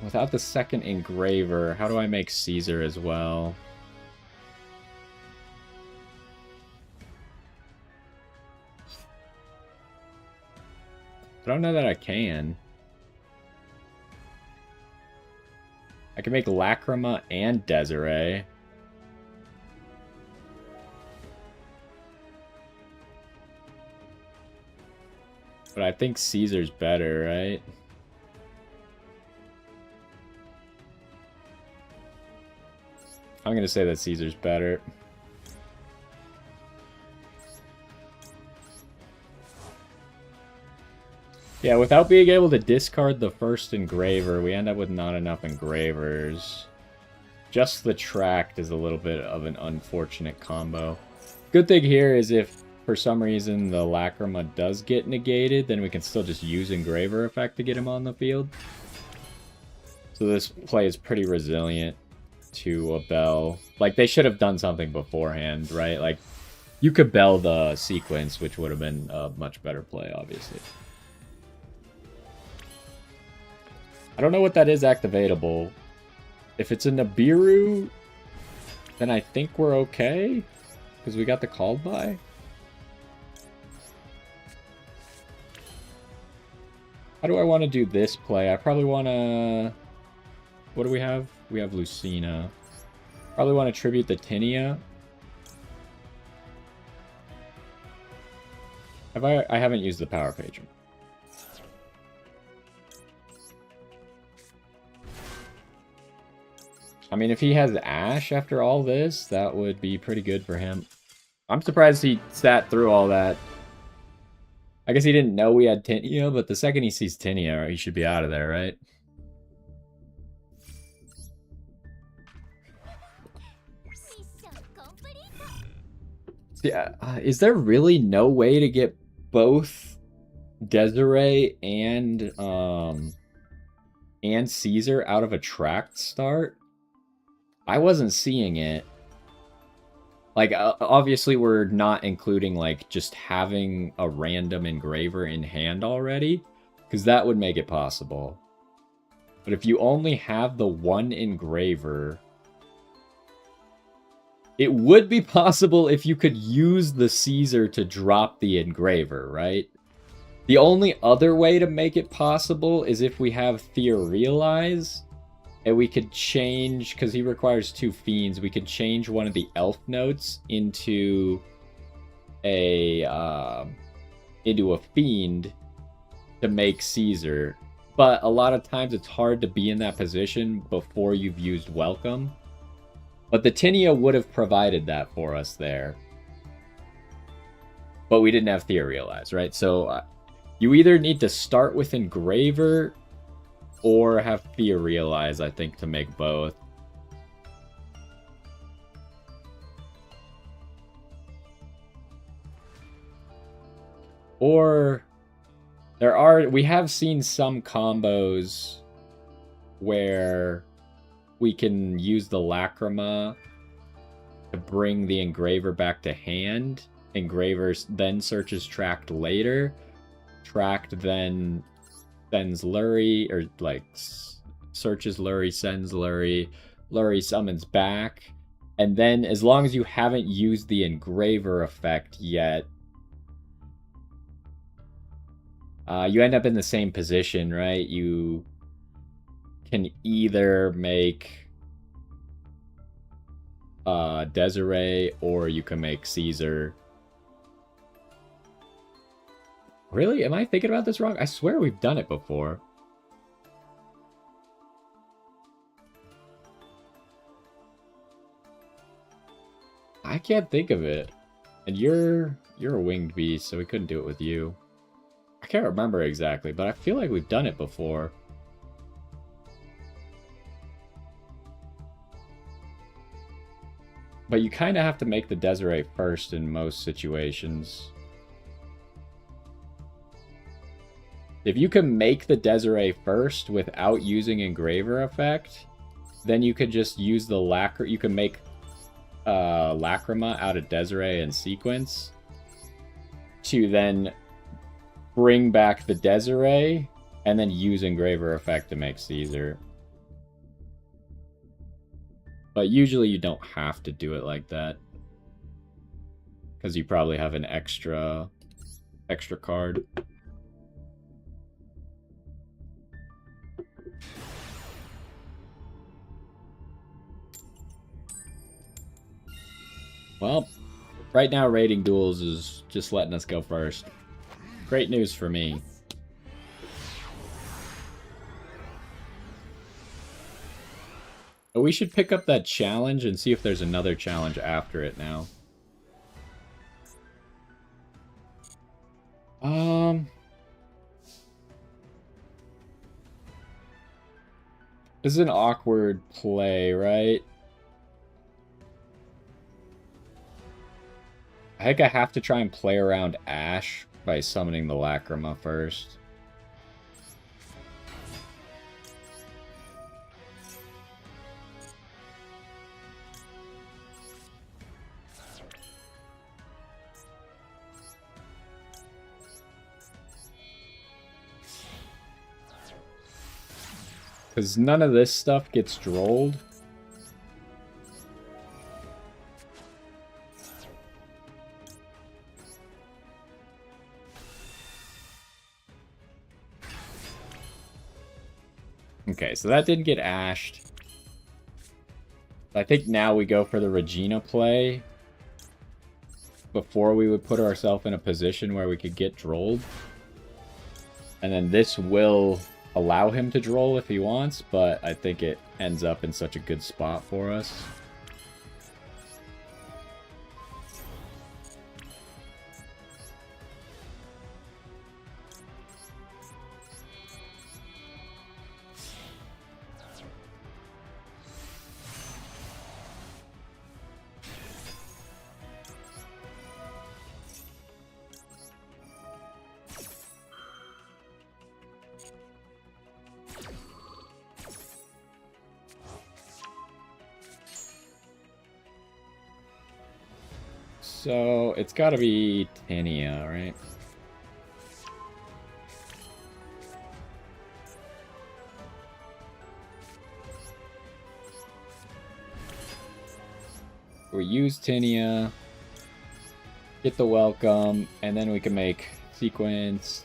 A: Without the second Engraver, how do I make Caesar as well? I don't know that I can. I can make Lacrima and Desiree. But I think Caesar's better, right? I'm going to say that Caesar's better. Yeah, without being able to discard the first Engraver, we end up with not enough Engravers. Just the Tract is a little bit of an unfortunate combo. Good thing here is if, for some reason, the Lacrima does get negated, then we can still just use Engraver effect to get him on the field. So this play is pretty resilient to a Bell. Like, they should have done something beforehand, right? Like, you could Bell the sequence, which would have been a much better play, obviously. I don't know what that is activatable. If it's a Nibiru, then I think we're okay. Because we got the called by. How do I want to do this play? I probably want to... What do we have? We have Lucina. Probably want to tribute the Tinia. I haven't used the Power Patron. I mean, if he has Ash after all this, that would be pretty good for him. I'm surprised he sat through all that. I guess he didn't know we had Tinia, but the second he sees Tinia, he should be out of there, right? Yeah, is there really no way to get both Desiree and Caesar out of a Tract start? I wasn't seeing it. Like, obviously we're not including, like, just having a random Engraver in hand already, because that would make it possible. But if you only have the one Engraver, it would be possible if you could use the Caesar to drop the Engraver, right? The only other way to make it possible is if we have Theorealize, and we could change, because he requires 2 Fiends, we could change one of the Elf notes into a Fiend to make Caesar. But a lot of times it's hard to be in that position before you've used Welcome. But the Tinia would have provided that for us there. But we didn't have Theorealize, right? So you either need to start with Engraver or have Theorealize, I think, to make both. Or we have seen some combos where we can use the Lacrima to bring the Engraver back to hand. Engraver then searches Tract later. Tract then sends Lurie, or like searches Lurie, sends Lurie. Lurie summons back. And then, as long as you haven't used the engraver effect yet, you end up in the same position, right? You can either make Desiree or you can make Caesar. Really? Am I thinking about this wrong? I swear we've done it before. I can't think of it. And you're a winged beast, so we couldn't do it with you. I can't remember exactly, but I feel like we've done it before. But you kind of have to make the Desiree first in most situations. If you can make the Desiree first without using engraver effect, then you could just use the you can make Lacrima out of Desiree in sequence to then bring back the Desiree and then use engraver effect to make Caesar. But usually you don't have to do it like that, because you probably have an extra card. Well, right now rating duels is just letting us go first. Great news for me. But we should pick up that challenge and see if there's another challenge after it now. This is an awkward play, right? I think I have to try and play around Ash by summoning the Lacrima first. Because none of this stuff gets drolled. Okay, so that didn't get ashed. I think now we go for the Regina play before we would put ourselves in a position where we could get drolled. And then this will allow him to droll if he wants, but I think it ends up in such a good spot for us. So, it's gotta be Tania, right? We use Tania, get the welcome, and then we can make sequence.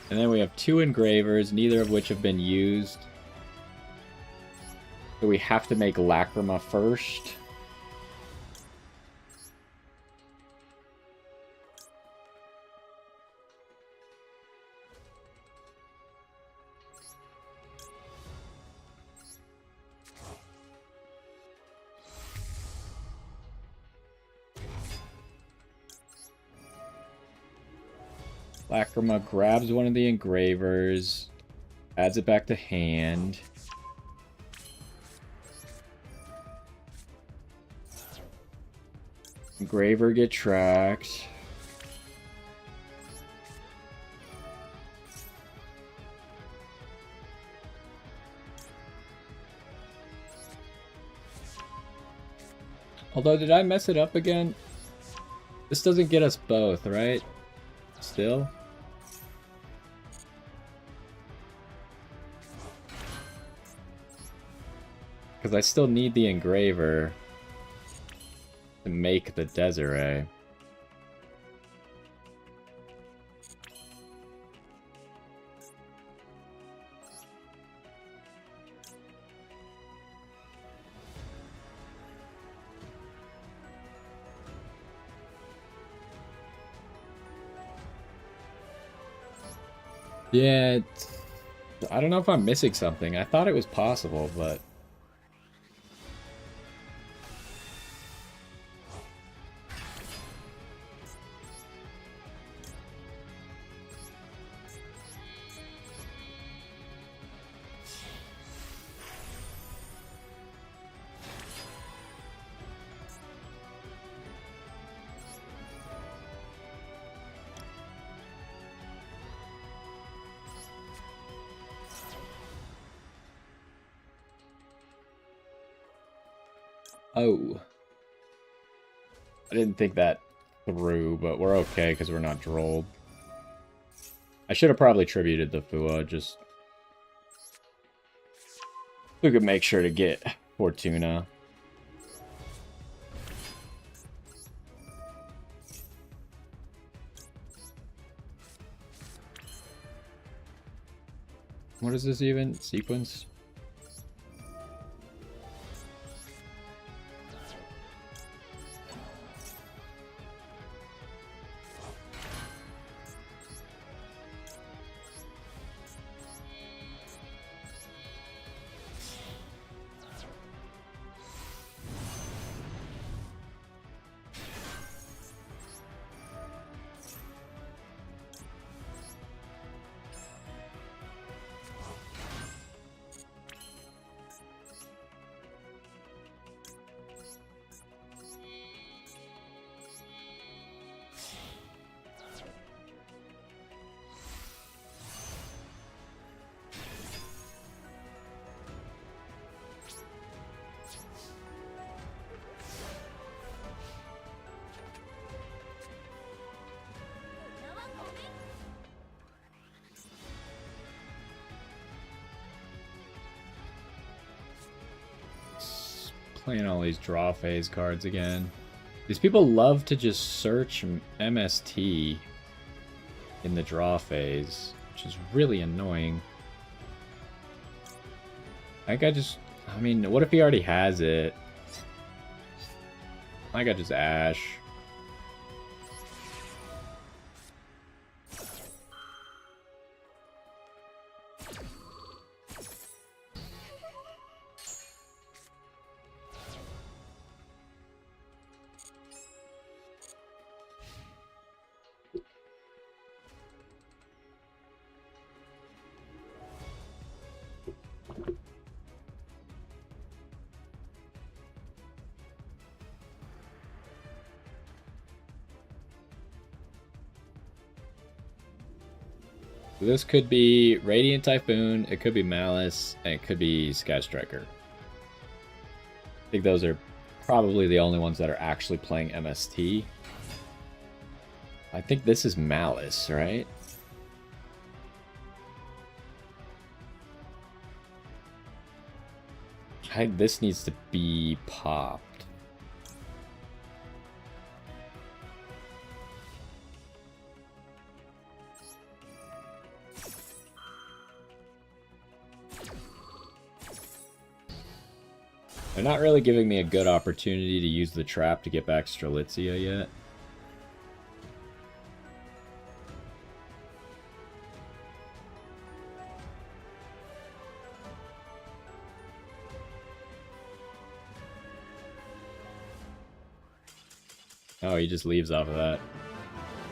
A: And then we have two engravers, neither of which have been used. So we have to make Lacrima first. Lacrima grabs one of the engravers, adds it back to hand. Engraver get tracked. Although, did I mess it up again? This doesn't get us both, right? Still? Because I still need the engraver to make the Desiree. Yeah, I don't know if I'm missing something. I thought it was possible, but... Oh. I didn't think that through, but we're okay because we're not drolled. I should have probably tributed the Fua, just... We could make sure to get Fortuna. What is this even? Sequence? Playing all these draw phase cards again. These people love to just search MST in the draw phase, which is really annoying. I mean, what if he already has it? I got just Ash. This could be Radiant Typhoon, it could be Malice, and it could be Sky Striker. I think those are probably the only ones that are actually playing MST. I think this is Malice, right? This needs to be popped. They're not really giving me a good opportunity to use the trap to get back Strelitzia yet. Oh, he just leaves off of that.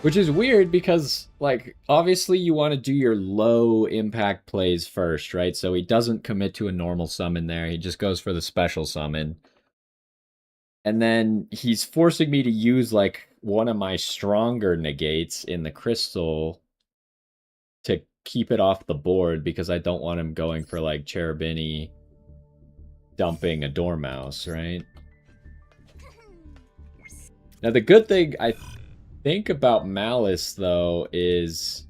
A: Which is weird because, like, obviously you want to do your low impact plays first, right? So he doesn't commit to a normal summon there. He just goes for the special summon. And then he's forcing me to use, like, one of my stronger negates in the crystal to keep it off the board because I don't want him going for, like, Cherubini dumping a Dormouse, right? Now, the good thing, think about Malice, though, is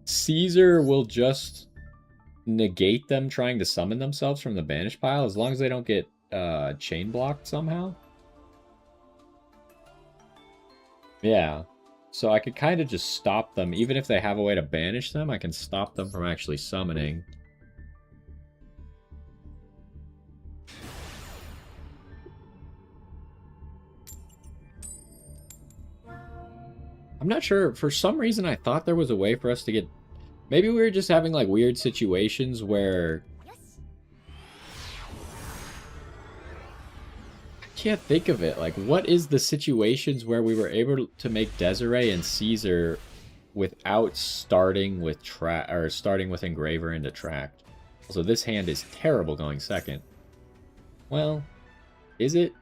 A: Caesar will just negate them trying to summon themselves from the banish pile as long as they don't get chain blocked somehow. Yeah. So I could kind of just stop them. Even if they have a way to banish them, I can stop them from actually summoning. I'm not sure. For some reason, I thought there was a way for us to get... Maybe we were just having, like, weird situations where... I can't think of it. Like, what is the situations where we were able to make Desiree and Caesar without starting with starting with Engraver and Attract? So this hand is terrible going second. Well, is it?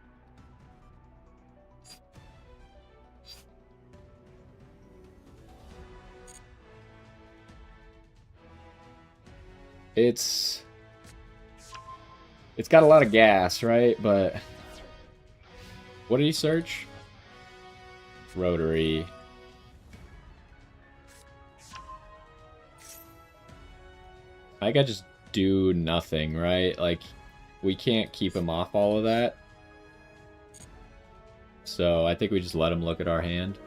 A: It's got a lot of gas, right? But what did he search? Rotary. I think I just do nothing, right? Like, we can't keep him off all of that. So I think we just let him look at our hand.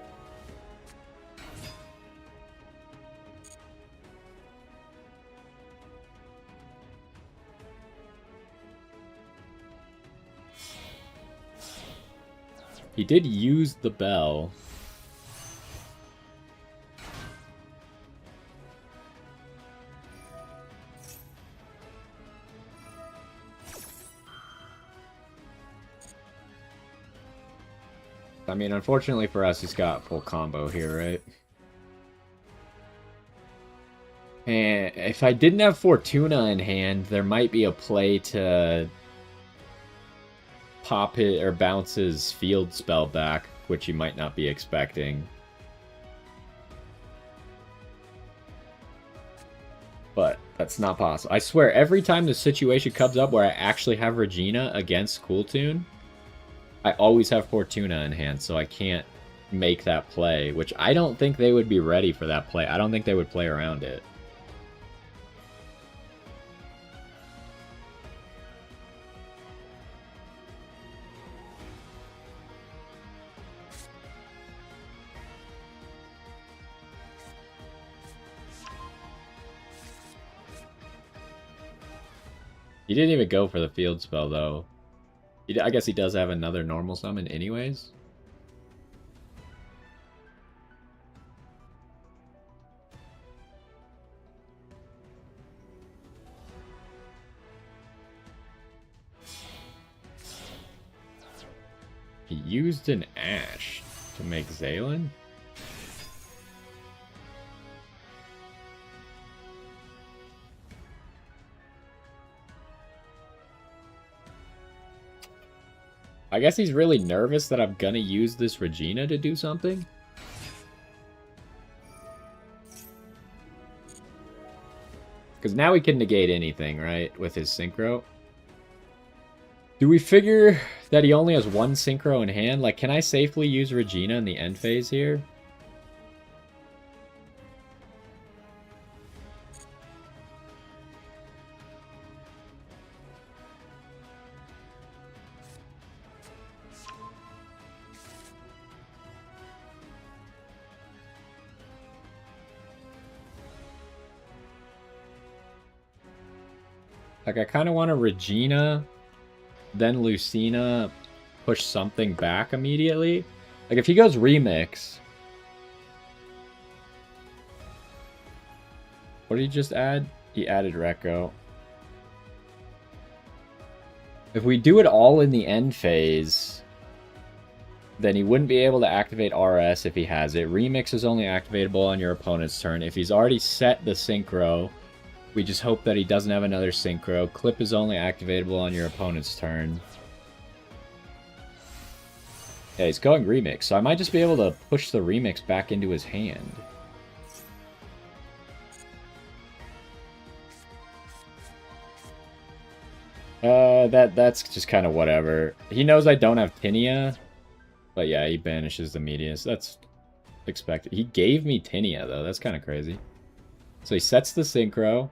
A: He did use the bell. I mean, unfortunately for us, he's got full combo here, right? And if I didn't have Fortuna in hand, there might be a play to pop it or bounce his field spell back, which you might not be expecting. But that's not possible. I swear, every time the situation comes up where I actually have Regina against Cool Tune, I always have Fortuna in hand, so I can't make that play, which I don't think they would be ready for that play. I don't think they would play around it. He didn't even go for the field spell, though. I guess he does have another normal summon anyways. He used an Ash to make Zaylin? I guess he's really nervous that I'm gonna use this Regina to do something. Because now he can negate anything, right? With his Synchro. Do we figure that he only has one Synchro in hand? Like, can I safely use Regina in the end phase here? Like, I kind of want a Regina, then Lucina, push something back immediately. Like, if he goes Remix... What did he just add? He added Rekko. If we do it all in the end phase, then he wouldn't be able to activate RS if he has it. Remix is only activatable on your opponent's turn. If he's already set the Synchro... We just hope that he doesn't have another Synchro. Clip is only activatable on your opponent's turn. Yeah, he's going Remix, so I might just be able to push the Remix back into his hand. That's just kind of whatever. He knows I don't have Tinia, But yeah, he banishes the Medius. That's expected. He gave me Tinia, though. That's kind of crazy. So he sets the Synchro.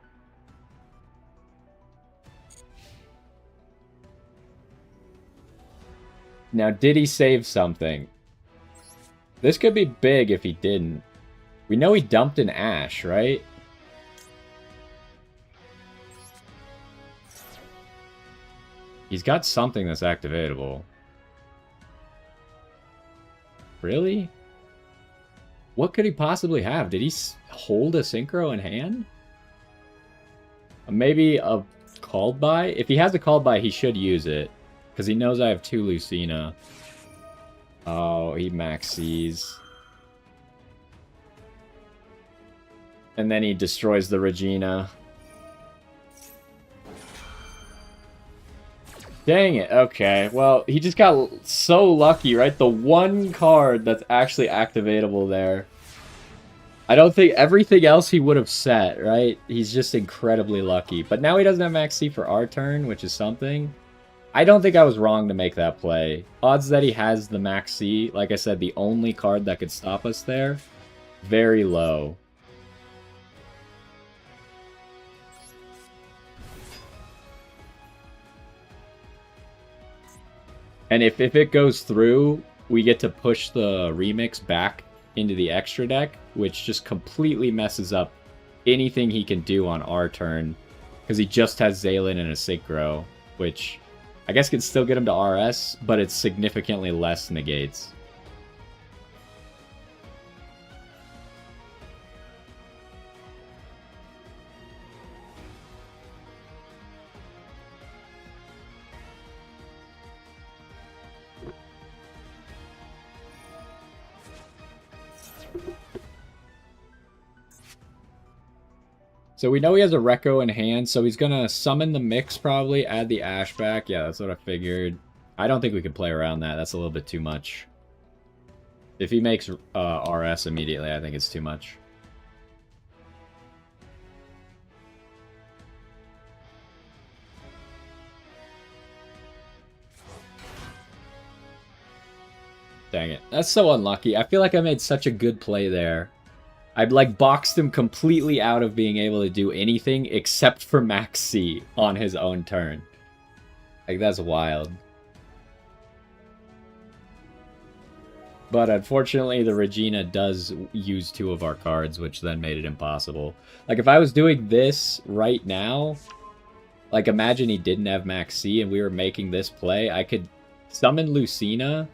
A: Now, did he save something? This could be big if he didn't. We know he dumped an Ash, right? He's got something that's activatable. Really? What could he possibly have? Did he hold a Synchro in hand? Maybe a Called By? If he has a Called By, he should use it. Because he knows I have 2 Lucina. Oh, he maxes. And then he destroys the Regina. Dang it, okay. Well, he just got so lucky, right? The one card that's actually activatable there. I don't think everything else he would have set, right? He's just incredibly lucky. But now he doesn't have Max C for our turn, which is something. I don't think I was wrong to make that play. Odds that he has the Max C, like I said, the only card that could stop us there, very low. And if it goes through, we get to push the remix back into the extra deck, which just completely messes up anything he can do on our turn. Because he just has Zaylin and a Synchro, which I guess can still get him to RS, but it's significantly less negates. So we know he has a Rekko in hand, so he's gonna summon the mix probably, add the Ash back. Yeah, that's what I figured. I don't think we can play around that. That's a little bit too much. If he makes RS immediately, I think it's too much. Dang it. That's so unlucky. I feel like I made such a good play there. I'd like boxed him completely out of being able to do anything except for Max C on his own turn. Like, that's wild. But unfortunately, the Regina does use 2 of our cards, which then made it impossible. Like, if I was doing this right now, like, imagine he didn't have Max C and we were making this play, I could summon Lucina,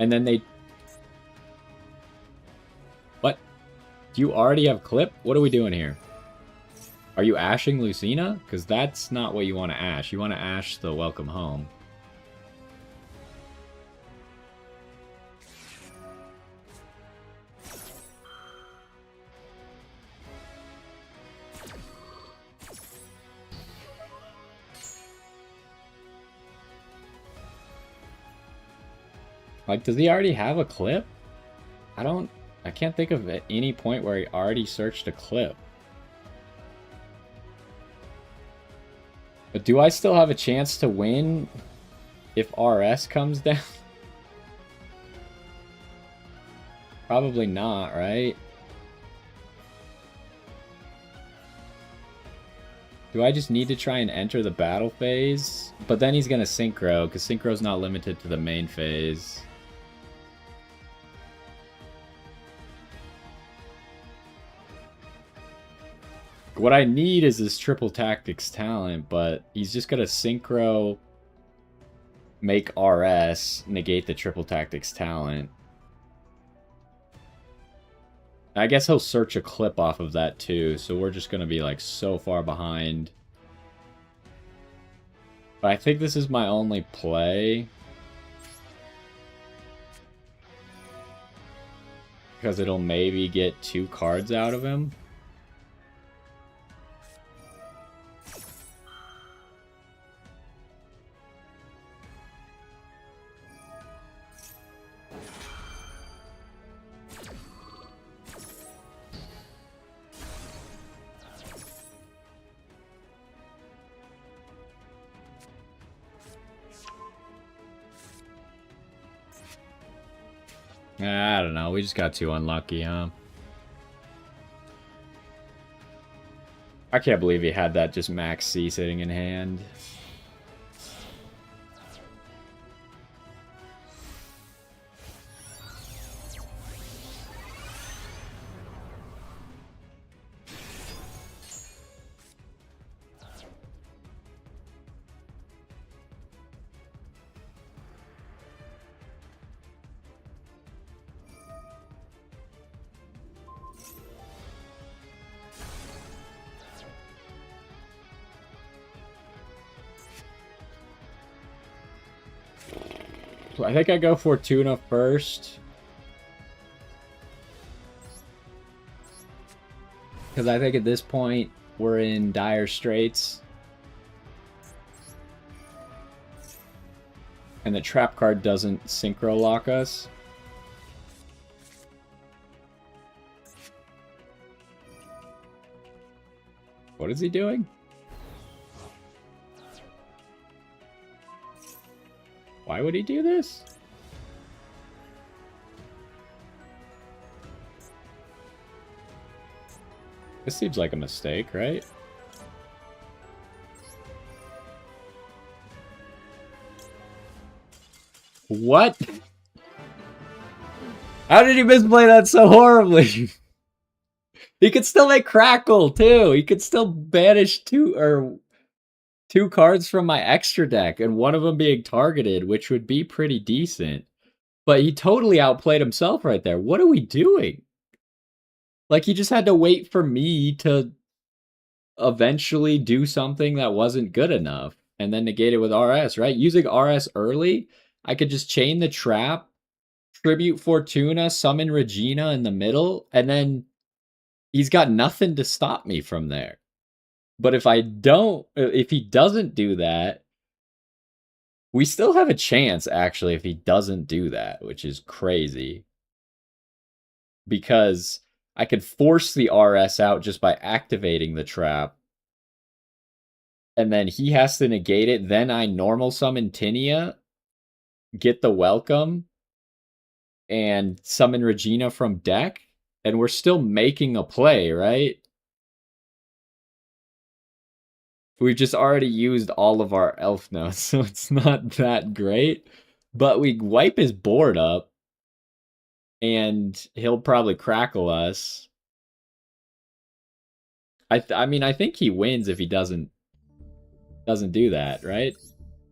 A: and then they... What? Do you already have Clip? What are we doing here? Are you ashing Lucina? Because that's not what you want to ash. You want to ash the Welcome Home. Like, does he already have a Clip? I can't think of at any point where he already searched a Clip. But do I still have a chance to win if RS comes down? Probably not, right? Do I just need to try and enter the battle phase? But then he's going to Synchro, because Synchro's not limited to the main phase. What I need is this triple tactics talent, but he's just gonna Synchro, make RS, negate the triple tactics talent. I guess he'll search a Clip off of that too, so we're just gonna be like so far behind. But I think this is my only play. Because it'll maybe get 2 cards out of him. I don't know. We just got too unlucky, huh? I can't believe he had that just max C sitting in hand. I think I go Fortuna first. Because I think at this point, we're in dire straits. And the trap card doesn't synchro lock us. What is he doing? Why would he do this? This seems like a mistake, right? What? How did he misplay that so horribly? He could still make Crackle, too. He could still banish two cards from my extra deck, and one of them being targeted, which would be pretty decent. But he totally outplayed himself right there. What are we doing? Like, he just had to wait for me to eventually do something that wasn't good enough, and then negate it with RS, right? Using RS early, I could just chain the trap, tribute Fortuna, summon Regina in the middle, and then he's got nothing to stop me from there. But if he doesn't do that, we still have a chance, actually, if he doesn't do that, which is crazy. Because I could force the RS out just by activating the trap. And then he has to negate it. Then I normal summon Tinia, get the welcome, and summon Regina from deck. And we're still making a play, right? We've just already used all of our elf notes, so it's not that great. But we wipe his board up, and he'll probably crackle us. I mean, I think he wins if he doesn't do that, right?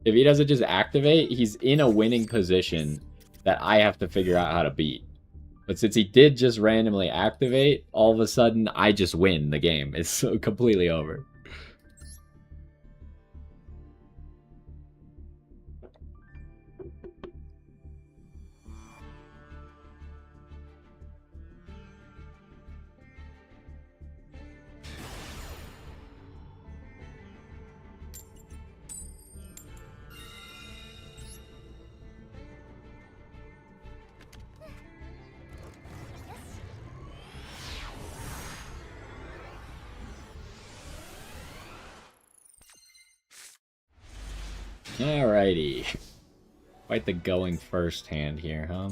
A: If he doesn't just activate, he's in a winning position that I have to figure out how to beat. But since he did just randomly activate, all of a sudden, I just win the game. It's so completely over. Alrighty. Quite the going first hand here, huh?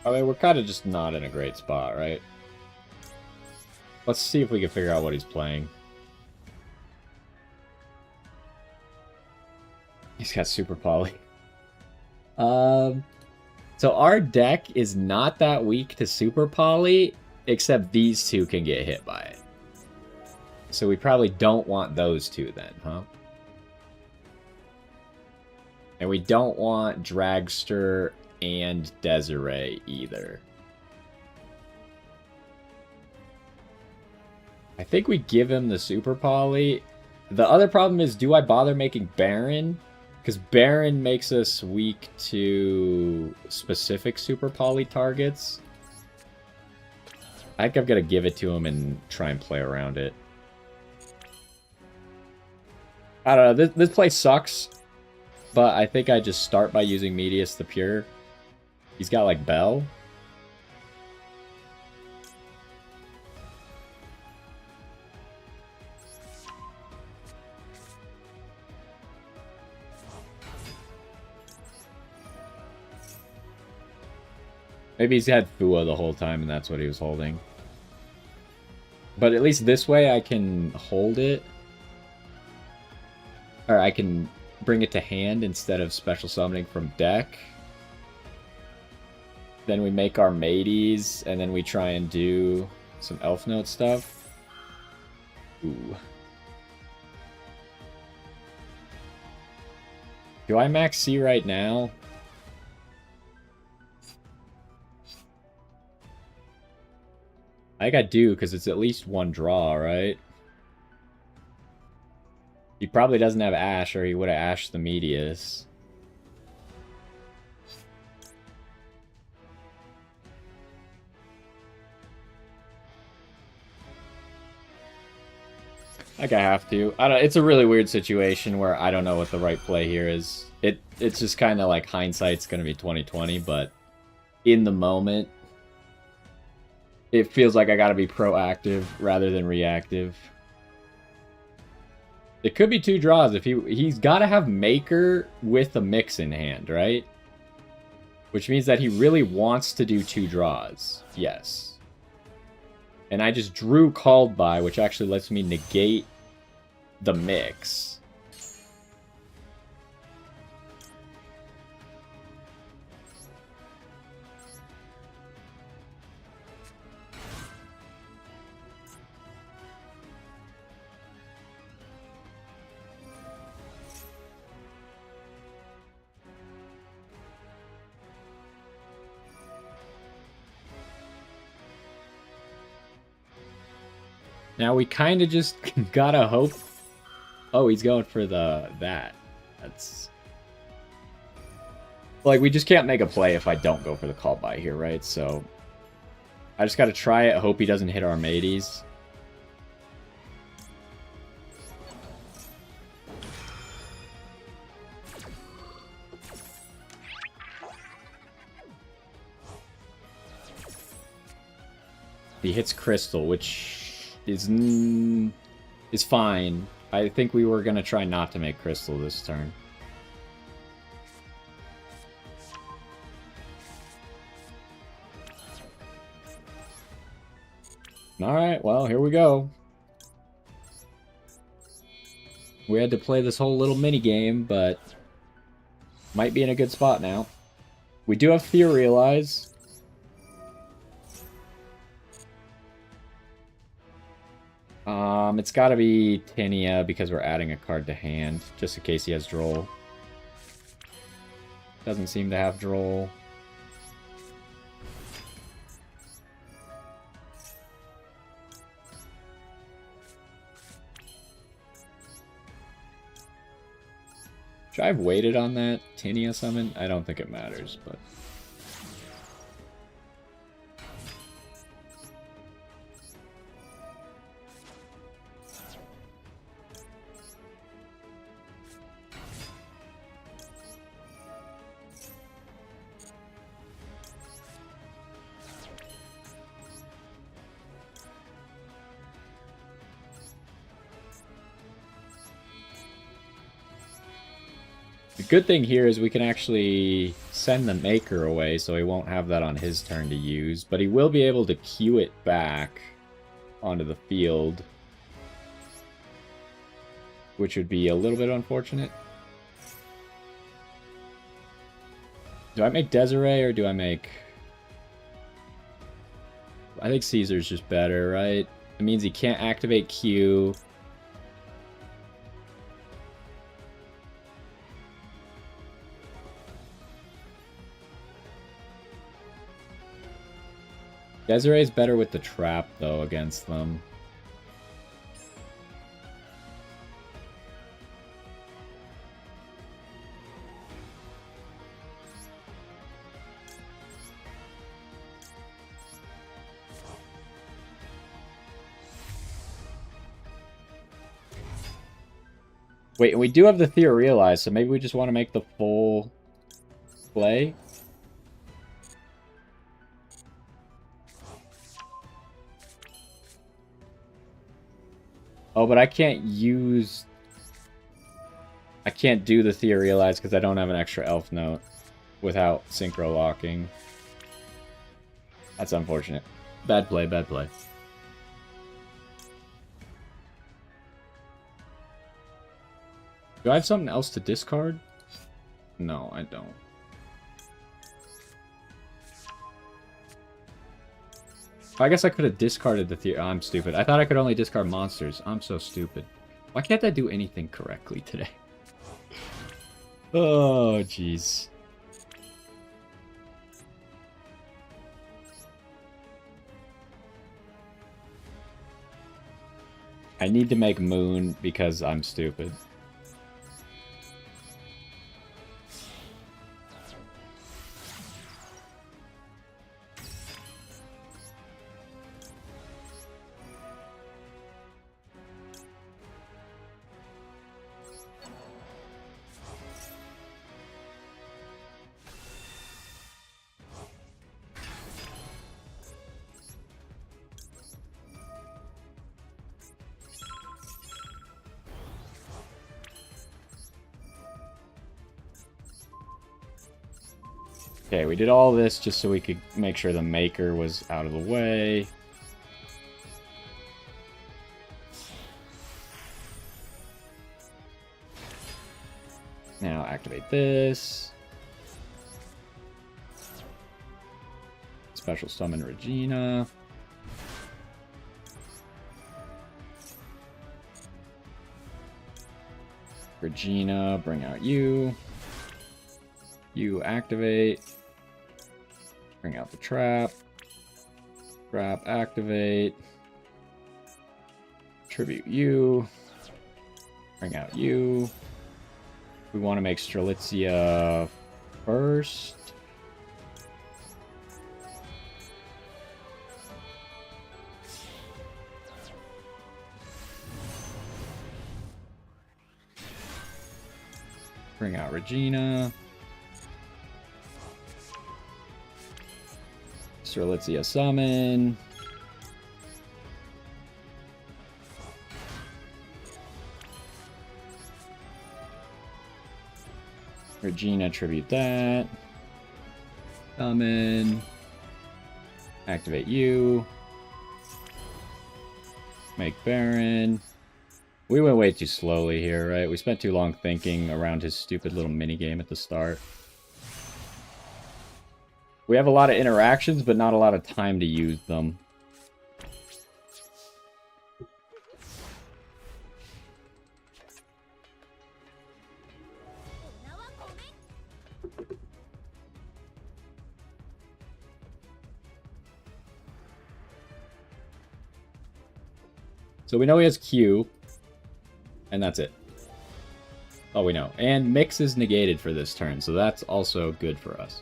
A: I mean, we're kind of just not in a great spot, right? Let's see if we can figure out what he's playing. He's got Super Poly. So our deck is not that weak to Super Poly, except these two can get hit by it. So we probably don't want those two then, huh? And we don't want Dragster and Desiree either. I think we give him the Super Poly. The other problem is, do I bother making Baron? Because Baron makes us weak to specific Super Poly targets. I think I'm going to give it to him and try and play around it. I don't know. This play sucks. But I think I just start by using Medius the Pure. He's got, like, Bell. Maybe he's had Fua the whole time and that's what he was holding. But at least this way I can hold it. Or I can bring it to hand instead of special summoning from deck. Then we make our mateys, and then we try and do some Elf Note stuff. Ooh. Do I max C right now? I think I do, because it's at least one draw, right? He probably doesn't have Ash, or he would have Ashed the Medius. Like I have to. I don't. It's a really weird situation where I don't know what the right play here is. It's just kind of like hindsight's gonna be 2020, but in the moment, it feels like I gotta be proactive rather than reactive. It could be 2 draws if he's got to have Maker with a mix in hand, right? Which means that he really wants to do 2 draws. Yes. And I just drew Called By, which actually lets me negate the mix. Now we kind of just gotta hope. Oh, he's going for that. That's like, we just can't make a play if I don't go for the Call By here, right? So I just gotta try it. Hope he doesn't hit our mateys. He hits Crystal, which is fine. I think we were gonna try not to make Crystal this turn. Alright, well, here we go. We had to play this whole little mini game, but might be in a good spot now. We do have Fear Realize. It's gotta be Tinia because we're adding a card to hand, just in case he has Droll. Doesn't seem to have Droll. Should I have waited on that Tinia summon? I don't think it matters, but... The good thing here is we can actually send the Maker away, so he won't have that on his turn to use, but he will be able to cue it back onto the field, which would be a little bit unfortunate. Do I make Desiree or do I make... I think Caesar's just better, right? It means he can't activate Q. Desiree's better with the trap, though, against them. Wait, and we do have the Theor realized, so maybe we just want to make the full play? Oh, but I can't use... I can't do the Theor realized because I don't have an extra elf note without synchro locking. That's unfortunate. Bad play, bad play. Do I have something else to discard? No, I don't. I guess I could have discarded the Theor. I'm stupid. I thought I could only discard monsters. I'm so stupid. Why can't I do anything correctly today? Oh, jeez. I need to make Moon because I'm stupid. Okay, we did all this just so we could make sure the Maker was out of the way. Now activate this. Special summon Regina. Regina, bring out you. You activate. Bring out the trap. Trap, activate. Tribute you. Bring out you. We want to make Strelitzia first. Bring out Regina. Strelitzia summon. Regina, tribute that. Summon. Activate you. Make Baron. We went way too slowly here, right? We spent too long thinking around his stupid little minigame at the start. We have a lot of interactions, but not a lot of time to use them. So we know he has Q, and that's it. Oh, we know. And Mix is negated for this turn, so that's also good for us.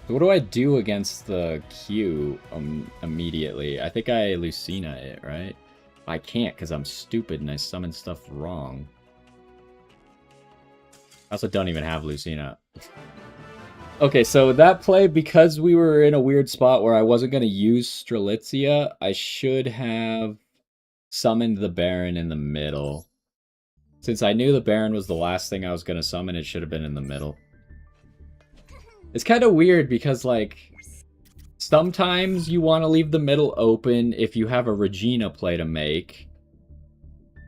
A: So what do I do against the Q immediately? I think I Lucina it, right? I can't because I'm stupid and I summon stuff wrong. I also don't even have Lucina. Okay, so that play, because we were in a weird spot where I wasn't going to use Strelitzia, I should have summoned the Baron in the middle. Since I knew the Baron was the last thing I was going to summon, it should have been in the middle. It's kind of weird because, like, sometimes you want to leave the middle open if you have a Regina play to make.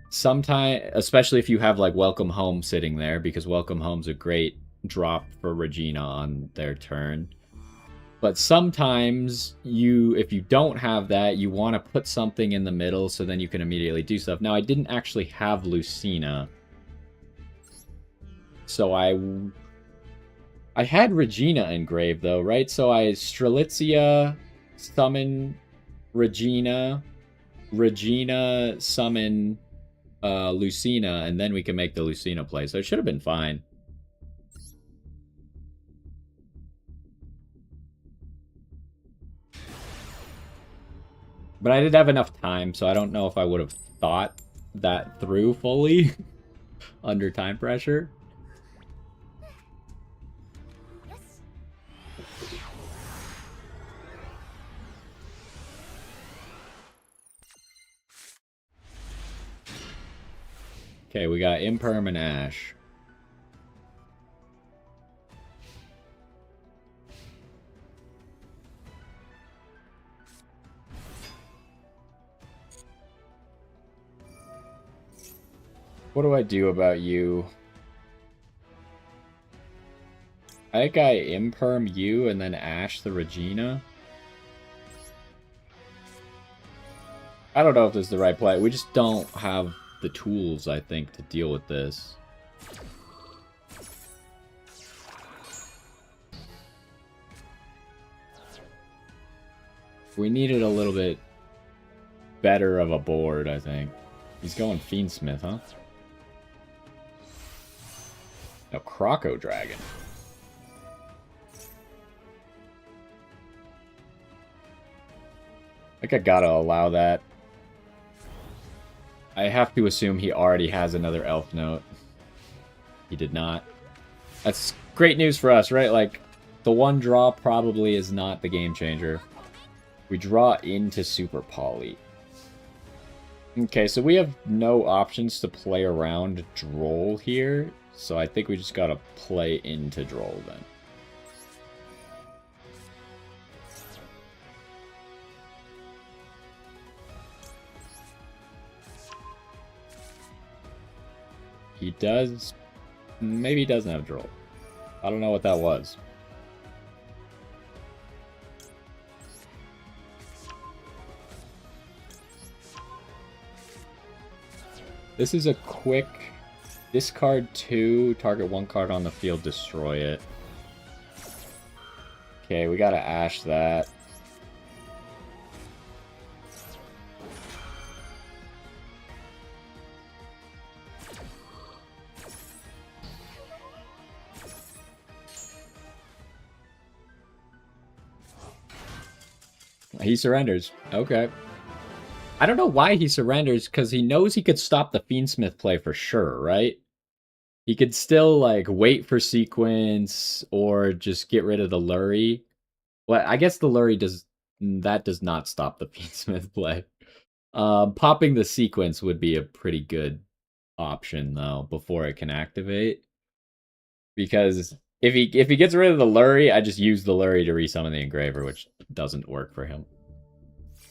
A: Sometimes, especially if you have, like, Welcome Home sitting there, because Welcome Home's a great drop for Regina on their turn. But sometimes, if you don't have that, you want to put something in the middle so then you can immediately do stuff. Now, I didn't actually have Lucina. So I had Regina engraved, though, right? So I Strelitzia, summon Regina, Regina summon Lucina, and then we can make the Lucina play. So it should have been fine. But I did have enough time, so I don't know if I would have thought that through fully under time pressure. Okay, we got Imperm and Ash. What do I do about you? I think I Imperm you and then Ash the Regina. I don't know if this is the right play. We just don't have the tools, I think, to deal with this. We needed a little bit better of a board, I think. He's going Fiendsmith, huh? No, Croco Dragon. I think I gotta allow that. I have to assume he already has another Elf Note. He did not. That's great news for us, right? Like, the one draw probably is not the game changer. We draw into Super Poly. Okay, so we have no options to play around Droll here. So I think we just gotta play into Droll then. He does... Maybe he doesn't have Droll. I don't know what that was. This is a quick... Discard 2, target 1 card on the field, destroy it. Okay, we gotta Ash that. He surrenders. Okay. I don't know why he surrenders, because he knows he could stop the Fiendsmith play for sure, right? He could still, like, wait for sequence, or just get rid of the Lurie. Well, I guess the Lurie does... That does not stop the Fiendsmith play. Popping the sequence would be a pretty good option, though, before it can activate. Because if he gets rid of the Lurie, I just use the Lurie to resummon the Engraver, which doesn't work for him.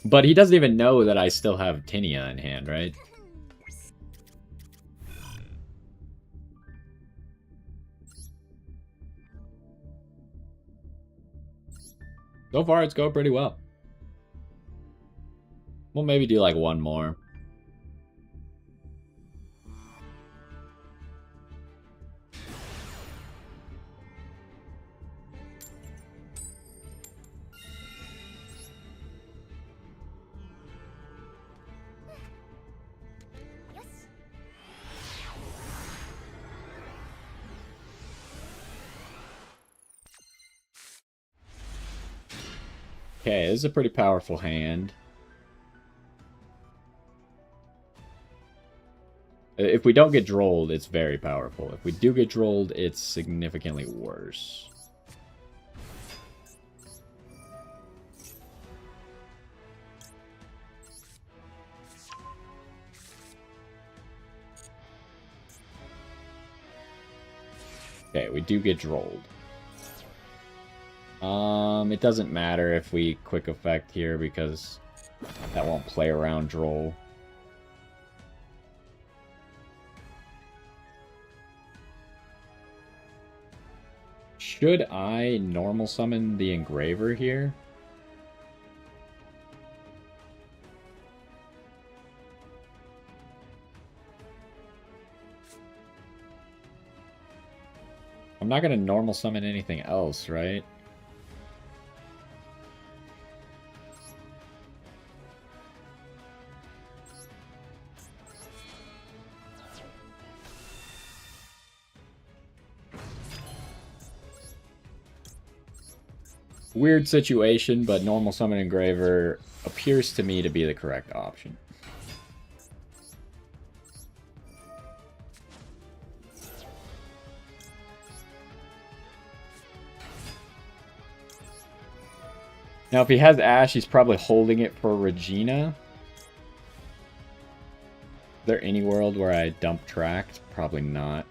A: But he doesn't even know that I still have Tinia in hand, right? So far, it's going pretty well. We'll maybe do like one more. Okay, this is a pretty powerful hand. If we don't get drolled, it's very powerful. If we do get drolled, it's significantly worse. Okay, we do get drolled. It doesn't matter if we quick effect here because that won't play around Droll. Should I normal summon the Engraver here? I'm not going to normal summon anything else, right? Weird situation, but normal summon engraver appears to me to be the correct option. Now, if he has Ash, he's probably holding it for Regina. Is there any world where I dump Tract? Probably not.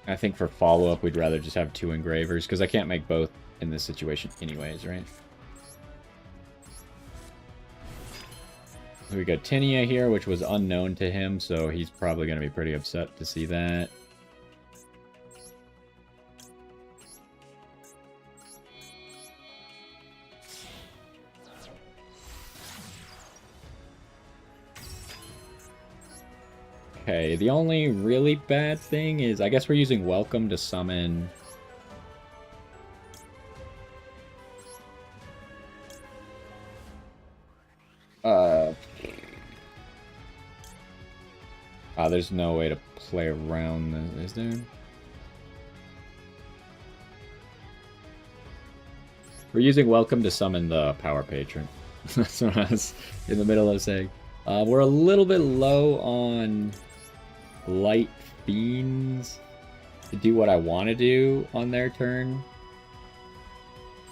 A: I think for follow-up, we'd rather just have 2 engravers, because I can't make both in this situation anyways, right? So we got Tinia here, which was unknown to him, so he's probably going to be pretty upset to see that. Okay, the only really bad thing is, I guess we're using Welcome to summon... there's no way to play around this, is there? We're using Welcome to summon the Power Patron. That's what I was in the middle of saying. We're a little bit low on Light Fiends to do what I want to do on their turn.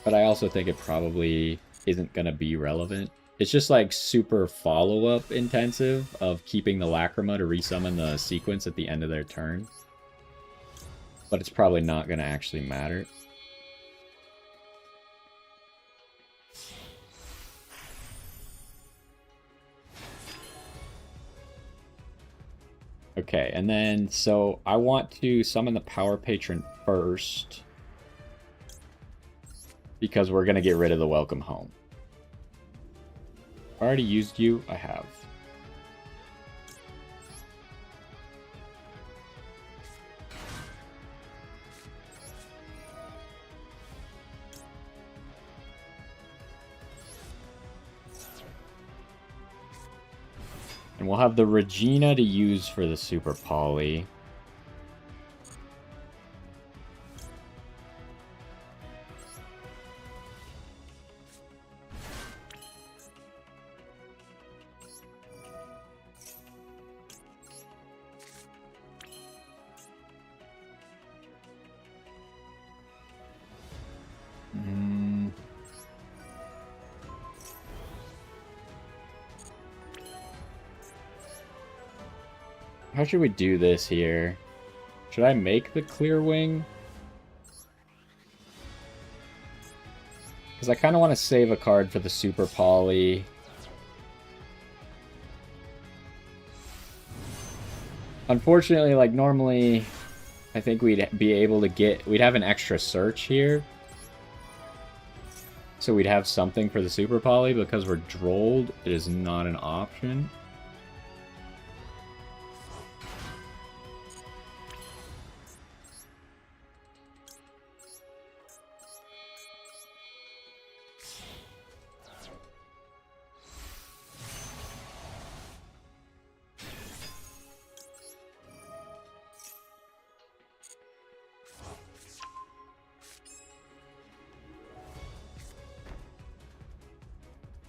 A: But I also think it probably isn't going to be relevant. It's just like super follow-up intensive of keeping the Lacrima to resummon the sequence at the end of their turn. But it's probably not going to actually matter. Okay, and then, so I want to summon the Power Patron first. Because we're going to get rid of the Welcome Home. I already used you. I have. And we'll have the Regina to use for the Super Poly. How should we do this here? Should I make the Clear Wing? Because I kind of want to save a card for the Super Poly. Unfortunately, like normally, I think we'd be able to get... We'd have an extra search here. So we'd have something for the Super Poly. Because we're drolled, it is not an option.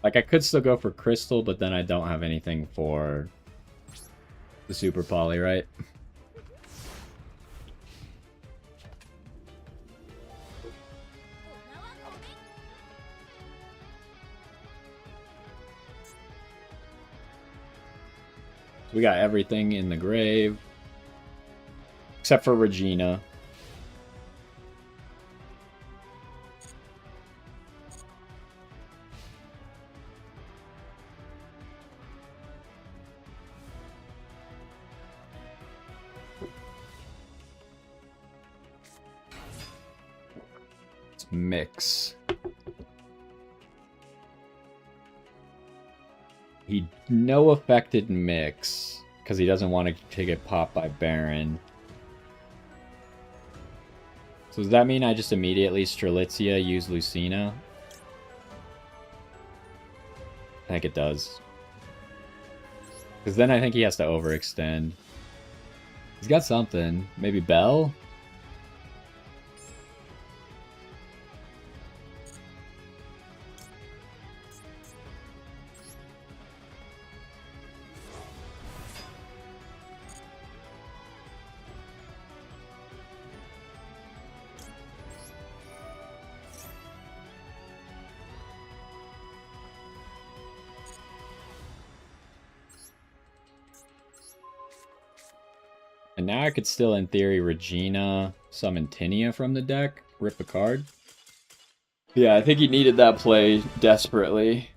A: Like, I could still go for Crystal, but then I don't have anything for the Super Poly, right? So we got everything in the grave. Except for Regina. Mix. He no affected mix because he doesn't want to get popped by Baron. So does that mean I just immediately Strelitzia use Lucina? I think it does. Because then I think he has to overextend. He's got something. Maybe Bell? And now I could still, in theory, Regina, summon Tinia from the deck, rip a card. Yeah, I think he needed that play desperately.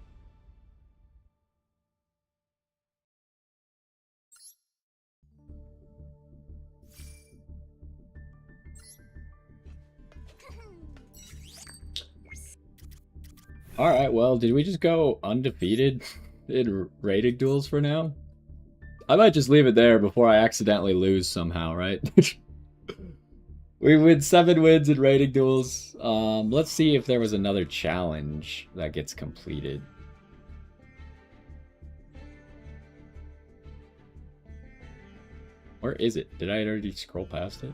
A: Alright, well, did we just go undefeated in rating duels for now? I might just leave it there before I accidentally lose somehow, right? We win 7 wins in rating duels. Let's see if there was another challenge that gets completed. Where is it? Did I already scroll past it?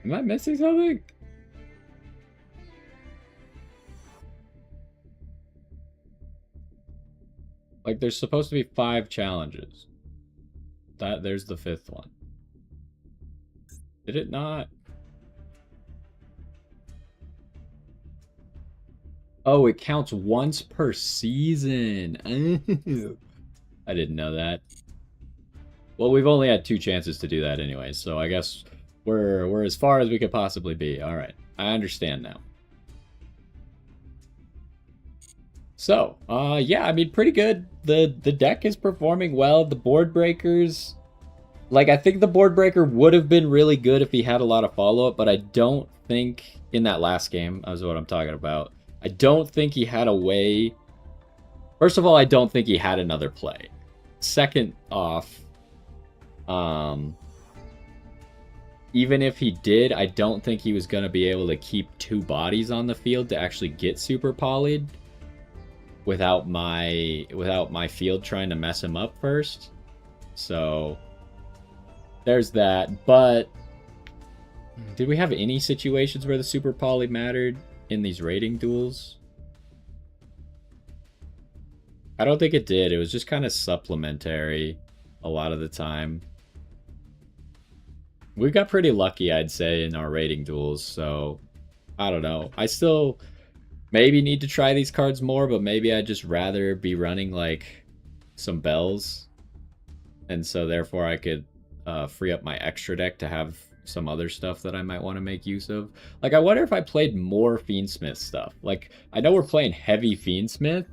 A: Am I missing something? Like, there's supposed to be 5 challenges. There's the 5th one. Did it not? Oh, it counts once per season. I didn't know that. Well, we've only had 2 chances to do that anyway, so I guess we're as far as we could possibly be. All right, I understand now. So, yeah, I mean, pretty good. The deck is performing well. The board breakers, like, I think the board breaker would have been really good if he had a lot of follow-up, but I don't think in that last game, that's what I'm talking about. I don't think he had a way. First of all, I don't think he had another play. Second off, even if he did, I don't think he was going to be able to keep 2 bodies on the field to actually get super polyed without my field trying to mess him up first. So there's that. But did we have any situations where the super poly mattered in these rating duels? I don't think it did. It was just kind of supplementary a lot of the time. We got pretty lucky, I'd say, in our rating duels, so I don't know. I still maybe need to try these cards more, but maybe I'd just rather be running like some bells, and so therefore I could free up my extra deck to have some other stuff that I might want to make use of. Like, I wonder if I played more Fiendsmith stuff. Like, I know we're playing heavy Fiendsmith,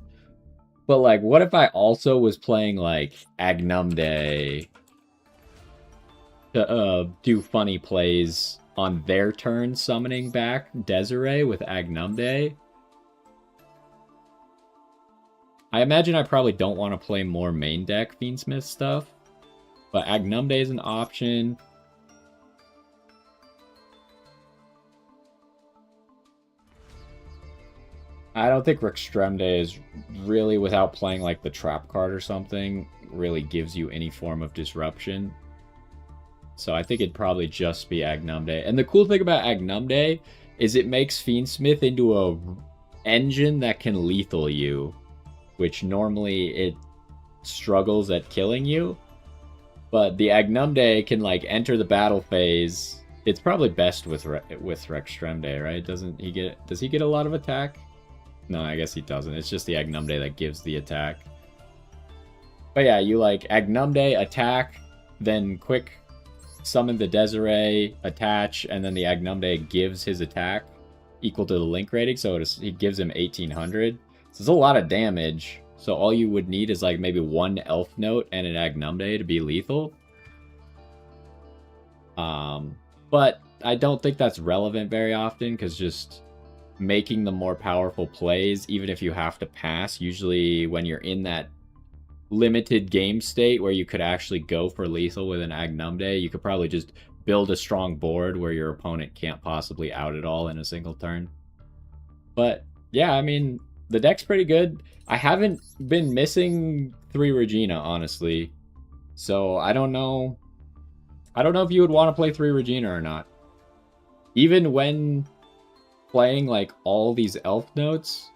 A: but like, what if I also was playing like Agnumde to do funny plays on their turn, summoning back Desiree with Agnumde? I imagine I probably don't want to play more main deck Fiendsmith stuff, but Agnumde is an option. I don't think Rextremde is really, without playing like the trap card or something, really gives you any form of disruption. So I think it'd probably just be Agnumde. And the cool thing about Agnumde is it makes Fiendsmith into a engine that can lethal you, which normally it struggles at killing you. But the Agnumde can like enter the battle phase. It's probably best with Rextremde, right? Does he get a lot of attack? No, I guess he doesn't. It's just the Agnumde that gives the attack. But yeah, you like Agnumde, attack, then quick summon the Desiree, attach, and then the Agnumde gives his attack equal to the link rating, so he gives him 1800. So it's a lot of damage. So all you would need is like maybe 1 Elf Note and an Agnumde to be lethal. But I don't think that's relevant very often, because just making the more powerful plays, even if you have to pass, usually when you're in that limited game state where you could actually go for lethal with an Agnumde, you could probably just build a strong board where your opponent can't possibly out it all in a single turn. But yeah, I mean, the deck's pretty good. I haven't been missing 3 Regina, honestly. So I don't know if you would want to play 3 Regina or not. Even when playing like all these elf notes,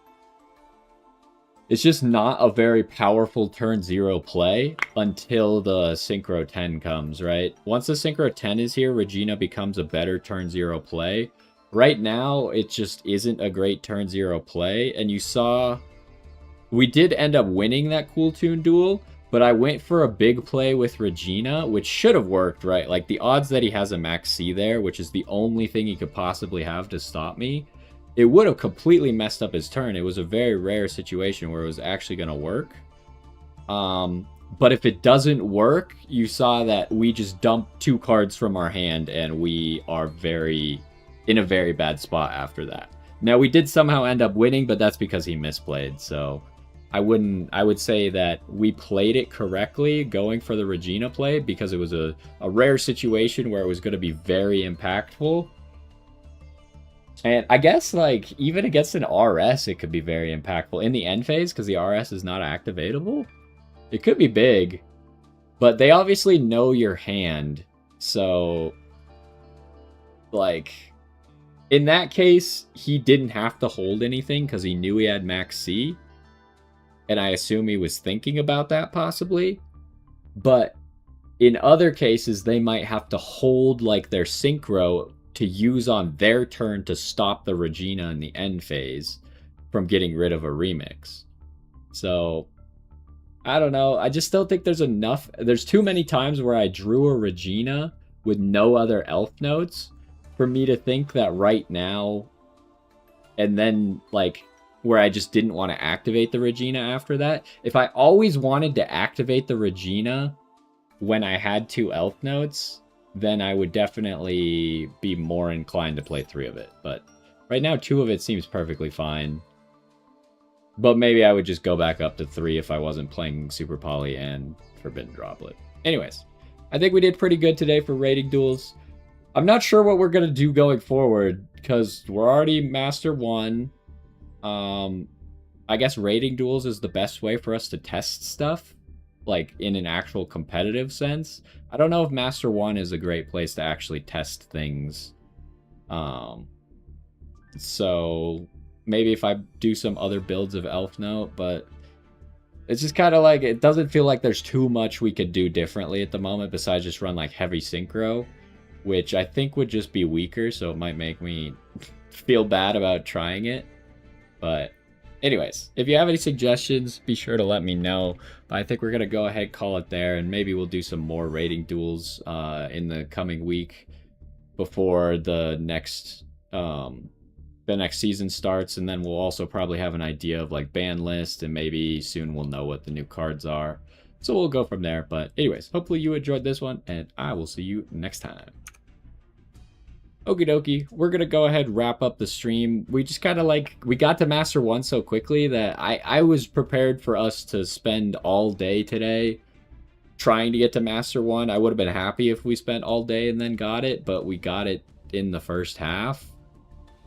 A: it's just not a very powerful turn 0 play until the Synchro 10 comes, right? Once the Synchro 10 is here, Regina becomes a better turn 0 play. Right now, it just isn't a great turn 0 play, and you saw we did end up winning that Cool Tune duel, but I went for a big play with Regina, which should have worked, right? Like, the odds that he has a Max C there, which is the only thing he could possibly have to stop me, it would have completely messed up his turn. It was a very rare situation where it was actually going to work. But if it doesn't work, you saw that we just dumped 2 cards from our hand, and we are in a very bad spot after that. Now, we did somehow end up winning, but that's because he misplayed, so I would say that we played it correctly going for the Regina play, because it was a rare situation where it was going to be very impactful. And I guess, like, even against an RS, it could be very impactful in the end phase, because the RS is not activatable. It could be big, but they obviously know your hand, so, like, in that case, he didn't have to hold anything because he knew he had Max C, and I assume he was thinking about that possibly. But in other cases, they might have to hold, like, their synchro to use on their turn to stop the Regina in the end phase from getting rid of a remix. So, I don't know. I just don't think there's enough. There's too many times where I drew a Regina with no other elf notes for me to think that right now, and then, like, where I just didn't want to activate the Regina after that. If I always wanted to activate the Regina when I had 2 elf notes, then I would definitely be more inclined to play 3 of it. But right now, 2 of it seems perfectly fine. But maybe I would just go back up to 3 if I wasn't playing Super Poly and Forbidden Droplet. Anyways, I think we did pretty good today for rating duels. I'm not sure what we're going to do going forward, because we're already Master 1. I guess rating duels is the best way for us to test stuff, like, in an actual competitive sense. I don't know if Master 1 is a great place to actually test things. So maybe if I do some other builds of Elf Note, but it's just kind of like, it doesn't feel like there's too much we could do differently at the moment besides just run, like, heavy synchro, which I think would just be weaker, so it might make me feel bad about trying it. But anyways, if you have any suggestions, be sure to let me know. But I think we're going to go ahead, call it there, and maybe we'll do some more rating duels in the coming week before the next season starts, and then we'll also probably have an idea of, like, ban list, and maybe soon we'll know what the new cards are. So we'll go from there. But anyways, hopefully you enjoyed this one, and I will see you next time. Okie dokie, we're gonna go ahead and wrap up the stream. We just kind of, like, we got to Master 1 so quickly that I was prepared for us to spend all day today trying to get to Master 1. I would have been happy if we spent all day and then got it, but we got it in the first half.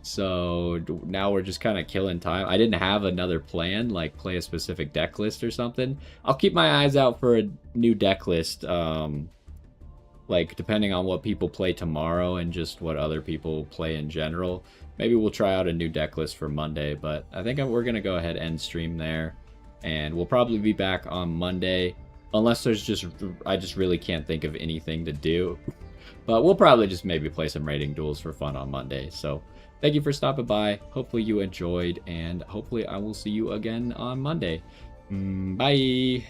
A: So now we're just kind of killing time. I didn't have another plan, like play a specific deck list or something. I'll keep my eyes out for a new deck list, like, depending on what people play tomorrow and just what other people play in general. Maybe we'll try out a new deck list for Monday, but I think we're going to go ahead and stream there. And we'll probably be back on Monday, unless there's I just really can't think of anything to do. But we'll probably just maybe play some rating duels for fun on Monday. So thank you for stopping by. Hopefully you enjoyed, and hopefully I will see you again on Monday. Bye!